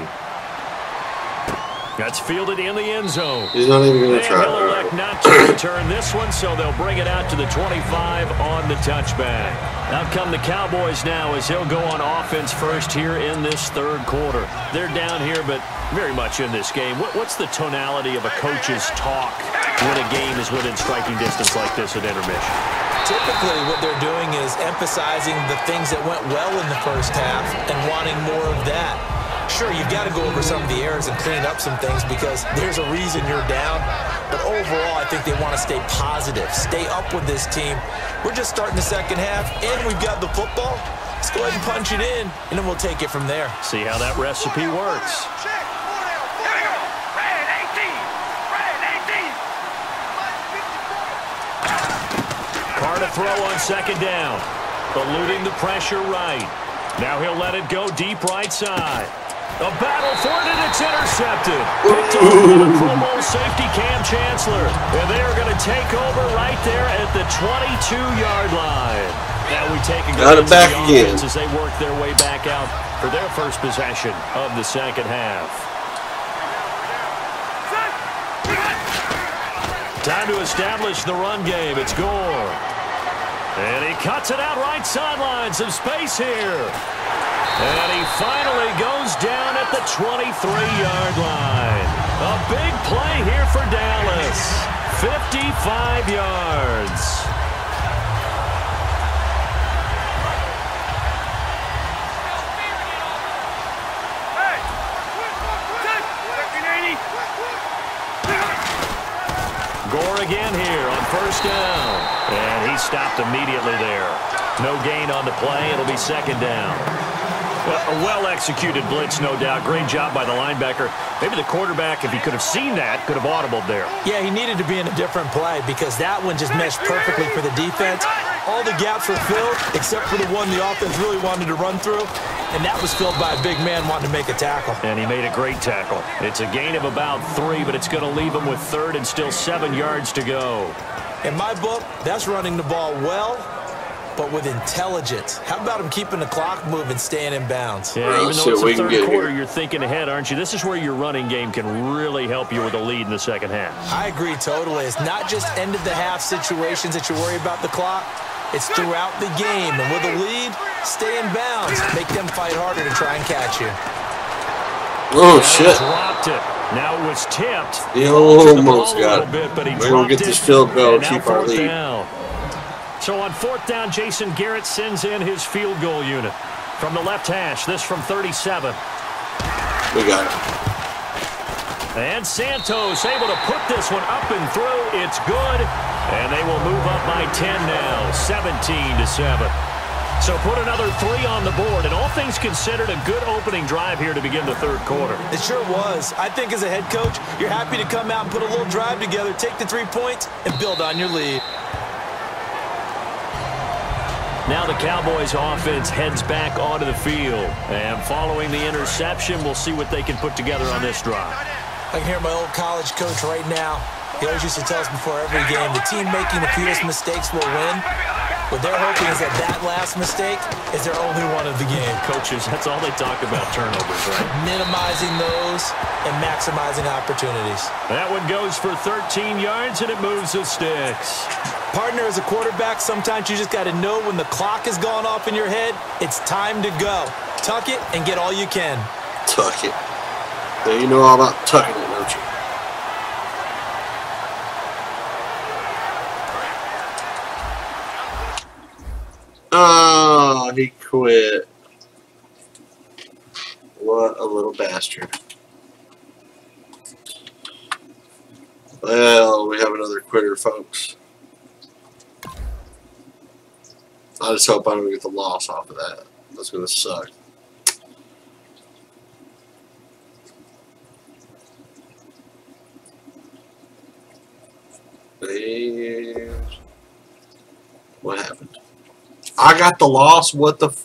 That's fielded in the end zone. He's not even going to And try. he'll elect not to return this one, so they'll bring it out to the 25 on the touchback. Out come the Cowboys now as he'll go on offense first here in this third quarter. They're down here, but very much in this game. What's the tonality of a coach's talk when a game is within striking distance like this at intermission? Typically, what they're doing is emphasizing the things that went well in the first half and wanting more of that. Sure, you've got to go over some of the errors and clean up some things because there's a reason you're down. But overall, I think they want to stay positive, stay up with this team. We're just starting the second half, and we've got the football. Let's go ahead and punch it in, and then we'll take it from there. See how that recipe works. Carr to throw on second down. Eluding the pressure right. Now he'll let it go deep right side. A battle for it, and it's intercepted. Picked off by the Pro Bowl safety Cam Chancellor. And they are going to take over right there at the 22-yard line. Now we take a Got it back again as they work their way back out for their first possession of the second half. Time to establish the run game. It's Gore. And he cuts it out right sideline. Some space here. And he finally goes down at the 23-yard line. A big play here for Dallas. 55 yards. Gore again here on first down. And he stopped immediately there. No gain on the play. It'll be second down. A well-executed blitz, no doubt. Great job by the linebacker. Maybe the quarterback, if he could have seen that, could have audibled there. Yeah, he needed to be in a different play because that one just meshed perfectly for the defense. All the gaps were filled except for the one the offense really wanted to run through, and that was filled by a big man wanting to make a tackle. And he made a great tackle. It's a gain of about 3, but it's going to leave him with third and still 7 yards to go. In my book, that's running the ball well, but with intelligence. How about him keeping the clock moving, staying in bounds? Yeah, even though it's the third quarter, you're thinking ahead, aren't you? This is where your running game can really help you with a lead in the second half. I agree totally. It's not just end-of-the-half situations that you worry about the clock. It's throughout the game. And with a lead, stay in bounds. Make them fight harder to try and catch you. Oh, shit. Dropped it. Now it was tipped. He almost got it. We're going to get this field goal, keep our lead. So on fourth down, Jason Garrett sends in his field goal unit. From the left hash, this from 37. We got it. And Santos able to put this one up and through. It's good. And they will move up by 10 now, 17-7. So put another 3 on the board. And all things considered, a good opening drive here to begin the third quarter. It sure was. I think as a head coach, you're happy to come out and put a little drive together, take the 3 points, and build on your lead. Now the Cowboys offense heads back onto the field. And following the interception, we'll see what they can put together on this drive. I can hear my old college coach right now. He always used to tell us before every game, the team making the fewest mistakes will win. What they're hoping is that that last mistake is their only one of the game. Coaches, that's all they talk about, turnovers, right? Minimizing those and maximizing opportunities. That one goes for 13 yards, and it moves the sticks. Partner, as a quarterback, sometimes you just got to know when the clock has gone off in your head, it's time to go. Tuck it and get all you can. Tuck it. Now you know all about tucking it, don't you? Oh, he quit. What a little bastard. Well, we have another quitter, folks. I just hope I don't get the loss off of that. That's going to suck. And what happened? I got the loss. What the?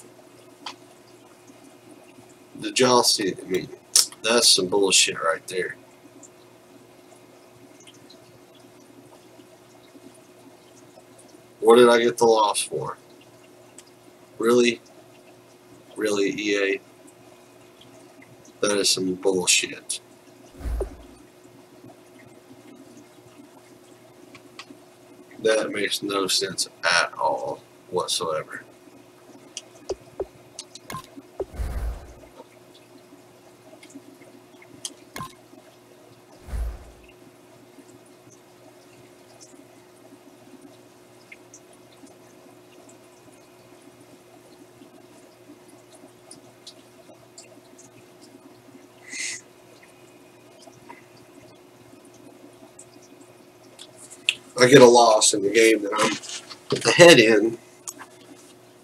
Did y'all see it? I mean, that's some bullshit right there. What did I get the loss for? Really? Really, EA? That is some bullshit. That makes no sense at all whatsoever. I get a loss in the game that I'm ahead in,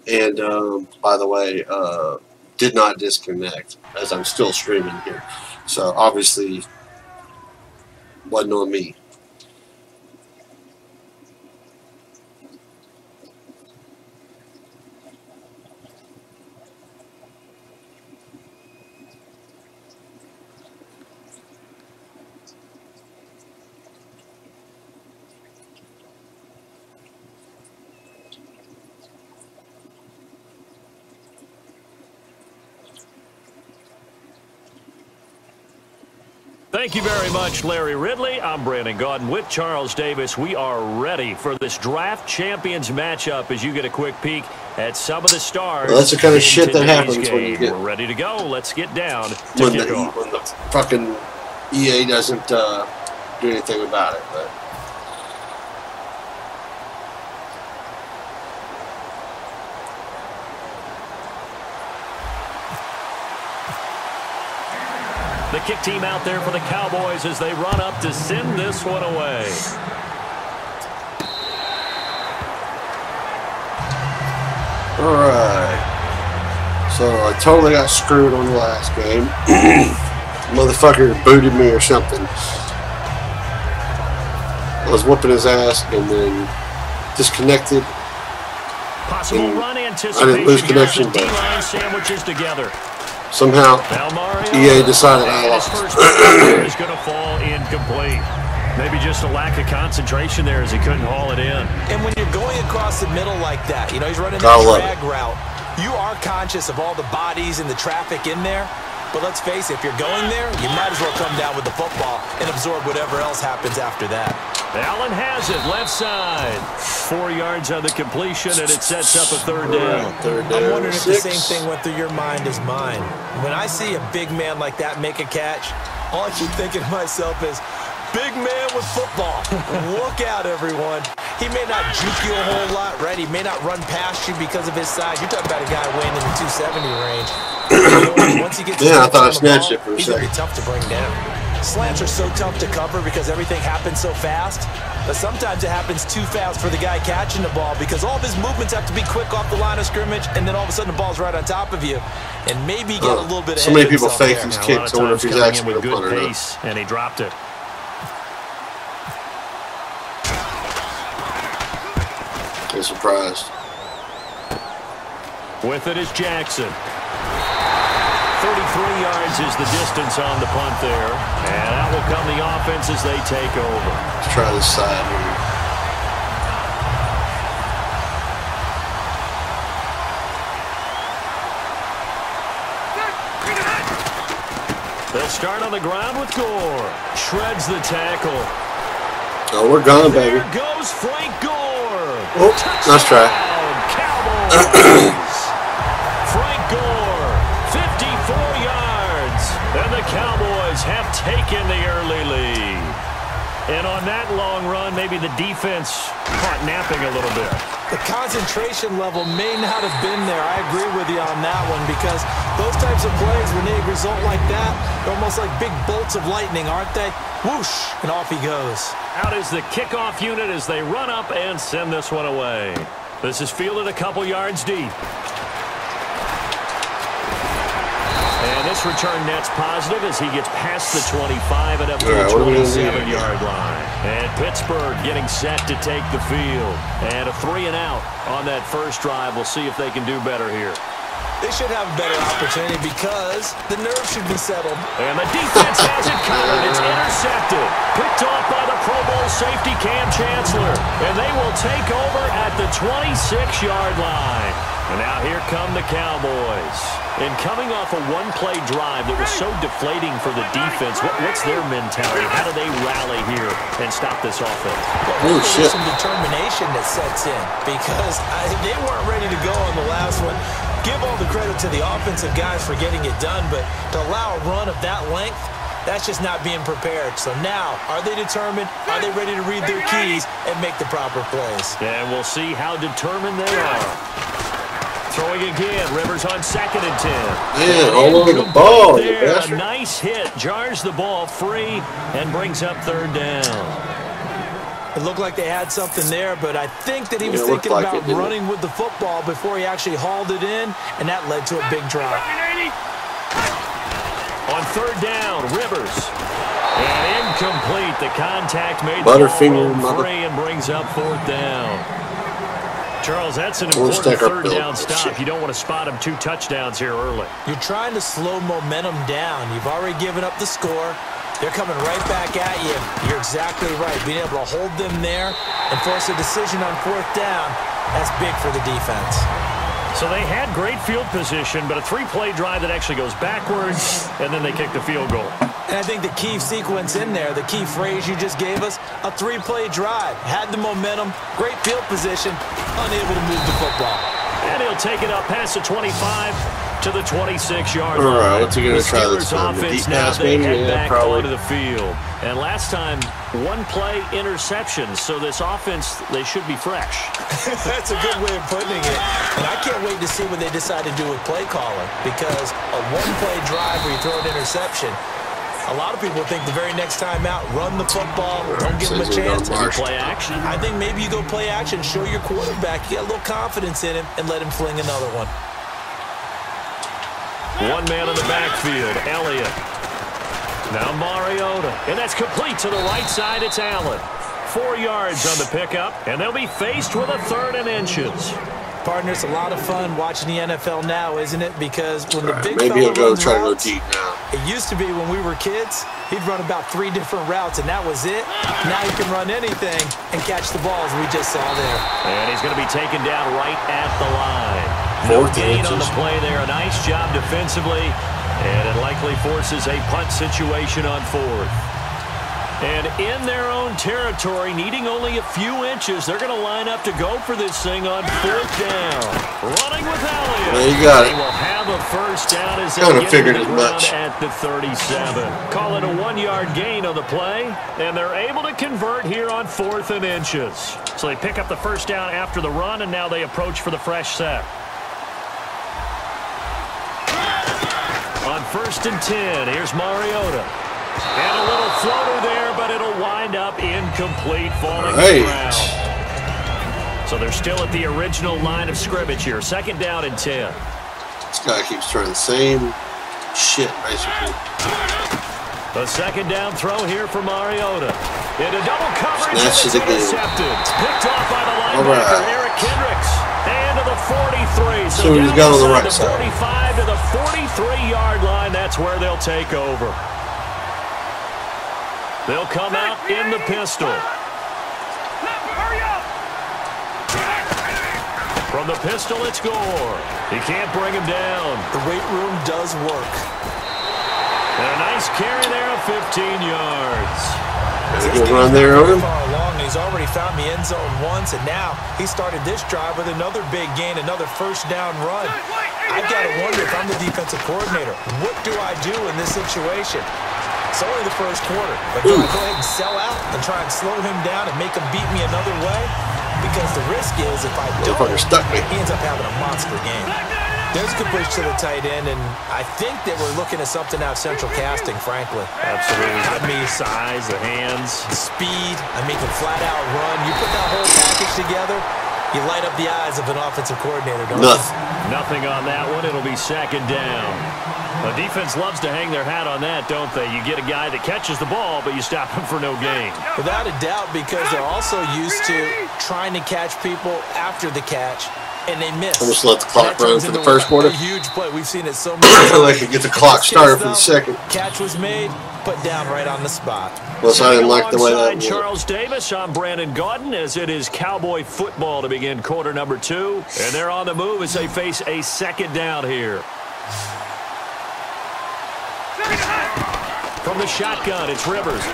and by the way, did not disconnect as I'm still streaming here, so obviously wasn't on me. Thank you very much, Larry Ridley. I'm Brandon Gaudin with Charles Davis. We are ready for this draft champions matchup as you get a quick peek at some of the stars. Well, that's the kind of shit that happens when you get. We're ready to go. Let's get down to When kickoff. the fucking EA doesn't do anything about it, but. The kick team out there for the Cowboys as they run up to send this one away. Alright. So I totally got screwed on the last game. Motherfucker booted me or something. I was whooping his ass and then disconnected. Possible run anticipation. I didn't lose connection, as the but D-line sandwiches together. somehow EA decided I his lost. first is going to fall incomplete. Maybe just a lack of concentration there as he couldn't haul it in. And when you're going across the middle like that, you know, he's running I that love drag route, you are conscious of all the bodies and the traffic in there. But let's face it, if you're going there, you might as well come down with the football and absorb whatever else happens after that. Allen has it, left side. 4 yards on the completion, and it sets up a third down. I'm wondering if the same thing went through your mind as mine. When I see a big man like that make a catch, all I keep thinking to myself is, big man with football. Look out, everyone. He may not juke you a whole lot, right? He may not run past you because of his size. You're talking about a guy weighing in the 270 range. Once he gets I thought I snatched it for a he's second. going to be tough to bring down. Slants are so tough to cover because everything happens so fast. But sometimes it happens too fast for the guy catching the ball because all of his movements have to be quick off the line of scrimmage, and then all of a sudden the ball's right on top of you. And maybe get a little bit ahead so many of people himself fake there. these Now, kicks. I wonder if he's actually with going to good punt or not. pace, and he dropped it. I'm surprised. With it is Jackson. 33 yards is the distance on the punt there. And out will come the offense as they take over. Let's try this side here. They'll start on the ground with Gore. Shreds the tackle. Oh, we're gone, baby. There goes Frank Gore. Oh, nice try. Cowboys. Frank Gore, 54 yards. And the Cowboys have taken the early lead. And on that long run, maybe the defense caught napping a little bit. The concentration level may not have been there. I agree with you on that one because those types of plays, when they result like that, they're almost like big bolts of lightning, aren't they? Whoosh, and off he goes. Out is the kickoff unit as they run up and send this one away. This is fielded a couple yards deep. And this return net's positive as he gets past the 25 and up to the 27-yard line. And Pittsburgh getting set to take the field. And a 3 and out on that first drive. We'll see if they can do better here. They should have a better opportunity because the nerves should be settled. And the defense has it covered. It's intercepted. Picked off by the Pro Bowl safety Cam Chancellor. And they will take over at the 26-yard line. And now here come the Cowboys. And coming off a one-play drive that was so deflating for the defense, what's their mentality? How do they rally here and stop this offense? Well, there's some determination that sets in because they weren't ready to go on the last one. Give all the credit to the offensive guys for getting it done, but to allow a run of that length, that's just not being prepared. So now, are they determined? Are they ready to read their keys and make the proper plays? And we'll see how determined they are. Throwing again, Rivers on 2nd and 10. Man, all over the ball, you there, bastard. a nice hit, jars the ball free, and brings up 3rd down. It looked like they had something there, but I think that he was thinking like about running with the football before he actually hauled it in, and that led to a big drop. On 3rd down, Rivers. And incomplete. The contact made Butterfinger, the ball free and brings up 4th down. Charles, that's an important 3rd down stop. You don't want to spot him 2 touchdowns here early. You're trying to slow momentum down. You've already given up the score. They're coming right back at you. You're exactly right. Being able to hold them there and force a decision on 4th down, that's big for the defense. So they had great field position, but a 3-play drive that actually goes backwards, and then they kick the field goal. And I think the key sequence in there, the key phrase you just gave us, a 3-play drive. Had the momentum, great field position, unable to move the football. And he'll take it up past the 25 to the 26-yard line. All right, what's he going to try this The time? The offense deep now, pass, they maybe? head Yeah, back probably. onto the field. And last time, 1-play interception. So this offense, they should be fresh. That's a good way of putting it. And I can't wait to see what they decide to do with play calling because a 1-play drive where you throw an interception, a lot of people think the very next time out, run the football, don't give him a chance. Play action. I think maybe you go play action, show your quarterback, you got a little confidence in him, and let him fling another one. One man in the backfield, Elliott. Now Mariota, and that's complete to the right side. It's Allen. 4 yards on the pickup, and they'll be faced with a 3rd and inches. Partner, it's a lot of fun watching the NFL now, isn't it? Because when the big maybe he'll fella go runs try to go routes, deep now. it used to be when we were kids, he'd run about 3 different routes, and that was it. Now he can run anything and catch the ball, as we just saw there. And he's going to be taken down right at the line. No gain on the play there. A nice job defensively, and it likely forces a punt situation on 4th. And in their own territory, needing only a few inches, they're going to line up to go for this thing on 4th down. Running with Elliott. Well, you got it. They will have a first down as they Kind of get figured to the as ground much. at the 37. Call it a 1-yard gain on the play, and they're able to convert here on 4th and inches. So they pick up the first down after the run, and now they approach for the fresh set. On 1st and 10, here's Mariota. And a little floater there, but it'll wind up incomplete, falling to the ground. So they're still at the original line of scrimmage here. 2nd down and 10. This guy keeps trying the same shit, basically. The 2nd down throw here for Mariota. Into double coverage, and Snatched it's it again. intercepted. It's picked off by the linebacker, Eric Kendricks. And to the 43. So he's down got on the inside right side. 45 to the 43-yard line. That's where they'll take over. They'll come out in the pistol. Hurry up! From the pistol, it's Gore. He can't bring him down. The weight room does work. And a nice carry there of 15 yards. Good run there on him. Far along, he's already found the end zone once, and now he started this drive with another big gain, another first down run. I've got to wonder if I'm the defensive coordinator, what do I do in this situation? It's only the first quarter, but do I go ahead and sell out and try and slow him down and make him beat me another way? Because the risk is if I don't, he ends up having a monster game. There's a good push to the tight end, and I think that we're looking at something out central casting, frankly. Absolutely. I mean, size, the hands. Speed, I mean, can flat out run. You put that whole package together, you light up the eyes of an offensive coordinator, don't you? Nothing on that one. It'll be second down. The defense loves to hang their hat on that, don't they? You get a guy that catches the ball, but you stop him for no gain. Without a doubt, because they're also used to trying to catch people after the catch, and they miss. I'll just let the clock run for the first quarter. A huge play. We've seen it so many times. So they can get the clock started for the second. Catch was made, put down right on the spot. Plus, I didn't like the way that went. Charles Davis, I'm Brandon Gaudin, as it is Cowboy football to begin quarter number 2. And they're on the move as they face a second down here. From the shotgun, it's Rivers.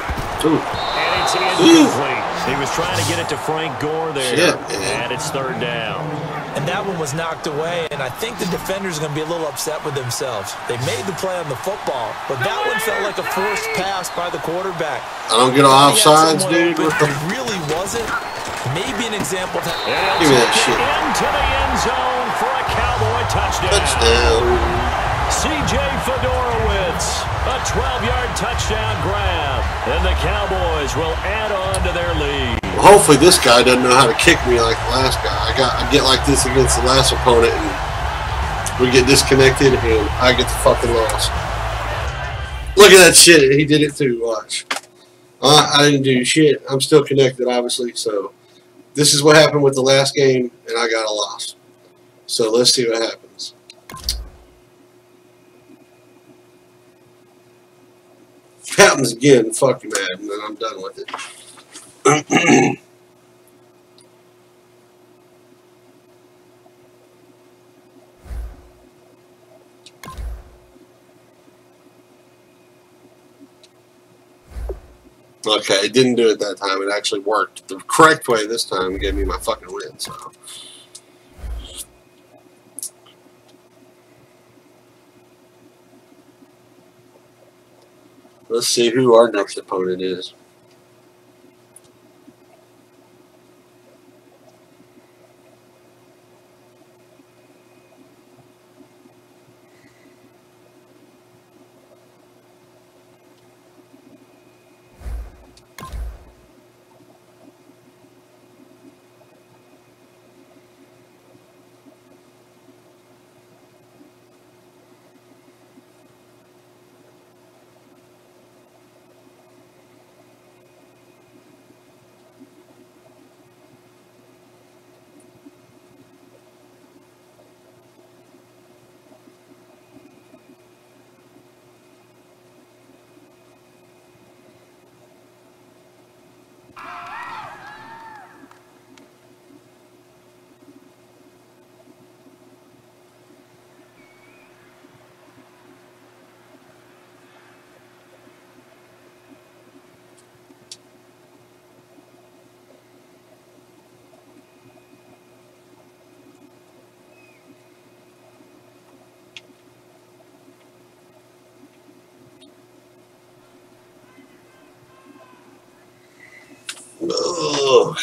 Ooh. And it's incomplete. He was trying to get it to Frank Gore there. Shit, and it's third down. And that one was knocked away, and I think the defenders are going to be a little upset with themselves. They made the play on the football, but that one felt like a forced pass by the quarterback. I don't get offsides, dude. It really wasn't. Maybe an example of Give me that shit. Into the end zone for a Cowboy touchdown. C.J. Fedorowicz, a 12-yard touchdown grab, and the Cowboys will add on to their lead. Well, hopefully this guy doesn't know how to kick me like the last guy. I get like this against the last opponent, and we get disconnected, and I get the fucking loss. Look at that shit. He did it too. Watch. I didn't do shit. I'm still connected, obviously. So this is what happened with the last game, and I got a loss. So let's see what happens. Happens again, fuck you, man, and then I'm done with it. Okay, it didn't do it that time. It actually worked the correct way this time. It gave me my fucking win, so. Let's see who our next opponent is.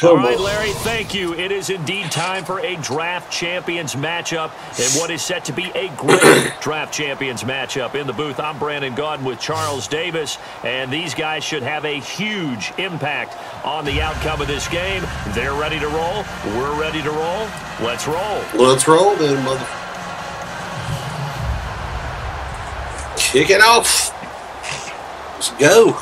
All right, Larry, thank you. It is indeed time for a draft champions matchup and what is set to be a great draft champions matchup. In the booth, I'm Brandon Gaudin with Charles Davis, and these guys should have a huge impact on the outcome of this game. They're ready to roll. We're ready to roll. Let's roll. Let's roll then, mother. Kick it off. Let's go.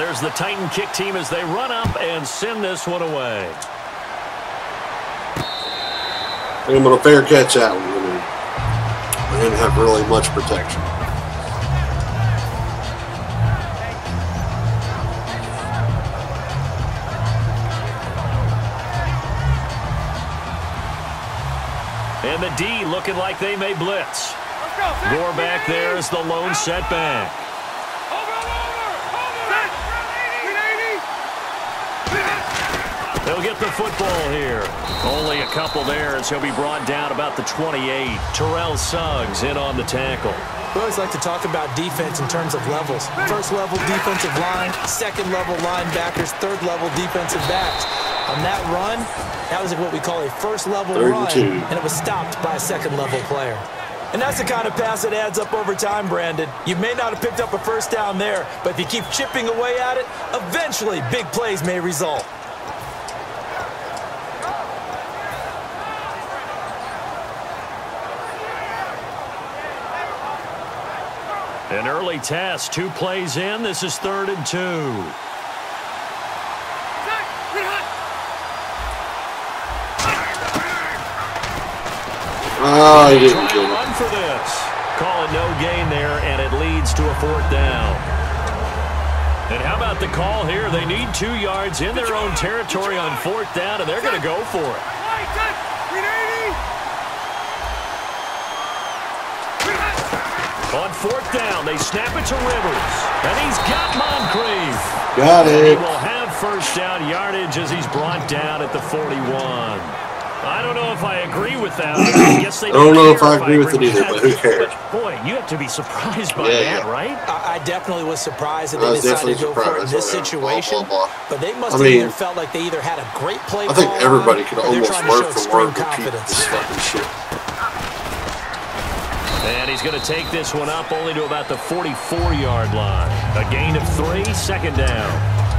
There's the Titan kick team as they run up and send this one away. I'm going to fair catch that one. I didn't have really much protection. And the D looking like they may blitz. Gore back there is the lone setback. They'll get the football here. Only a couple there as he'll be brought down about the 28. Terrell Suggs in on the tackle. We always like to talk about defense in terms of levels. First level defensive line, second level linebackers, third level defensive backs. On that run, that was what we call a first level run, and it was stopped by a second level player. And that's the kind of pass that adds up over time, Brandon. You may not have picked up a first down there, but if you keep chipping away at it, eventually big plays may result. An early test, 2 plays in. This is 3rd and 2. Oh, he didn't get it. Run for this. Call it no gain there, and it leads to a 4th down. And how about the call here? They need 2 yards in their own territory on 4th down, and they're going to go for it. On 4th down, they snap it to Rivers. And he's got Moncrief. Got it. He will have first down yardage as he's brought down at the 41. I don't know if I agree with that. I guess they I don't know if I agree with it either, but who cares? But boy, you have to be surprised by that, right? I definitely was surprised that they decided to go for it in this situation. But they must have either felt like they either had a great play call. I think everybody could almost word for word repeat confidence. this fucking shit. And he's going to take this one up only to about the 44-yard line. A gain of 3, 2nd down.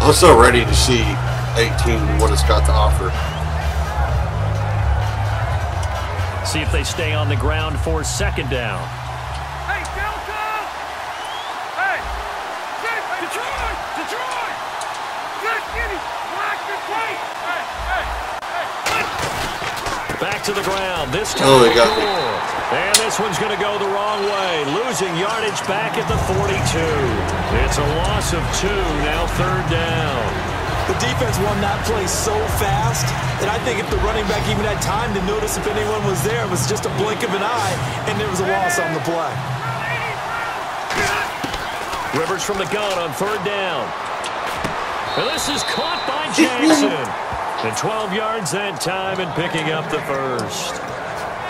I'm so ready to see 18 what it's got to offer. See if they stay on the ground for 2nd down. Hey, Delta! Hey! Detroit! Detroit! Good kitty! Black Detroit! Hey! Back to the ground. This time. Oh, he got me. And this one's going to go the wrong way. Losing yardage back at the 42. It's a loss of 2. Now 3rd down. The defense won that play so fast that I think if the running back even had time to notice if anyone was there, it was just a blink of an eye, and there was a loss on the play. Rivers from the gun on 3rd down. And this is caught by Jackson. And 12 yards that time and picking up the first.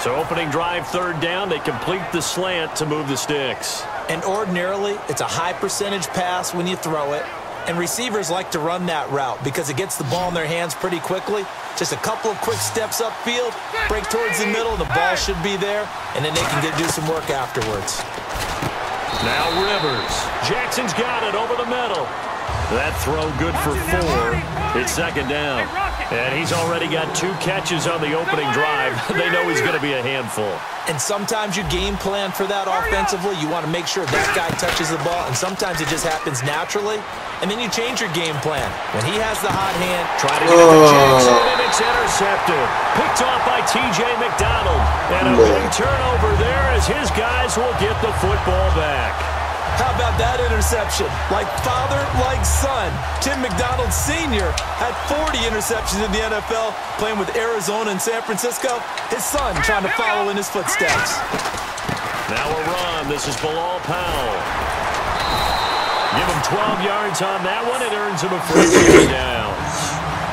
So opening drive 3rd down, they complete the slant to move the sticks. And ordinarily, it's a high percentage pass when you throw it. And receivers like to run that route because it gets the ball in their hands pretty quickly. Just a couple of quick steps upfield, break towards the middle, the ball should be there, and then they can do some work afterwards. Now Rivers. Jackson's got it over the middle. That throw good for 4. It's 2nd down. And he's already got 2 catches on the opening drive. They know he's going to be a handful. And sometimes you game plan for that offensively. You want to make sure that guy touches the ball, and sometimes it just happens naturally. And then you change your game plan. When he has the hot hand, try to get it to Jackson, and it's intercepted. Picked off by T.J. McDonald. And a big turnover there as his guys will get the football back. How about that interception? Like father, like son. Tim McDonald Sr. had 40 interceptions in the NFL, playing with Arizona and San Francisco. His son trying to follow in his footsteps. Now a run. This is Bilal Powell. Give him 12 yards on that one. It earns him a first down.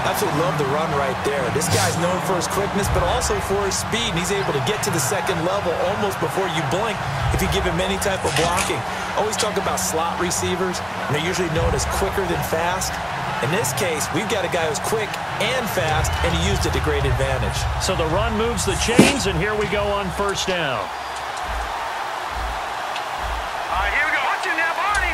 Absolutely love the run right there. This guy's known for his quickness, but also for his speed. And he's able to get to the 2nd level almost before you blink if you give him any type of blocking. Always talk about slot receivers, and they're usually known as quicker than fast. In this case, we've got a guy who's quick and fast, and he used it to great advantage. So the run moves the chains, and here we go on 1st down. Here we go. Watch it now, Barney.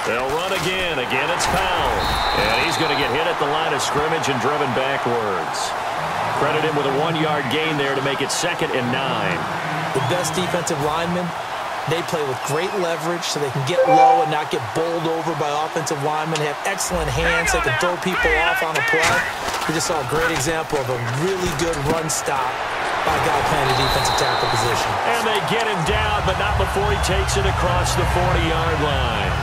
They'll run again. Again, it's Powell. And he's going to get hit at the line of scrimmage and driven backwards. Credit him with a 1-yard gain there to make it 2nd and 9. The best defensive lineman They play with great leverage so they can get low and not get bowled over by offensive linemen. They have excellent hands. They can throw people off on a play. We just saw a great example of a really good run stop by a guy playing a defensive tackle position. And they get him down, but not before he takes it across the 40-yard line.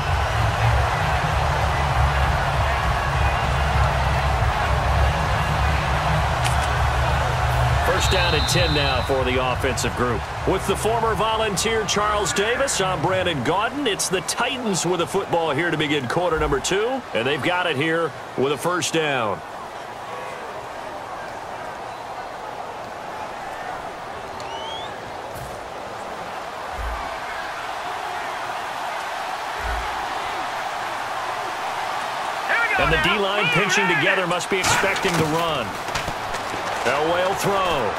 First down and 10 now for the offensive group. With the former Volunteer Charles Davis, I'm Brandon Gaudin. It's the Titans with the football here to begin quarter number 2, and they've got it here with a first down. And the D-line pinching together must be expecting the run. Elway will throw.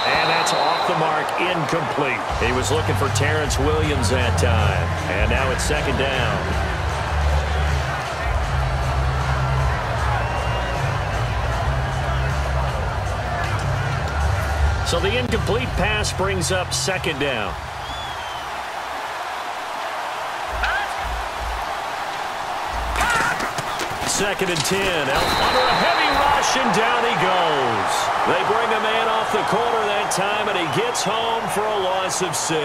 And that's off the mark, incomplete. He was looking for Terrence Williams that time. And now it's second down. So the incomplete pass brings up second down. Second and 10. Under a heavy rush, and down he goes. They bring a man off the corner that time, and he gets home for a loss of 6.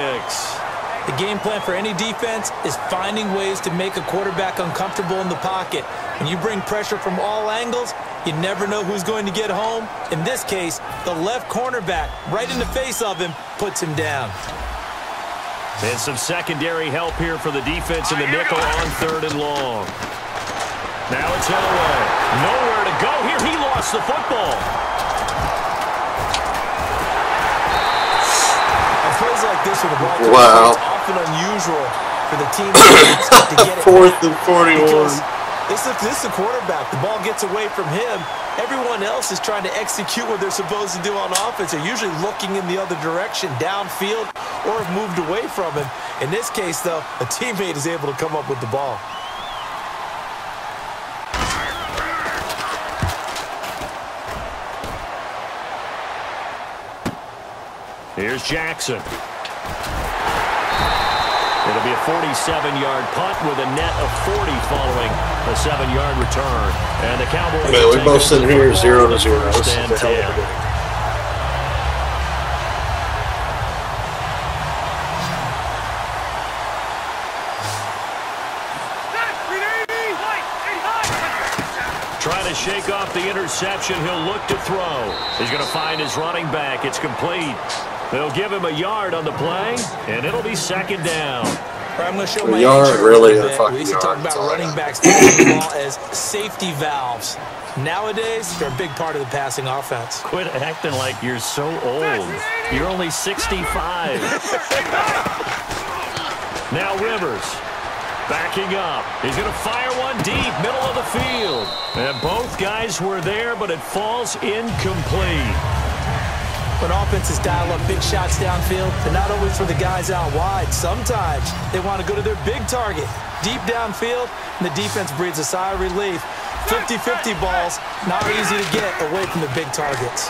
The game plan for any defense is finding ways to make a quarterback uncomfortable in the pocket. When you bring pressure from all angles, you never know who's going to get home. In this case, the left cornerback, right in the face of him, puts him down. And some secondary help here for the defense in the nickel on third and long. Now it's Elway. Nowhere to go here. He lost the football. And plays like this with the ball Wow. it's often unusual for the team to get it. 4th and 41. This is the quarterback. The ball gets away from him. Everyone else is trying to execute what they're supposed to do on offense. They're usually looking in the other direction, downfield, or have moved away from him. In this case, though, a teammate is able to come up with the ball. Here's Jackson. It'll be a 47-yard punt with a net of 40 following a 7-yard return. And the Cowboys. Man, we both sitting here 0-0. This is a hell of a game. Trying to shake off the interception. He'll look to throw. He's going to find his running back. It's complete. They'll give him a yard on the play, and it'll be second down. I'm going to show my yard, really, a bit. fucking We used to yard. talk about running backs taking the ball as safety valves. Nowadays, they're a big part of the passing offense. Quit acting like you're so old. You're only 65. Now Rivers. Backing up. He's going to fire one deep, middle of the field. And both guys were there, but it falls incomplete. When offenses dial up big shots downfield, they're not always for the guys out wide. Sometimes they want to go to their big target, deep downfield, and the defense breathes a sigh of relief. 50-50 balls, not easy to get away from the big targets.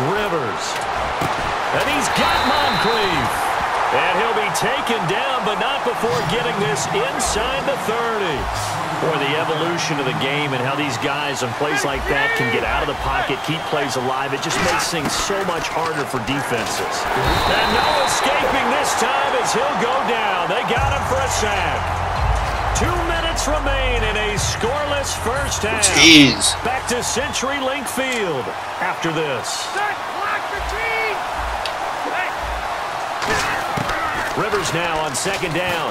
Rivers. And he's got Moncrief. And he'll be taken down, but not before getting this inside the 30. Boy, the evolution of the game and how these guys on plays like that can get out of the pocket, keep plays alive, it just makes things so much harder for defenses. And no escaping this time as he'll go down. They got him for a sack. 2 minutes remain in a scoreless first half. Jeez. Back to CenturyLink Field after this. Rivers now on second down.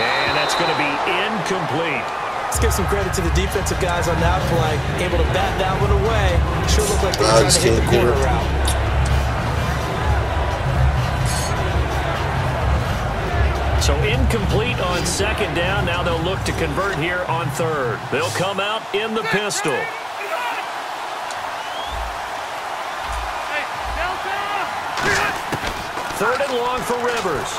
And that's going to be incomplete. Let's give some credit to the defensive guys on that play. Able to bat that one away. Sure looked like they were trying to hit the corner route. So incomplete on second down. Now they'll look to convert here on third. They'll come out in the pistol. Third and long for Rivers.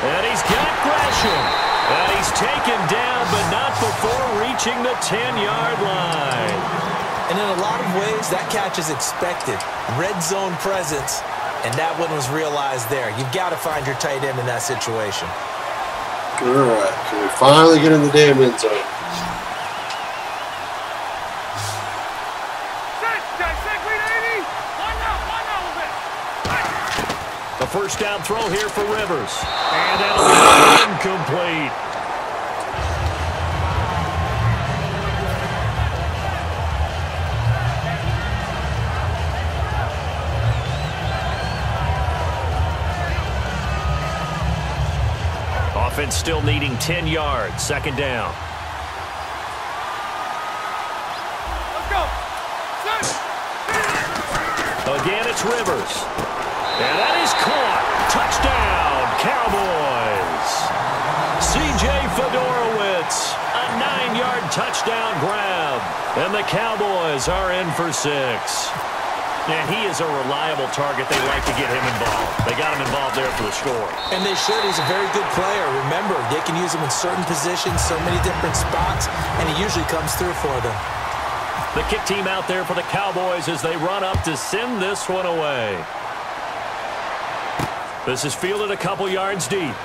And he's got Gresham. And he's taken down, but not before reaching the 10-yard line. And in a lot of ways, that catch is expected. Red zone presence. And that one was realized there. You've got to find your tight end in that situation. All right, can we finally get in the damn end zone? A first down throw here for Rivers. And that'll be incomplete. Offense still needing 10 yards. Second down. Let's go. Again, it's Rivers. And that is caught. Touchdown, Cowboys. C.J. Fedorowicz, a 9-yard touchdown grab. And the Cowboys are in for 6. And he is a reliable target. They like to get him involved. They got him involved there for the score. And they should. He's a very good player. Remember, they can use him in certain positions, so many different spots, and he usually comes through for them. The kick team out there for the Cowboys as they run up to send this one away. This is fielded a couple yards deep.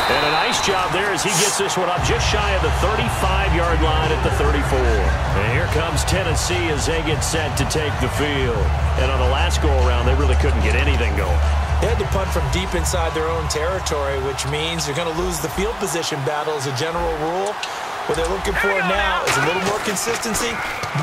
And a nice job there as he gets this one up just shy of the 35-yard line at the 34. And here comes Tennessee as they get set to take the field. And on the last go-around, they really couldn't get anything going. They had to punt from deep inside their own territory, which means you're going to lose the field position battle as a general rule. What they're looking for now is a little more consistency,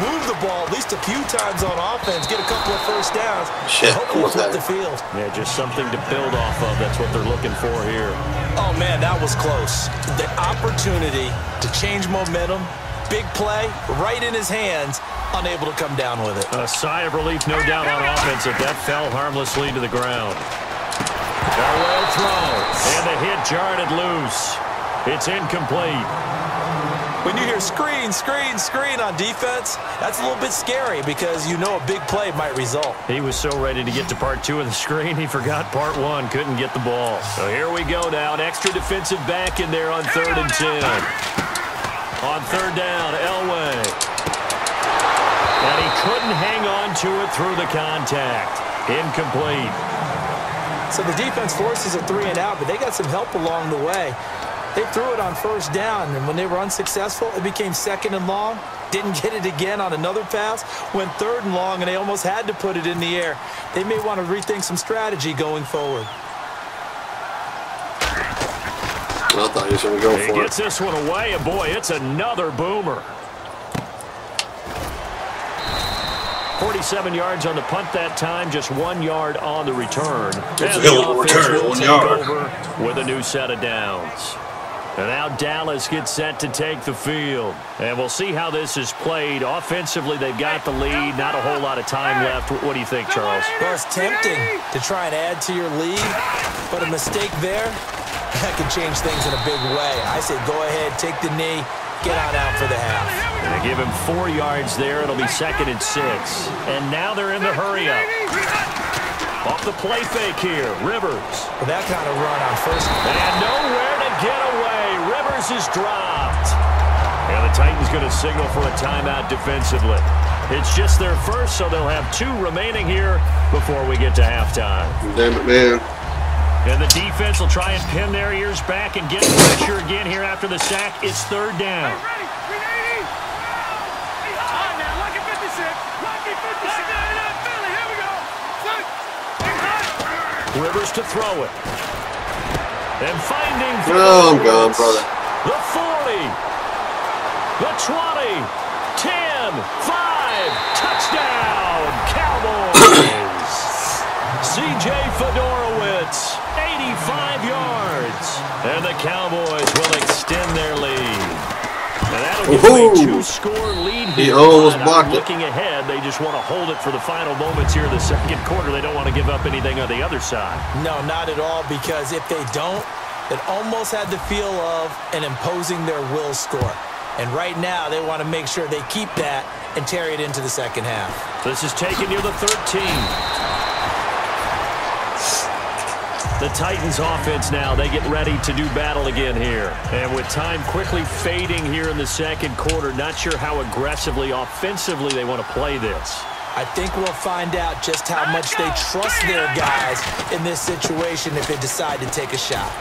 move the ball at least a few times on offense, get a couple of first downs, and hopefully flip the field. Yeah, just something to build off of. That's what they're looking for here. Oh, man, that was close. The opportunity to change momentum, big play, right in his hands, unable to come down with it. A sigh of relief, no doubt, on offense if that fell harmlessly to the ground. Farewell throw, and the hit jarred it loose. It's incomplete. When you hear screen, screen, screen on defense, that's a little bit scary because you know a big play might result. He was so ready to get to part 2 of the screen, he forgot part 1, couldn't get the ball. So here we go now, an extra defensive back in there on 3rd and 10. On 3rd down, Elway. And he couldn't hang on to it through the contact. Incomplete. So the defense forces a 3 and out, but they got some help along the way. They threw it on 1st down, and when they were unsuccessful, it became 2nd and long. Didn't get it again on another pass. Went 3rd and long, and they almost had to put it in the air. They may want to rethink some strategy going forward. I thought he was going to go for it. He gets this one away, and boy, it's another boomer. 47 yards on the punt that time, just 1 yard on the return. And the offense will take over with a new set of downs. And now Dallas gets set to take the field. And we'll see how this is played. Offensively, they've got the lead. Not a whole lot of time left. What do you think, Charles? Well, it's tempting to try and add to your lead, but a mistake there, that can change things in a big way. I say go ahead, take the knee, get on out for the half. And they give him 4 yards there. It'll be 2nd and 6. And now they're in the hurry-up. Off the play fake here, Rivers. With that kind of run on 1st. And nowhere to get away. Rivers is dropped. And the Titans going to signal for a timeout defensively. It's just their first, so they'll have 2 remaining here before we get to halftime. Damn it, man. And the defense will try and pin their ears back and get pressure again here after the sack. It's 3rd down. Rivers to throw it. And finding... Oh, I'm gone, brother. The 40. The 20. 10. 5. Touchdown, Cowboys. C.J. Fedorowicz, 85 yards. And the Cowboys will extend their lead. And that'll give them a 2-score lead here. He almost blocked it. Looking ahead, they just want to hold it for the final moments here in the 2nd quarter. They don't want to give up anything on the other side. No, not at all, because if they don't, it almost had the feel of an imposing their will score. And right now, they want to make sure they keep that and carry it into the 2nd half. This is taken near the 13. The Titans offense now, they get ready to do battle again here. And with time quickly fading here in the 2nd quarter, not sure how aggressively, offensively they want to play this. I think we'll find out just how much they trust their guys in this situation if they decide to take a shot.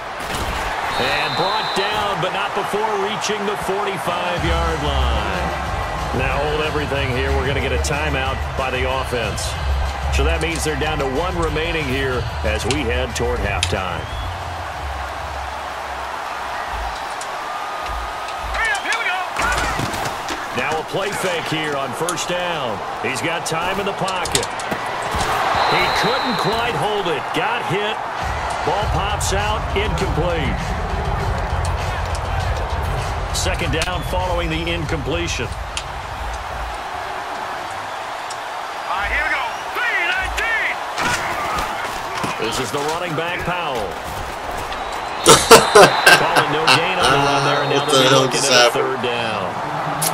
And brought down, but not before reaching the 45-yard line. Now hold everything here. We're going to get a timeout by the offense. So that means they're down to 1 remaining here as we head toward halftime. Now a play fake here on first down. He's got time in the pocket. He couldn't quite hold it. Got hit. Ball pops out. Incomplete. Second down following the incompletion. Here we go. 3-19. This is the running back, Powell. Calling no gain on the run there, and now they're looking at a third down.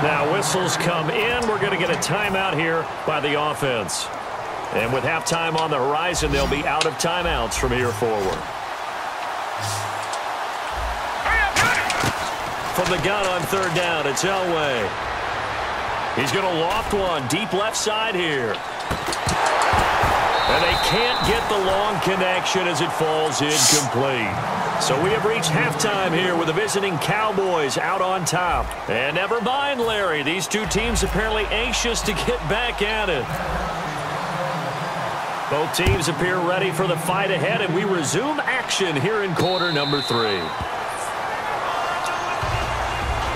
Now whistles come in. We're going to get a timeout here by the offense. And with halftime on the horizon, they'll be out of timeouts from here forward. From the gun on third down, it's Elway. He's going to loft one deep left side here. And they can't get the long connection as it falls incomplete. So we have reached halftime here with the visiting Cowboys out on top. And never mind, Larry, these two teams apparently anxious to get back at it. Both teams appear ready for the fight ahead, and we resume action here in quarter number 3.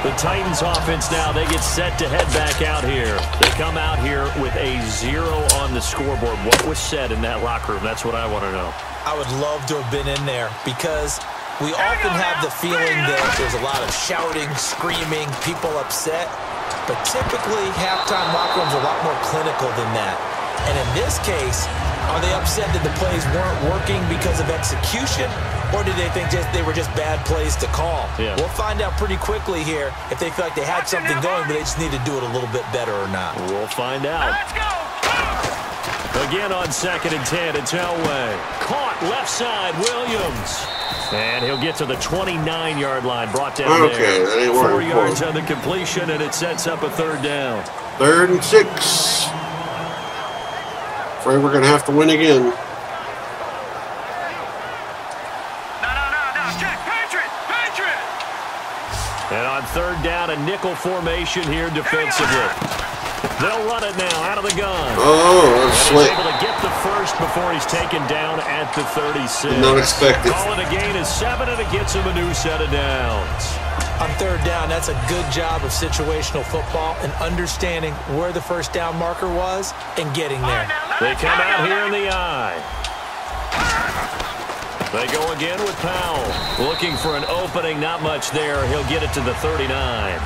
The Titans offense now, they get set to head back out here. They come out here with a 0 on the scoreboard. What was said in that locker room? That's what I want to know. I would love to have been in there because we often have the feeling that there's a lot of shouting, screaming, people upset. But typically, halftime locker rooms are a lot more clinical than that. And in this case, are they upset that the plays weren't working because of execution? Or did they think they were just bad plays to call? Yeah. We'll find out pretty quickly here if they feel like they had something going, but they just need to do it a little bit better or not. We'll find out. Let's go. Again on 2nd and 10, it's Elway. Caught left side, Williams. And he'll get to the 29-yard line, brought down Okay, there. that ain't 4 working for yards him. on the completion, and it sets up a third down. 3rd and 6. Afraid we're going to have to win again. No, check. Patriot. And on third down, a nickel formation here defensively. They'll run it now out of the gun. Oh, And that's he's slick. able to get the first before he's taken down at the 36. Did not expect it. Call it a gain of 7, and it gets him a new set of downs. On third down, that's a good job of situational football and understanding where the first down marker was and getting there. They come out here in the eye. They go again with Powell. Looking for an opening, not much there. He'll get it to the 39.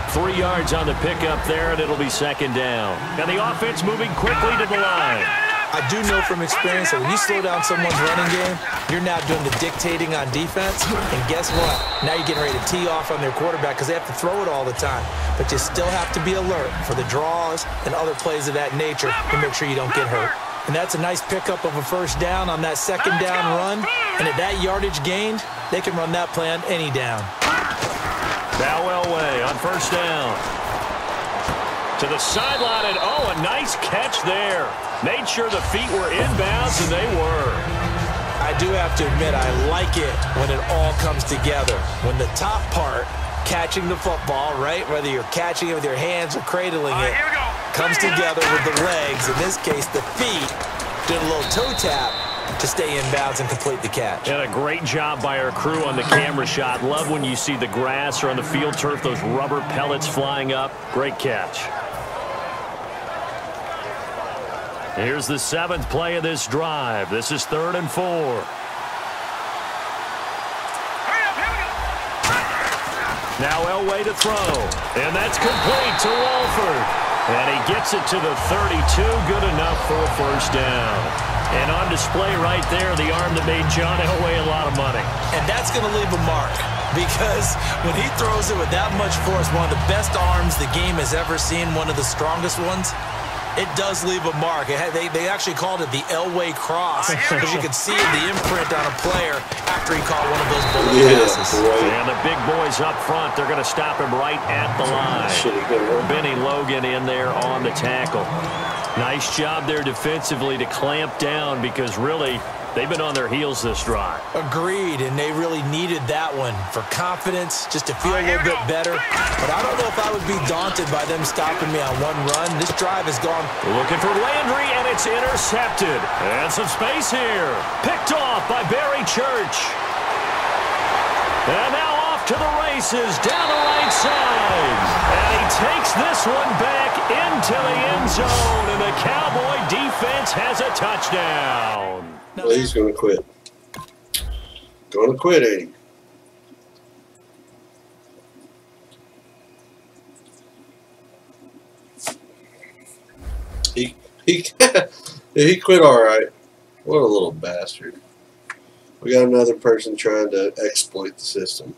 3 yards on the pickup there, and it'll be second down. And the offense moving quickly to the line. I do know from experience that when you slow down someone's running game, you're now doing the dictating on defense. And guess what? Now you're getting ready to tee off on their quarterback because they have to throw it all the time. But you still have to be alert for the draws and other plays of that nature to make sure you don't get hurt. And that's a nice pickup of a first down on that second down run. And at that yardage gained, they can run that play on any down. Now Elway on first down. To the sideline, and oh, a nice catch there. Made sure the feet were inbounds, and they were. I do have to admit, I like it when it all comes together. When the top part, catching the football, right, whether you're catching it with your hands or cradling it, Here we go. comes together with the legs, in this case the feet, did a little toe tap to stay in bounds and complete the catch. And a great job by our crew on the camera shot. Love when you see the grass or on the field turf, those rubber pellets flying up. Great catch. Here's the 7th play of this drive. This is 3rd and 4. Now Elway to throw. And that's complete to Walford. And he gets it to the 32. Good enough for a first down. And on display right there, the arm that made John Elway a lot of money. And that's going to leave a mark because when he throws it with that much force, one of the best arms the game has ever seen, one of the strongest ones, it does leave a mark. They actually called it the Elway cross because you could see the imprint on a player after he caught one of those bullet passes. And the big boys up front, they're going to stop him right at the line. Benny Logan in there on the tackle. Nice job there defensively to clamp down because really they've been on their heels this drive. Agreed, and they really needed that one for confidence, just to feel a little bit better. But I don't know if I would be daunted by them stopping me on one run. This drive has gone. Looking for Landry, and it's intercepted. And some space here. Picked off by Barry Church. And now off to the races down the right side. And he takes this one back into the end zone, and the Cowboy defense has a touchdown. Well, he's going to quit. Going to quit, ain't he? He quit all right. What a little bastard. We got another person trying to exploit the system.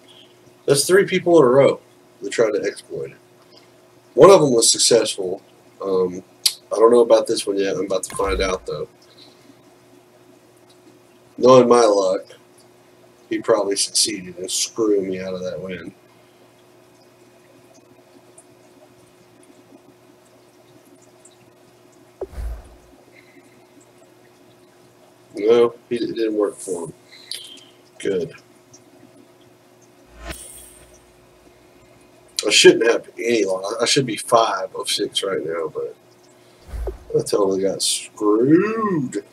That's 3 people in a row that tried to exploit it. One of them was successful. I don't know about this one yet. I'm about to find out, though. Knowing my luck, he probably succeeded in screwing me out of that win. No, it didn't work for him. Good. I shouldn't have any loss. I should be 5 of 6 right now, but I totally got screwed.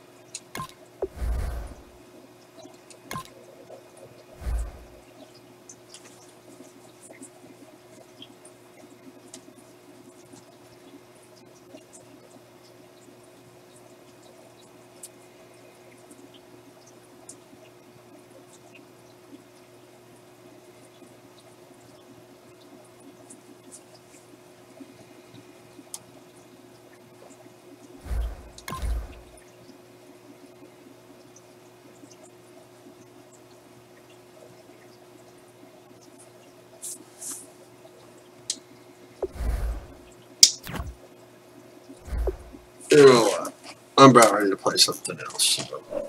You know what? I'm about ready to play something else. So.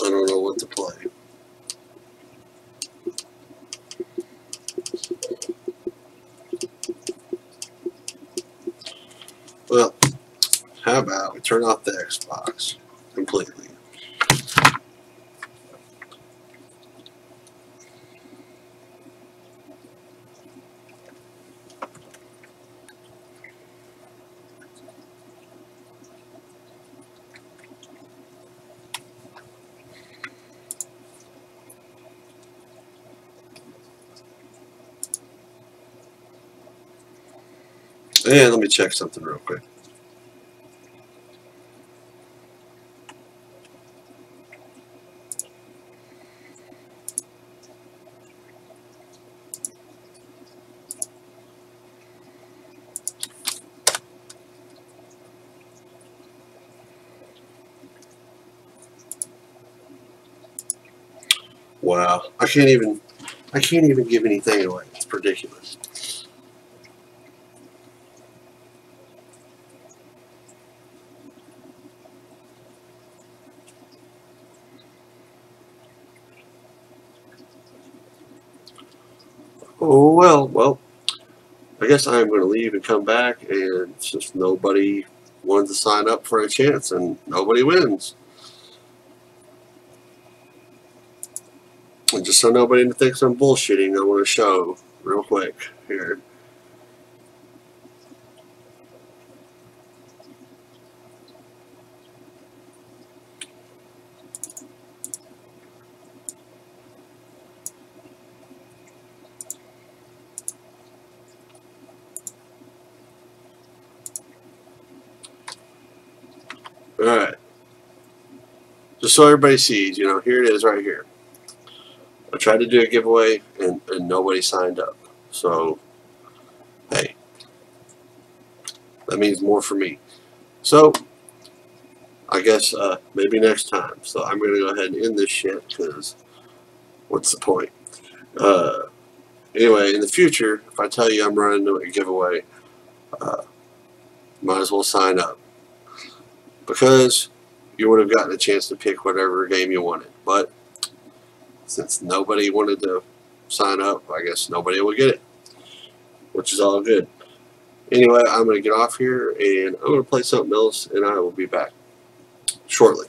I don't know what to play. Well, how about we turn off the Xbox completely? And let me check something real quick. Wow, I can't even give anything away. It's ridiculous. Oh, well, I guess I'm going to leave and come back, and it's just nobody wanted to sign up for a chance, and nobody wins. And just so nobody thinks I'm bullshitting, I want to show real quick here. Alright. Just so everybody sees, you know, here it is right here. I tried to do a giveaway and nobody signed up. So, hey. That means more for me. So, I guess maybe next time. So I'm going to go ahead and end this shit because what's the point? Anyway, in the future, if I tell you I'm running a giveaway, might as well sign up. because you would have gotten a chance to pick whatever game you wanted. But since nobody wanted to sign up, I guess nobody will get it, which is all good. Anyway, I'm going to get off here, and I'm going to play something else, and I will be back shortly.